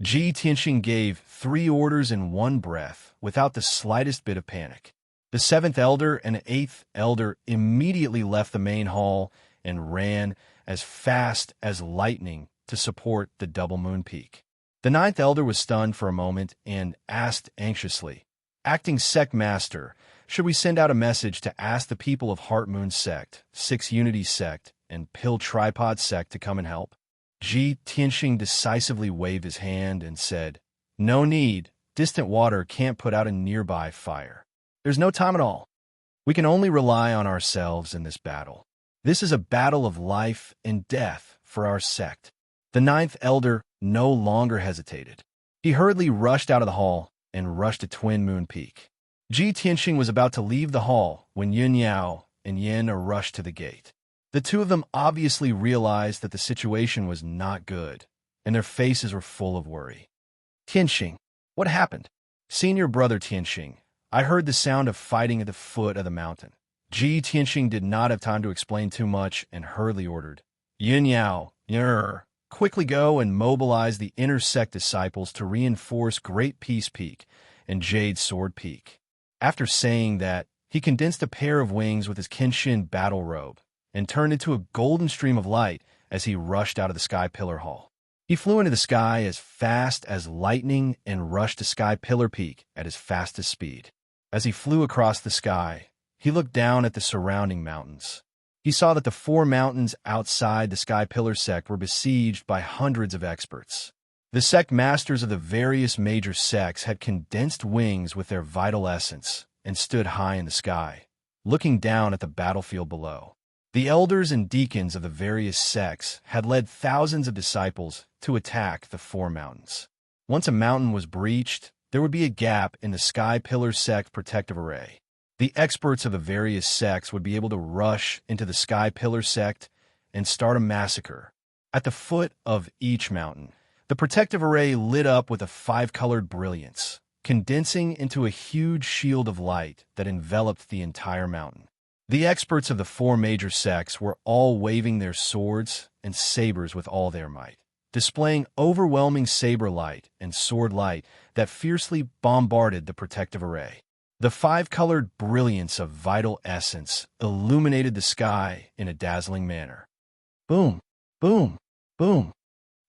Ji Tianxing gave 3 orders in one breath without the slightest bit of panic. The 7th elder and 8th elder immediately left the main hall and ran as fast as lightning to support the Double Moon Peak. The 9th elder was stunned for a moment and asked anxiously, "Acting sect master, should we send out a message to ask the people of Heart Moon sect, Six Unity sect, and Pill Tripod sect to come and help?" Ji Tianxing decisively waved his hand and said, "No need. Distant water can't put out a nearby fire. There's no time at all. We can only rely on ourselves in this battle. This is a battle of life and death for our sect." The 9th elder no longer hesitated. He hurriedly rushed out of the hall and rushed to Twin Moon Peak. Ji Tianxing was about to leave the hall when Yun Yao and Yin rushed to the gate. The 2 of them obviously realized that the situation was not good, and their faces were full of worry. "Tianxing, what happened?" "Senior brother Tianxing, I heard the sound of fighting at the foot of the mountain." Ji Tianxing did not have time to explain too much and hurriedly ordered, "Yun Yao, quickly go and mobilize the inner sect disciples to reinforce Great Peace Peak and Jade Sword Peak." After saying that, he condensed a pair of wings with his Kenshin battle robe and turned into a golden stream of light as he rushed out of the Sky Pillar Hall. He flew into the sky as fast as lightning and rushed to Sky Pillar Peak at his fastest speed. As he flew across the sky, he looked down at the surrounding mountains. He saw that the 4 mountains outside the Sky Pillar sect were besieged by hundreds of experts. The sect masters of the various major sects had condensed wings with their vital essence and stood high in the sky, looking down at the battlefield below. The elders and deacons of the various sects had led thousands of disciples to attack the 4 mountains. Once a mountain was breached, there would be a gap in the Sky Pillar sect protective array. The experts of the various sects would be able to rush into the Sky Pillar sect and start a massacre. At the foot of each mountain, the protective array lit up with a 5-colored brilliance, condensing into a huge shield of light that enveloped the entire mountain. The experts of the 4 major sects were all waving their swords and sabers with all their might, displaying overwhelming saber light and sword light that fiercely bombarded the protective array. The 5-colored brilliance of vital essence illuminated the sky in a dazzling manner. Boom, boom, boom.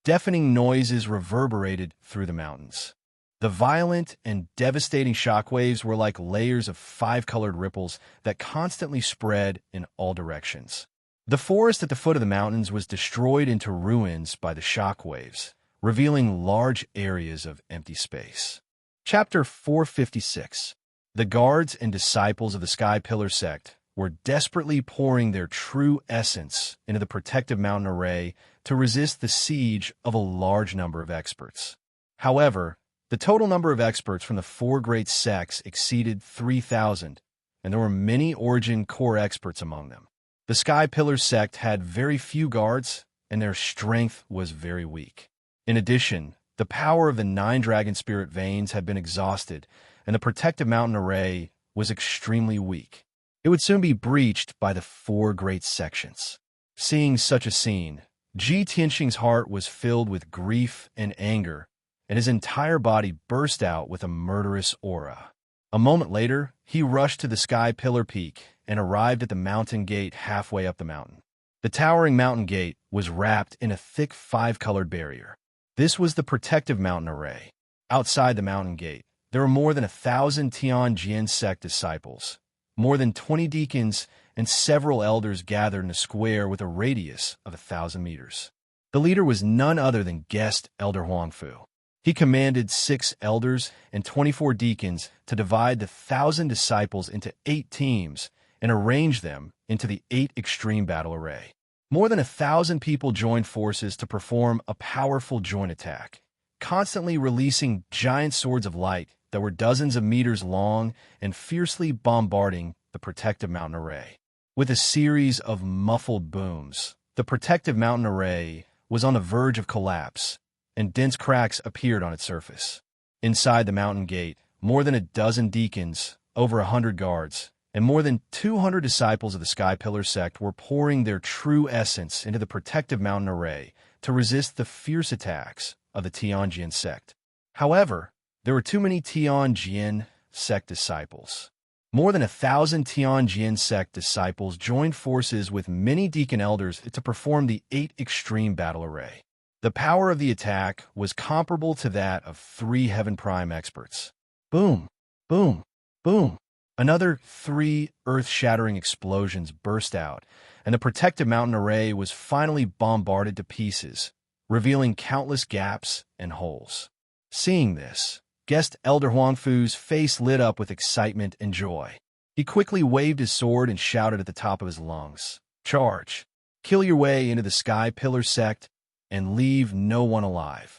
Deafening noises reverberated through the mountains. The violent and devastating shockwaves were like layers of 5-colored ripples that constantly spread in all directions. The forest at the foot of the mountains was destroyed into ruins by the shockwaves, revealing large areas of empty space. Chapter 456. The guards and disciples of the Sky Pillar sect were desperately pouring their true essence into the protective mountain array to resist the siege of a large number of experts. However, the total number of experts from the four great sects exceeded 3,000, and there were many origin core experts among them. The Sky Pillar sect had very few guards, and their strength was very weak. In addition, the power of the 9 dragon spirit veins had been exhausted, and the protective mountain array was extremely weak. It would soon be breached by the 4 great sections. Seeing such a scene, Ji Tianxing's heart was filled with grief and anger, and his entire body burst out with a murderous aura. A moment later, he rushed to the Sky Pillar Peak and arrived at the mountain gate halfway up the mountain. The towering mountain gate was wrapped in a thick 5-colored barrier. This was the protective mountain array. Outside the mountain gate, there were more than 1,000 Tianjin sect disciples, more than 20 deacons, and several elders gathered in a square with a radius of 1,000 meters. The leader was none other than guest Elder Huangfu. He commanded 6 elders and 24 deacons to divide the 1,000 disciples into 8 teams and arrange them into the 8 extreme battle array. More than 1,000 people joined forces to perform a powerful joint attack, constantly releasing giant swords of light that were dozens of meters long and fiercely bombarding the protective mountain array. With a series of muffled booms, the protective mountain array was on the verge of collapse, and dense cracks appeared on its surface. Inside the mountain gate, more than a dozen deacons, over 100 guards, and more than 200 disciples of the Sky Pillar sect were pouring their true essence into the protective mountain array to resist the fierce attacks of the Tianjin sect. However, there were too many Tianjin sect disciples. More than 1,000 Tianjin sect disciples joined forces with many deacon elders to perform the 8 extreme battle array. The power of the attack was comparable to that of 3 Heaven Prime experts. Boom, boom, boom. Another 3 earth-shattering explosions burst out, and the protective mountain array was finally bombarded to pieces, revealing countless gaps and holes. Seeing this, guest Elder Huangfu's face lit up with excitement and joy. He quickly waved his sword and shouted at the top of his lungs, "Charge! Kill your way into the Sky Pillar sect and leave no one alive."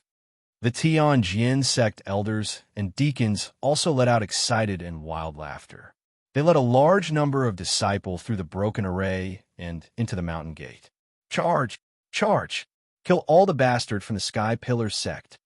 The Tianjin sect elders and deacons also let out excited and wild laughter. They led a large number of disciples through the broken array and into the mountain gate. "Charge! Charge! Kill all the bastards from the Sky Pillar sect."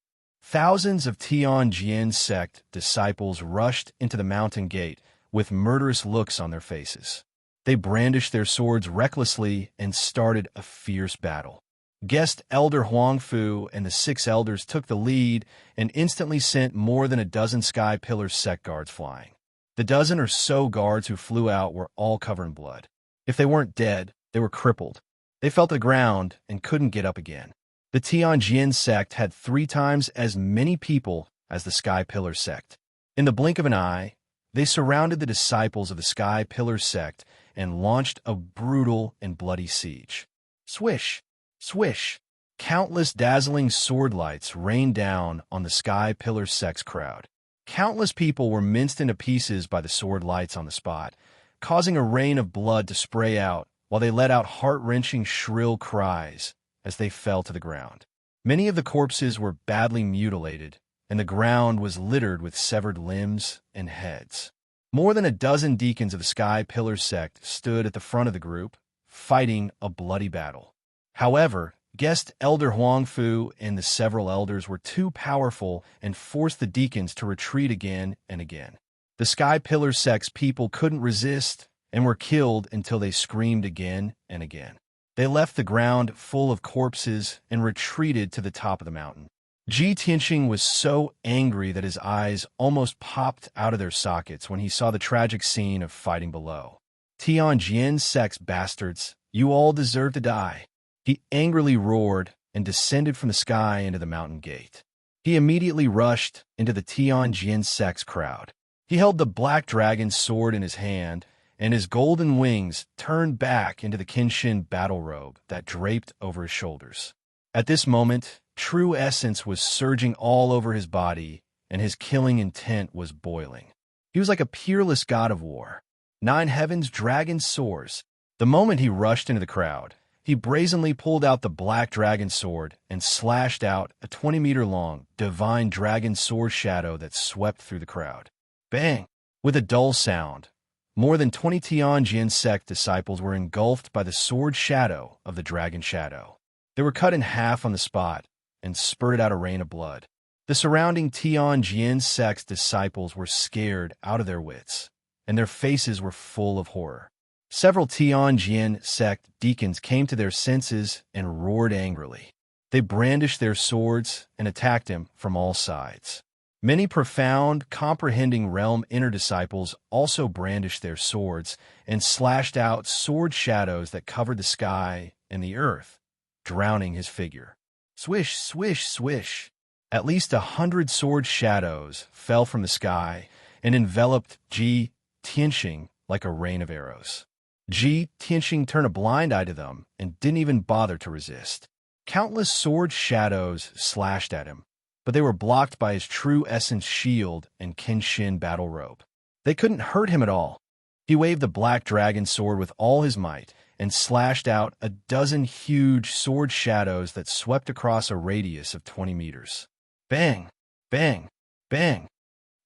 Thousands of Tianjin sect disciples rushed into the mountain gate with murderous looks on their faces. They brandished their swords recklessly and started a fierce battle. Guest Elder Huangfu and the 6 elders took the lead and instantly sent more than a dozen Sky Pillar sect guards flying. The dozen or so guards who flew out were all covered in blood. If they weren't dead, they were crippled. They fell to the ground and couldn't get up again. The Tianjin sect had 3 times as many people as the Sky Pillar sect. In the blink of an eye, they surrounded the disciples of the Sky Pillar sect and launched a brutal and bloody siege. Swish! Swish! Countless dazzling sword lights rained down on the Sky Pillar sect's crowd. Countless people were minced into pieces by the sword lights on the spot, causing a rain of blood to spray out while they let out heart-wrenching shrill cries as they fell to the ground. Many of the corpses were badly mutilated, and the ground was littered with severed limbs and heads. More than a dozen deacons of the Sky Pillar sect stood at the front of the group, fighting a bloody battle. However, guest Elder Huangfu and the several elders were too powerful and forced the deacons to retreat again and again. The Sky Pillar sect's people couldn't resist and were killed until they screamed again and again. They left the ground full of corpses and retreated to the top of the mountain. Ji Tianxing was so angry that his eyes almost popped out of their sockets when he saw the tragic scene of fighting below. "Tianjin sect's bastards, you all deserve to die." He angrily roared and descended from the sky into the mountain gate. He immediately rushed into the Tianjin sect's crowd. He held the black dragon's sword in his hand, and his golden wings turned back into the Kenshin battle robe that draped over his shoulders. At this moment, true essence was surging all over his body, and his killing intent was boiling. He was like a peerless god of war. 9 heavens dragon soars. The moment he rushed into the crowd, he brazenly pulled out the black dragon sword and slashed out a 20-meter-long divine dragon sword shadow that swept through the crowd. Bang! With a dull sound, more than 20 Tianjin sect disciples were engulfed by the sword shadow of the dragon shadow. They were cut in half on the spot and spurted out a rain of blood. The surrounding Tianjin sect disciples were scared out of their wits, and their faces were full of horror. Several Tianjin sect deacons came to their senses and roared angrily. They brandished their swords and attacked him from all sides. Many profound, comprehending realm inner disciples also brandished their swords and slashed out sword shadows that covered the sky and the earth, drowning his figure. Swish, swish, swish. At least 100 sword shadows fell from the sky and enveloped Ji Tianxing like a rain of arrows. Ji Tianxing turned a blind eye to them and didn't even bother to resist. Countless sword shadows slashed at him, but they were blocked by his true essence shield and Kenshin battle robe. They couldn't hurt him at all. He waved the black dragon sword with all his might and slashed out a dozen huge sword shadows that swept across a radius of 20 meters. Bang! Bang! Bang!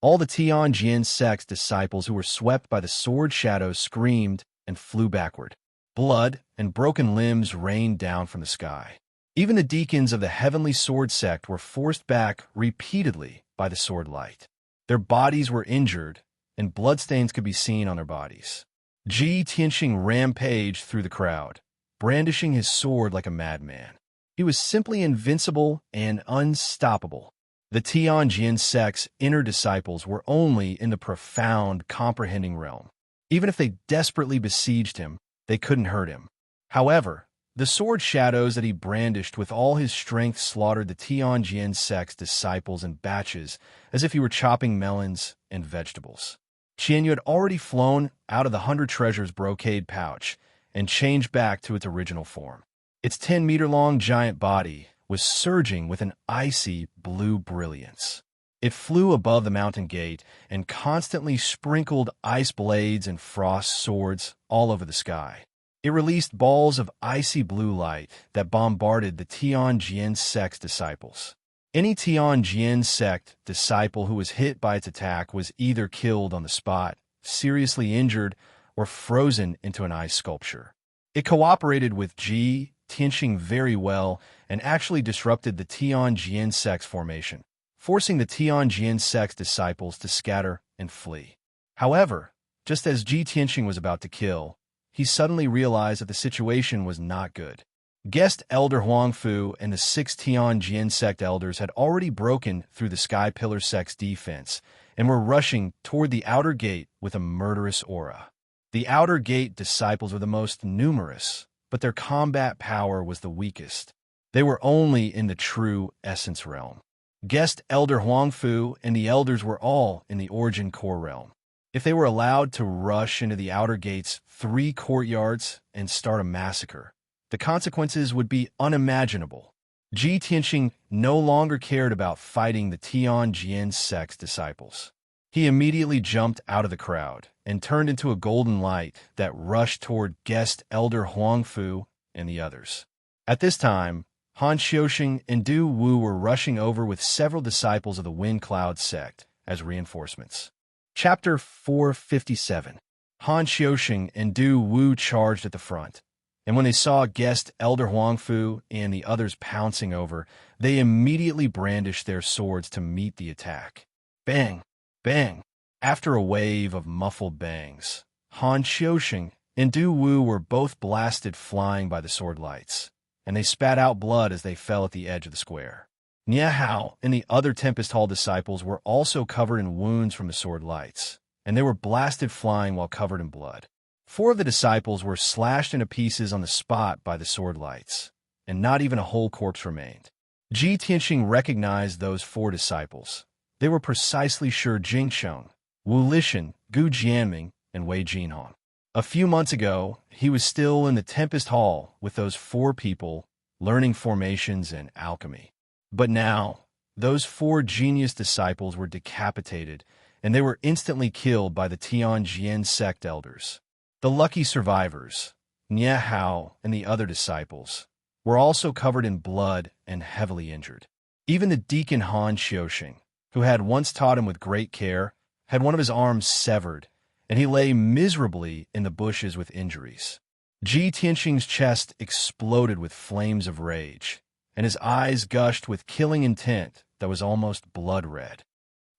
All the Tianjin sect's disciples who were swept by the sword shadows screamed and flew backward. Blood and broken limbs rained down from the sky. Even the deacons of the heavenly sword sect were forced back repeatedly by the sword light. Their bodies were injured, and bloodstains could be seen on their bodies. Ji Tianxing rampaged through the crowd, brandishing his sword like a madman. He was simply invincible and unstoppable. The Tianjin sect's inner disciples were only in the profound, comprehending realm. Even if they desperately besieged him, they couldn't hurt him. However, the sword shadows that he brandished with all his strength slaughtered the Tianjin sect's disciples in batches as if he were chopping melons and vegetables. Qianyu had already flown out of the 100 treasures brocade pouch and changed back to its original form. Its 10-meter-long giant body was surging with an icy blue brilliance. It flew above the mountain gate and constantly sprinkled ice blades and frost swords all over the sky. It released balls of icy blue light that bombarded the Tianjin sect's disciples. Any Tianjin sect disciple who was hit by its attack was either killed on the spot, seriously injured, or frozen into an ice sculpture. It cooperated with Ji Tianxing very well and actually disrupted the Tianjin sect's formation, forcing the Tianjin sect's disciples to scatter and flee. However, just as Ji Tianxing was about to kill, he suddenly realized that the situation was not good. Guest Elder Huangfu and the 6 Tianjin sect elders had already broken through the Sky Pillar sect's defense and were rushing toward the outer gate with a murderous aura. The outer gate disciples were the most numerous, but their combat power was the weakest. They were only in the true essence realm. Guest Elder Huangfu and the elders were all in the origin core realm. If they were allowed to rush into the outer gate's 3 courtyards and start a massacre, the consequences would be unimaginable. Ji Tianxing no longer cared about fighting the Tianjin sect's disciples. He immediately jumped out of the crowd and turned into a golden light that rushed toward Guest Elder Huangfu and the others. At this time, Han Xiuxing and Du Wu were rushing over with several disciples of the Wind Cloud sect as reinforcements. Chapter 457. Han Xiuxing and Du Wu charged at the front, and when they saw Guest Elder Huangfu and the others pouncing over, they immediately brandished their swords to meet the attack. Bang! Bang! After a wave of muffled bangs, Han Xiuxing and Du Wu were both blasted flying by the sword lights, and they spat out blood as they fell at the edge of the square. Nie Hao and the other Tempest Hall disciples were also covered in wounds from the sword lights, and they were blasted flying while covered in blood. 4 of the disciples were slashed into pieces on the spot by the sword lights, and not even a whole corpse remained. Ji Tianxing recognized those 4 disciples. They were precisely Shi Jingsheng, Wu Lishan, Gu Jianming, and Wei Jinhong. A few months ago, he was still in the Tempest Hall with those 4 people, learning formations and alchemy. But now, those 4 genius disciples were decapitated, and they were instantly killed by the Tianjin sect elders. The lucky survivors, Nie Hao, and the other disciples, were also covered in blood and heavily injured. Even the deacon Han Xiuxing, who had once taught him with great care, had one of his arms severed, and he lay miserably in the bushes with injuries. Ji Tianxing's chest exploded with flames of rage, and his eyes gushed with killing intent that was almost blood red.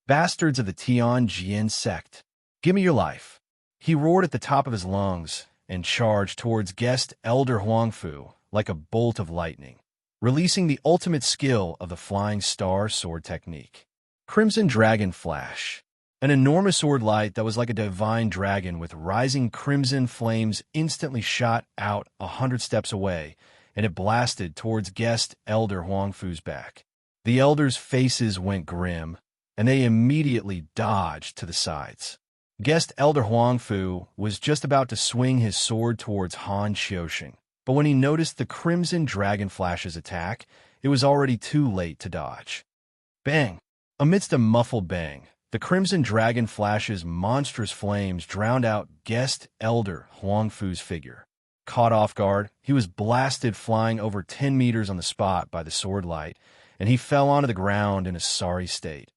"Bastards of the Tian Jian sect, give me your life!" He roared at the top of his lungs and charged towards guest Elder Huangfu like a bolt of lightning, releasing the ultimate skill of the Flying Star sword technique. Crimson Dragon Flash. An enormous sword light that was like a divine dragon with rising crimson flames instantly shot out 100 steps away, and it blasted towards guest Elder Huangfu's back. The elders' faces went grim, and they immediately dodged to the sides. Guest Elder Huangfu was just about to swing his sword towards Han Xiuxing, but when he noticed the Crimson Dragon Flash's attack, it was already too late to dodge. Bang! Amidst a muffled bang, the Crimson Dragon Flash's monstrous flames drowned out guest Elder Huangfu's figure. Caught off guard, he was blasted flying over 10 meters on the spot by the sword light, and he fell onto the ground in a sorry state,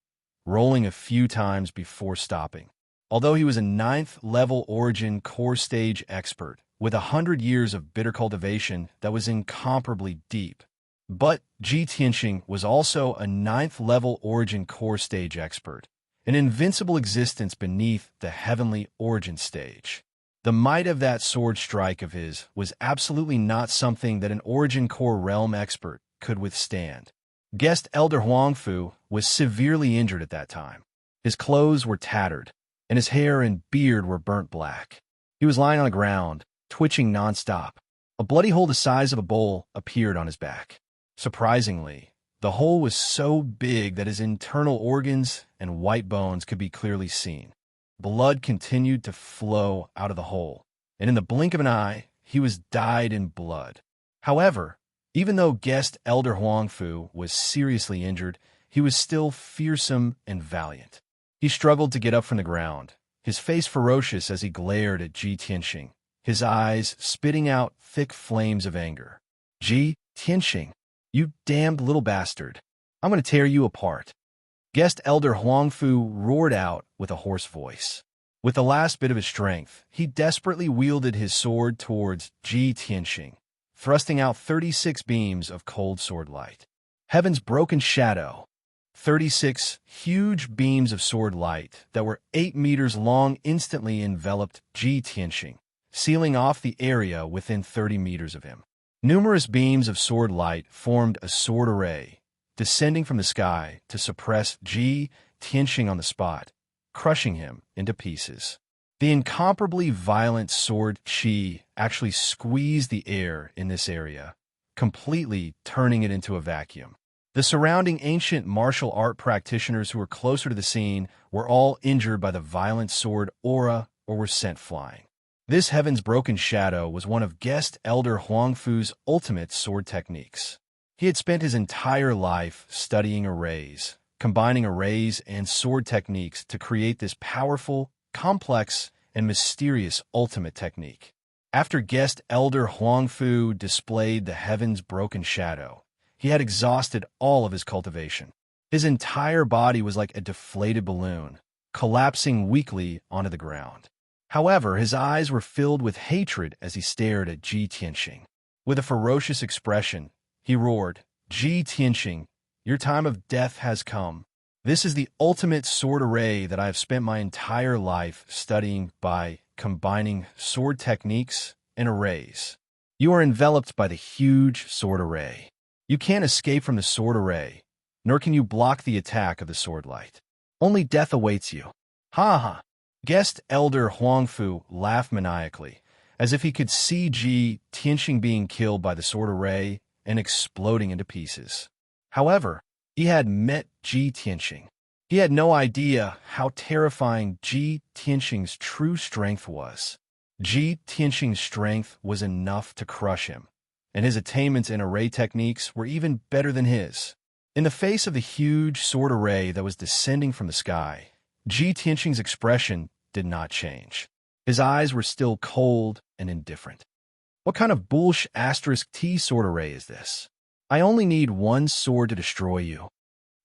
rolling a few times before stopping. Although he was a 9th-level Origin Core Stage expert, with 100 years of bitter cultivation that was incomparably deep. But Ji Tianxing was also a 9th-level Origin Core Stage expert, an invincible existence beneath the heavenly Origin Stage. The might of that sword strike of his was absolutely not something that an Origin Core Realm expert could withstand. Guest Elder Huangfu was severely injured at that time. His clothes were tattered, and his hair and beard were burnt black. He was lying on the ground, twitching nonstop. A bloody hole the size of a bowl appeared on his back. Surprisingly, the hole was so big that his internal organs and white bones could be clearly seen. Blood continued to flow out of the hole, and in the blink of an eye, he was dyed in blood. However, even though guest Elder Huangfu was seriously injured, he was still fearsome and valiant. He struggled to get up from the ground, his face ferocious as he glared at Ji Tianxing, his eyes spitting out thick flames of anger. "Ji Tianxing, you damned little bastard. I'm going to tear you apart." Guest Elder Huangfu roared out with a hoarse voice. With the last bit of his strength, he desperately wielded his sword towards Ji Tianxing, thrusting out 36 beams of cold sword light. Heaven's broken shadow. 36 huge beams of sword light that were 8 meters long instantly enveloped Ji Tianxing, sealing off the area within 30 meters of him. Numerous beams of sword light formed a sword array, descending from the sky to suppress Ji Tianxing on the spot, crushing him into pieces. The incomparably violent sword qi actually squeezed the air in this area, completely turning it into a vacuum. The surrounding ancient martial art practitioners who were closer to the scene were all injured by the violent sword aura or were sent flying. This Heaven's Broken Shadow was one of guest Elder Huangfu's ultimate sword techniques. He had spent his entire life studying arrays, combining arrays and sword techniques to create this powerful, complex, and mysterious ultimate technique. After guest Elder Huangfu displayed the Heaven's Broken Shadow, he had exhausted all of his cultivation. His entire body was like a deflated balloon, collapsing weakly onto the ground. However, his eyes were filled with hatred as he stared at Ji Tianxing. With a ferocious expression, he roared, "Ji Tianxing, your time of death has come. This is the ultimate sword array that I have spent my entire life studying by combining sword techniques and arrays. You are enveloped by the huge sword array. You can't escape from the sword array, nor can you block the attack of the sword light. Only death awaits you." Ha ha! Guest Elder Huangfu laughed maniacally, as if he could see Ji Tianxing being killed by the sword array and exploding into pieces. However, he had met Ji Tianxing. He had no idea how terrifying Ji Tianxing's true strength was. Ji Tianxing's strength was enough to crush him, and his attainments in array techniques were even better than his. In the face of the huge sword array that was descending from the sky, Ji Tianxing's expression did not change. His eyes were still cold and indifferent. What kind of bullsh asterisk T sword array is this? I only need one sword to destroy you.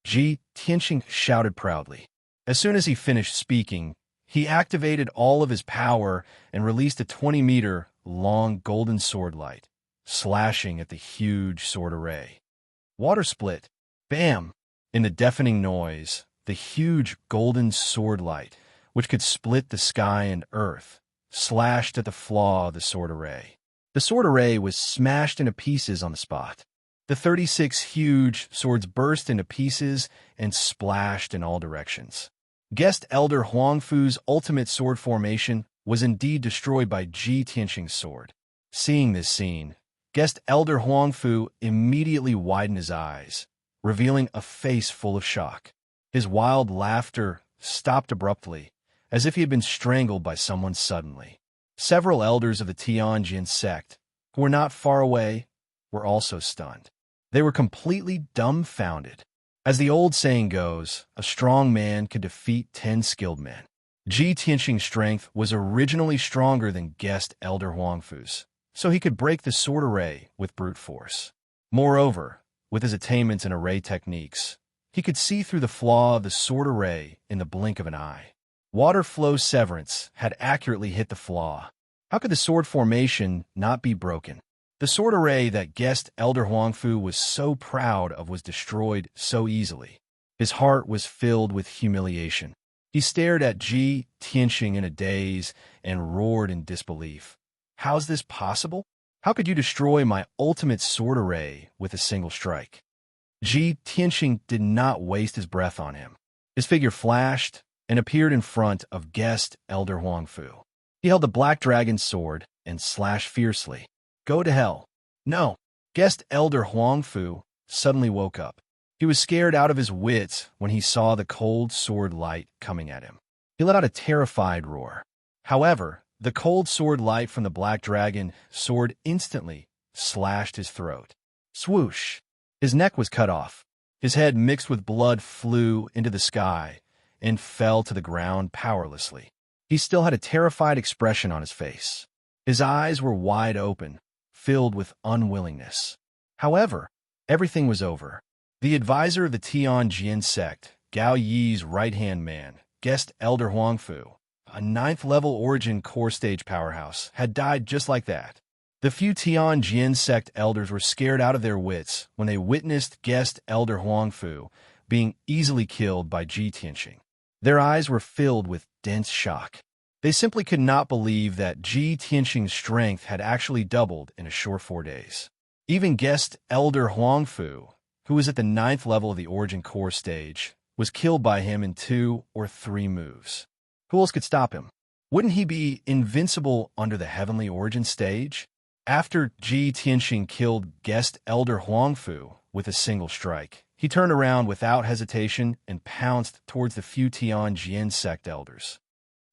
Ji Tianxing shouted proudly. As soon as he finished speaking, he activated all of his power and released a 20-meter-long golden sword light, slashing at the huge sword array. Water split. Bam! In the deafening noise, the huge golden sword light, which could split the sky and earth, slashed at the flaw of the sword array. The sword array was smashed into pieces on the spot. The 36 huge swords burst into pieces and splashed in all directions. Guest Elder Huangfu's ultimate sword formation was indeed destroyed by Ji Tianxing's sword. Seeing this scene, Guest Elder Huangfu immediately widened his eyes, revealing a face full of shock. His wild laughter stopped abruptly, as if he had been strangled by someone suddenly. Several elders of the Tianjin sect, who were not far away, were also stunned. They were completely dumbfounded. As the old saying goes, a strong man could defeat 10 skilled men. Ji Tianxing's strength was originally stronger than Guest Elder Huangfu's, so he could break the sword array with brute force. Moreover, with his attainments in array techniques, he could see through the flaw of the sword array in the blink of an eye. Water flow severance had accurately hit the flaw. How could the sword formation not be broken? The sword array that Guest Elder Huangfu was so proud of was destroyed so easily. His heart was filled with humiliation. He stared at Ji Tianxing in a daze and roared in disbelief. How's this possible? How could you destroy my ultimate sword array with a single strike? Ji Tianxing did not waste his breath on him. His figure flashed and appeared in front of Guest Elder Huangfu. He held the black dragon sword and slashed fiercely. Go to hell. No. Guest Elder Huangfu suddenly woke up. He was scared out of his wits when he saw the cold sword light coming at him. He let out a terrified roar. However, the cold sword light from the black dragon sword instantly slashed his throat. Swoosh! His neck was cut off. His head mixed with blood flew into the sky and fell to the ground powerlessly. He still had a terrified expression on his face. His eyes were wide open, filled with unwillingness. However, everything was over. The advisor of the Tianjin sect, Gao Yi's right-hand man, Guest Elder Huangfu, a 9th-level origin core stage powerhouse, had died just like that. The few Tianjin sect elders were scared out of their wits when they witnessed Guest Elder Huangfu being easily killed by Ji Tianxing. Their eyes were filled with dense shock. They simply could not believe that Ji Tianxing's strength had actually doubled in a short 4 days. Even Guest Elder Huangfu, who was at the 9th level of the Origin Core stage, was killed by him in 2 or 3 moves. Who else could stop him? Wouldn't he be invincible under the Heavenly Origin stage? After Ji Tianxing killed Guest Elder Huangfu with a single strike, he turned around without hesitation and pounced towards the few Tianjin sect elders.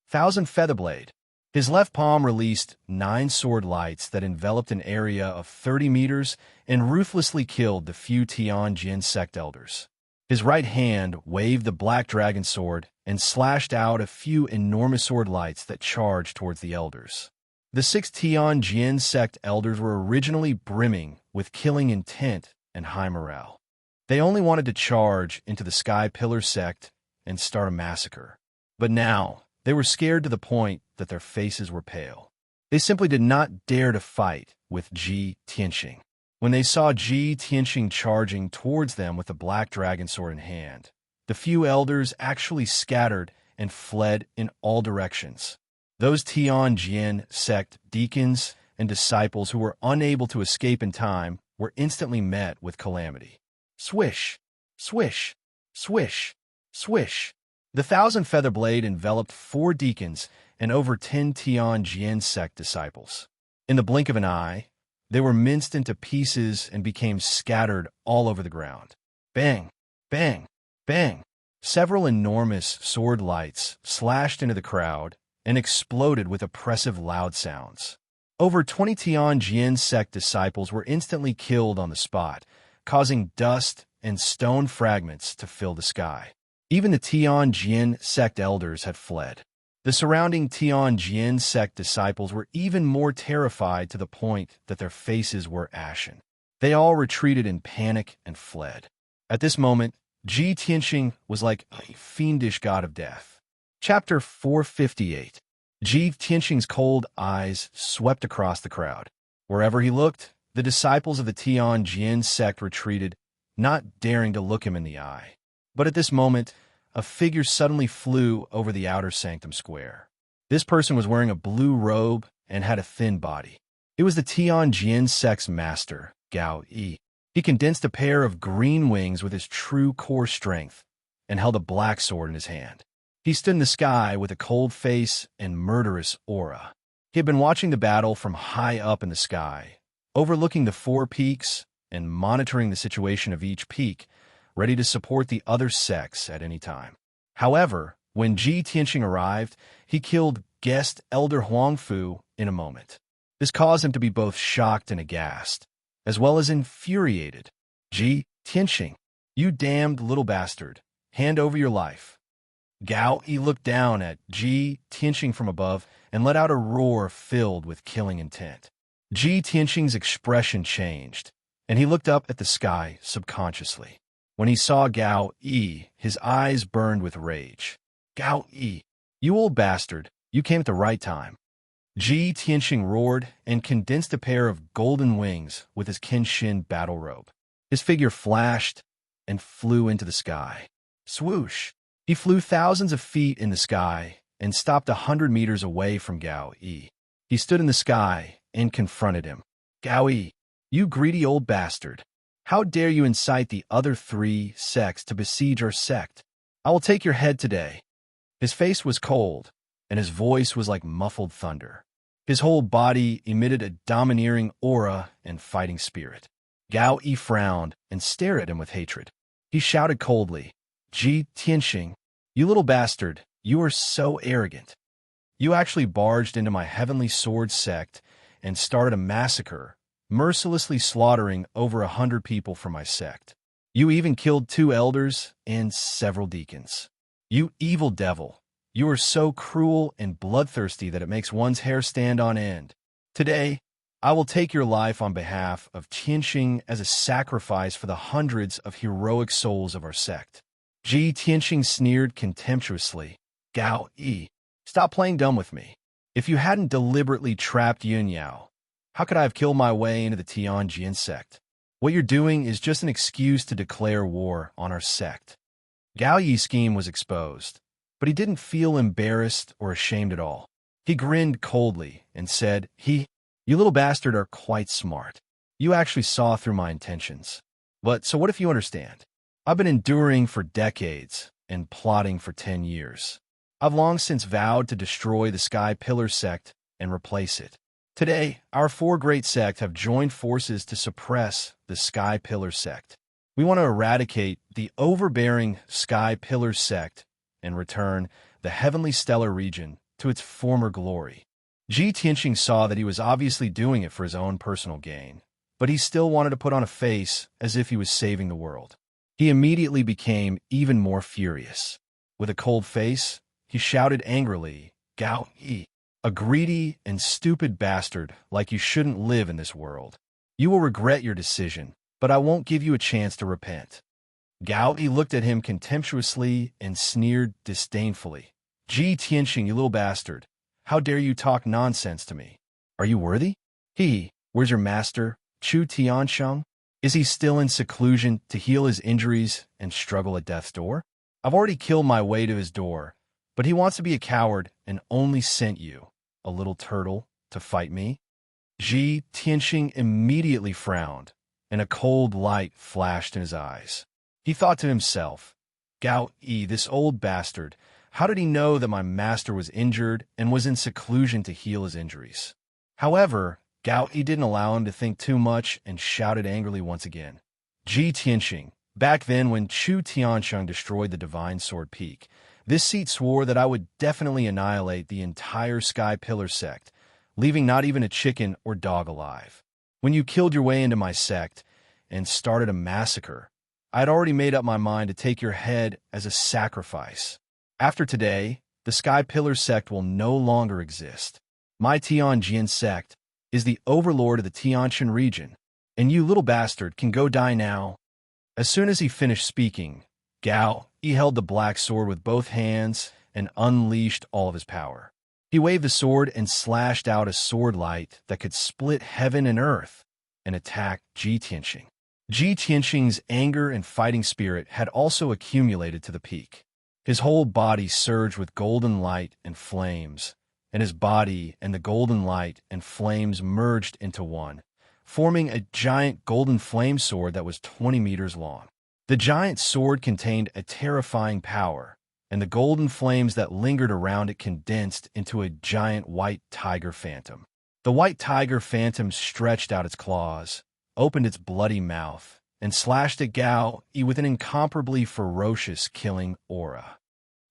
Thousand Featherblade. His left palm released 9 sword lights that enveloped an area of 30 meters and ruthlessly killed the few Tianjin sect elders. His right hand waved the black dragon sword and slashed out a few enormous sword lights that charged towards the elders. The 6 Tianjin sect elders were originally brimming with killing intent and high morale. They only wanted to charge into the Sky Pillar sect and start a massacre. But now, they were scared to the point that their faces were pale. They simply did not dare to fight with Ji Tianxing. When they saw Ji Tianxing charging towards them with the black dragon sword in hand, the few elders actually scattered and fled in all directions. Those Tianjin sect deacons and disciples who were unable to escape in time were instantly met with calamity. Swish, swish, swish, swish. The 1,000 feather blade enveloped 4 deacons and over 10 Tianjin sect disciples. In the blink of an eye, they were minced into pieces and became scattered all over the ground. Bang, bang, bang. Several enormous sword lights slashed into the crowd and exploded with oppressive loud sounds. Over 20 Tianjin sect disciples were instantly killed on the spot, causing dust and stone fragments to fill the sky. Even the Tianjin sect elders had fled. The surrounding Tianjin sect disciples were even more terrified, to the point that their faces were ashen. They all retreated in panic and fled. At this moment, Ji Tianxing was like a fiendish god of death. Chapter 458. Ji Tianxing's cold eyes swept across the crowd. Wherever he looked, the disciples of the Tianjin sect retreated, not daring to look him in the eye. But at this moment, a figure suddenly flew over the outer sanctum square. This person was wearing a blue robe and had a thin body. It was the Tianjin sect's master, Gao Yi. He condensed a pair of green wings with his true core strength and held a black sword in his hand. He stood in the sky with a cold face and murderous aura. He had been watching the battle from high up in the sky, overlooking the 4 peaks and monitoring the situation of each peak, ready to support the other sects at any time. However, when Ji Tianxing arrived, he killed guest Elder Huangfu in a moment. This caused him to be both shocked and aghast, as well as infuriated. Ji Tianxing, you damned little bastard, hand over your life. Gao Yi looked down at Ji Tianxing from above and let out a roar filled with killing intent. Ji Tianxing's expression changed, and he looked up at the sky subconsciously. When he saw Gao Yi, his eyes burned with rage. Gao Yi, you old bastard, you came at the right time. Ji Tianxing roared and condensed a pair of golden wings with his Kenshin battle robe. His figure flashed and flew into the sky. Swoosh! He flew thousands of feet in the sky and stopped 100 meters away from Gao Yi. He stood in the sky and confronted him. Gao Yi, you greedy old bastard. How dare you incite the other 3 sects to besiege our sect? I will take your head today. His face was cold, and his voice was like muffled thunder. His whole body emitted a domineering aura and fighting spirit. Gao Yi frowned and stared at him with hatred. He shouted coldly, Ji Tianxing, you little bastard, you are so arrogant. You actually barged into my heavenly sword sect and started a massacre, mercilessly slaughtering over 100 people from my sect. You even killed 2 elders and several deacons. You evil devil, you are so cruel and bloodthirsty that it makes one's hair stand on end. Today, I will take your life on behalf of Tianxing as a sacrifice for the hundreds of heroic souls of our sect. Ji Tianxing sneered contemptuously. Gao Yi, stop playing dumb with me. If you hadn't deliberately trapped Yun Yao, how could I have killed my way into the Tianjin sect? What you're doing is just an excuse to declare war on our sect. Gao Yi's scheme was exposed, but he didn't feel embarrassed or ashamed at all. He grinned coldly and said, You little bastard are quite smart. You actually saw through my intentions. But so what if you understand? I've been enduring for decades and plotting for 10 years. I've long since vowed to destroy the Sky Pillar sect and replace it. Today, our 4 great sects have joined forces to suppress the Sky Pillar sect. We want to eradicate the overbearing Sky Pillar sect and return the Heavenly Stellar region to its former glory. Ji Tianxing saw that he was obviously doing it for his own personal gain, but he still wanted to put on a face as if he was saving the world. He immediately became even more furious. With a cold face, he shouted angrily, Gao Yi, a greedy and stupid bastard like you shouldn't live in this world. You will regret your decision, but I won't give you a chance to repent. Gao Yi looked at him contemptuously and sneered disdainfully. Ji Tianxing, you little bastard, how dare you talk nonsense to me? Are you worthy? Where's your master, Chu Tiansheng? Is he still in seclusion to heal his injuries and struggle at death's door? I've already killed my way to his door, but he wants to be a coward and only sent you, a little turtle, to fight me. Ji Tianxing immediately frowned, and a cold light flashed in his eyes. He thought to himself, Gao Yi, this old bastard, how did he know that my master was injured and was in seclusion to heal his injuries? However, Gao Yi didn't allow him to think too much and shouted angrily once again. Ji Tianxing, back then when Chu Tiansheng destroyed the Divine Sword Peak, this seat swore that I would definitely annihilate the entire Sky Pillar sect, leaving not even a chicken or dog alive. When you killed your way into my sect and started a massacre, I'd already made up my mind to take your head as a sacrifice. After today, the Sky Pillar sect will no longer exist. My Tianjin sect is the overlord of the Tianshan region, and you little bastard can go die now." As soon as he finished speaking, Gao Yi held the black sword with both hands and unleashed all of his power. He waved the sword and slashed out a sword light that could split heaven and earth and attack Ji Tianxing. Ji Tianxing's anger and fighting spirit had also accumulated to the peak. His whole body surged with golden light and flames, and his body and the golden light and flames merged into one, forming a giant golden flame sword that was 20 meters long. The giant sword contained a terrifying power, and the golden flames that lingered around it condensed into a giant white tiger phantom. The white tiger phantom stretched out its claws, opened its bloody mouth, and slashed at Gao Yi with an incomparably ferocious killing aura.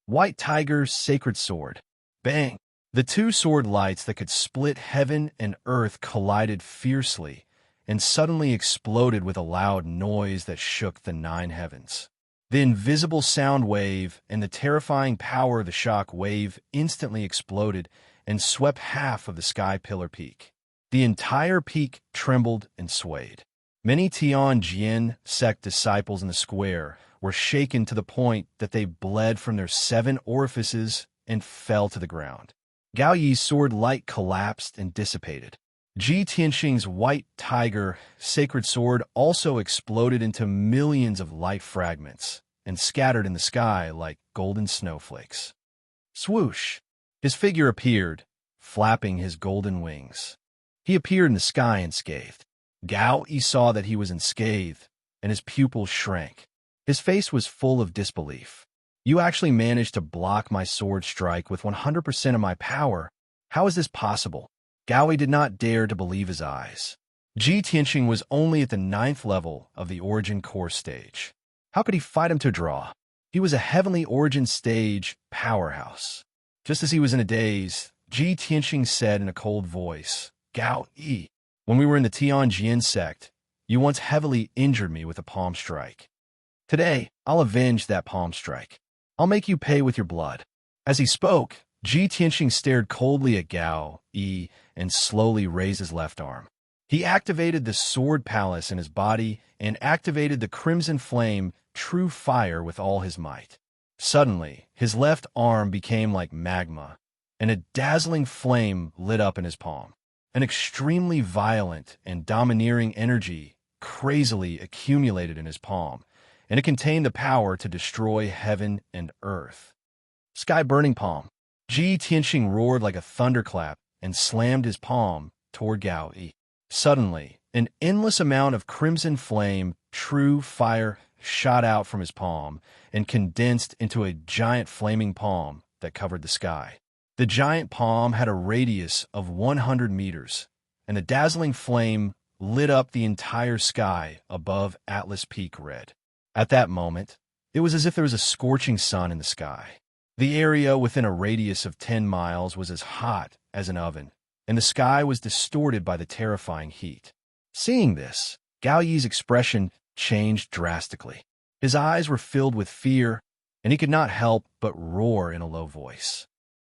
White Tiger's sacred sword. Bang! The two sword lights that could split heaven and earth collided fiercely and suddenly exploded with a loud noise that shook the 9 heavens. The invisible sound wave and the terrifying power of the shock wave instantly exploded and swept half of the Sky Pillar peak. The entire peak trembled and swayed. Many Tianjin sect disciples in the square were shaken to the point that they bled from their 7 orifices and fell to the ground. Gao Yi's sword light collapsed and dissipated. Ji Tianxing's white tiger sacred sword also exploded into millions of light fragments and scattered in the sky like golden snowflakes. Swoosh! His figure appeared, flapping his golden wings. He appeared in the sky unscathed. Gao Yi saw that he was unscathed, and his pupils shrank. His face was full of disbelief. "You actually managed to block my sword strike with 100% of my power. How is this possible?" Gao Yi did not dare to believe his eyes. Ji Tianxing was only at the 9th level of the Origin Core stage. How could he fight him to draw? He was a Heavenly Origin stage powerhouse. Just as he was in a daze, Ji Tianxing said in a cold voice, "Gao Yi, when we were in the Tianjin sect, you once heavily injured me with a palm strike. Today, I'll avenge that palm strike. I'll make you pay with your blood." As he spoke, Ji Tianxing stared coldly at Gao Yi and slowly raised his left arm. He activated the Sword Palace in his body and activated the Crimson Flame True Fire with all his might. Suddenly, his left arm became like magma, and a dazzling flame lit up in his palm. An extremely violent and domineering energy crazily accumulated in his palm, and it contained the power to destroy heaven and earth. Sky Burning Palm. Ji Tianxing roared like a thunderclap and slammed his palm toward Gao Yi. Suddenly, an endless amount of crimson flame, true fire, shot out from his palm and condensed into a giant flaming palm that covered the sky. The giant palm had a radius of 100 meters, and the dazzling flame lit up the entire sky above Atlas Peak red. At that moment, it was as if there was a scorching sun in the sky. The area within a radius of 10 miles was as hot as an oven, and the sky was distorted by the terrifying heat. Seeing this, Gao Yi's expression changed drastically. His eyes were filled with fear, and he could not help but roar in a low voice.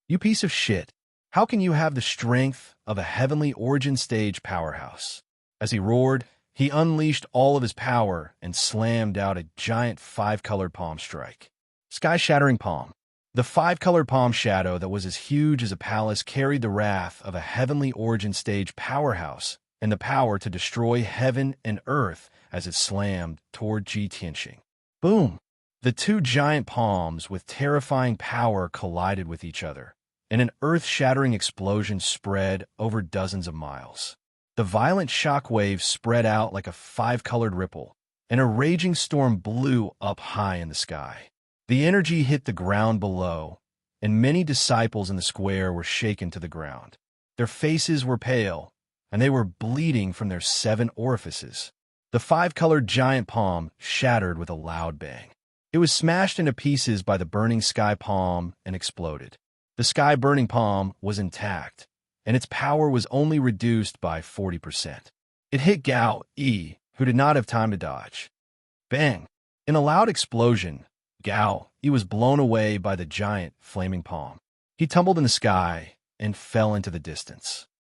"You piece of shit! How can you have the strength of a Heavenly Origin stage powerhouse?" As he roared, he unleashed all of his power and slammed out a giant 5-colored palm strike. Sky-shattering palm. The 5-colored palm shadow that was as huge as a palace carried the wrath of a Heavenly Origin stage powerhouse and the power to destroy heaven and earth as it slammed toward Ji Tianxing. Boom! The two giant palms with terrifying power collided with each other, and an earth-shattering explosion spread over dozens of miles. The violent shock wave spread out like a 5-colored ripple, and a raging storm blew up high in the sky. The energy hit the ground below, and many disciples in the square were shaken to the ground. Their faces were pale, and they were bleeding from their 7 orifices. The 5-colored giant palm shattered with a loud bang. It was smashed into pieces by the burning sky palm and exploded. The sky burning palm was intact, and its power was only reduced by 40%. It hit Gao Yi, who did not have time to dodge. Bang! In a loud explosion, Gao, he was blown away by the giant flaming palm. He tumbled in the sky and fell into the distance.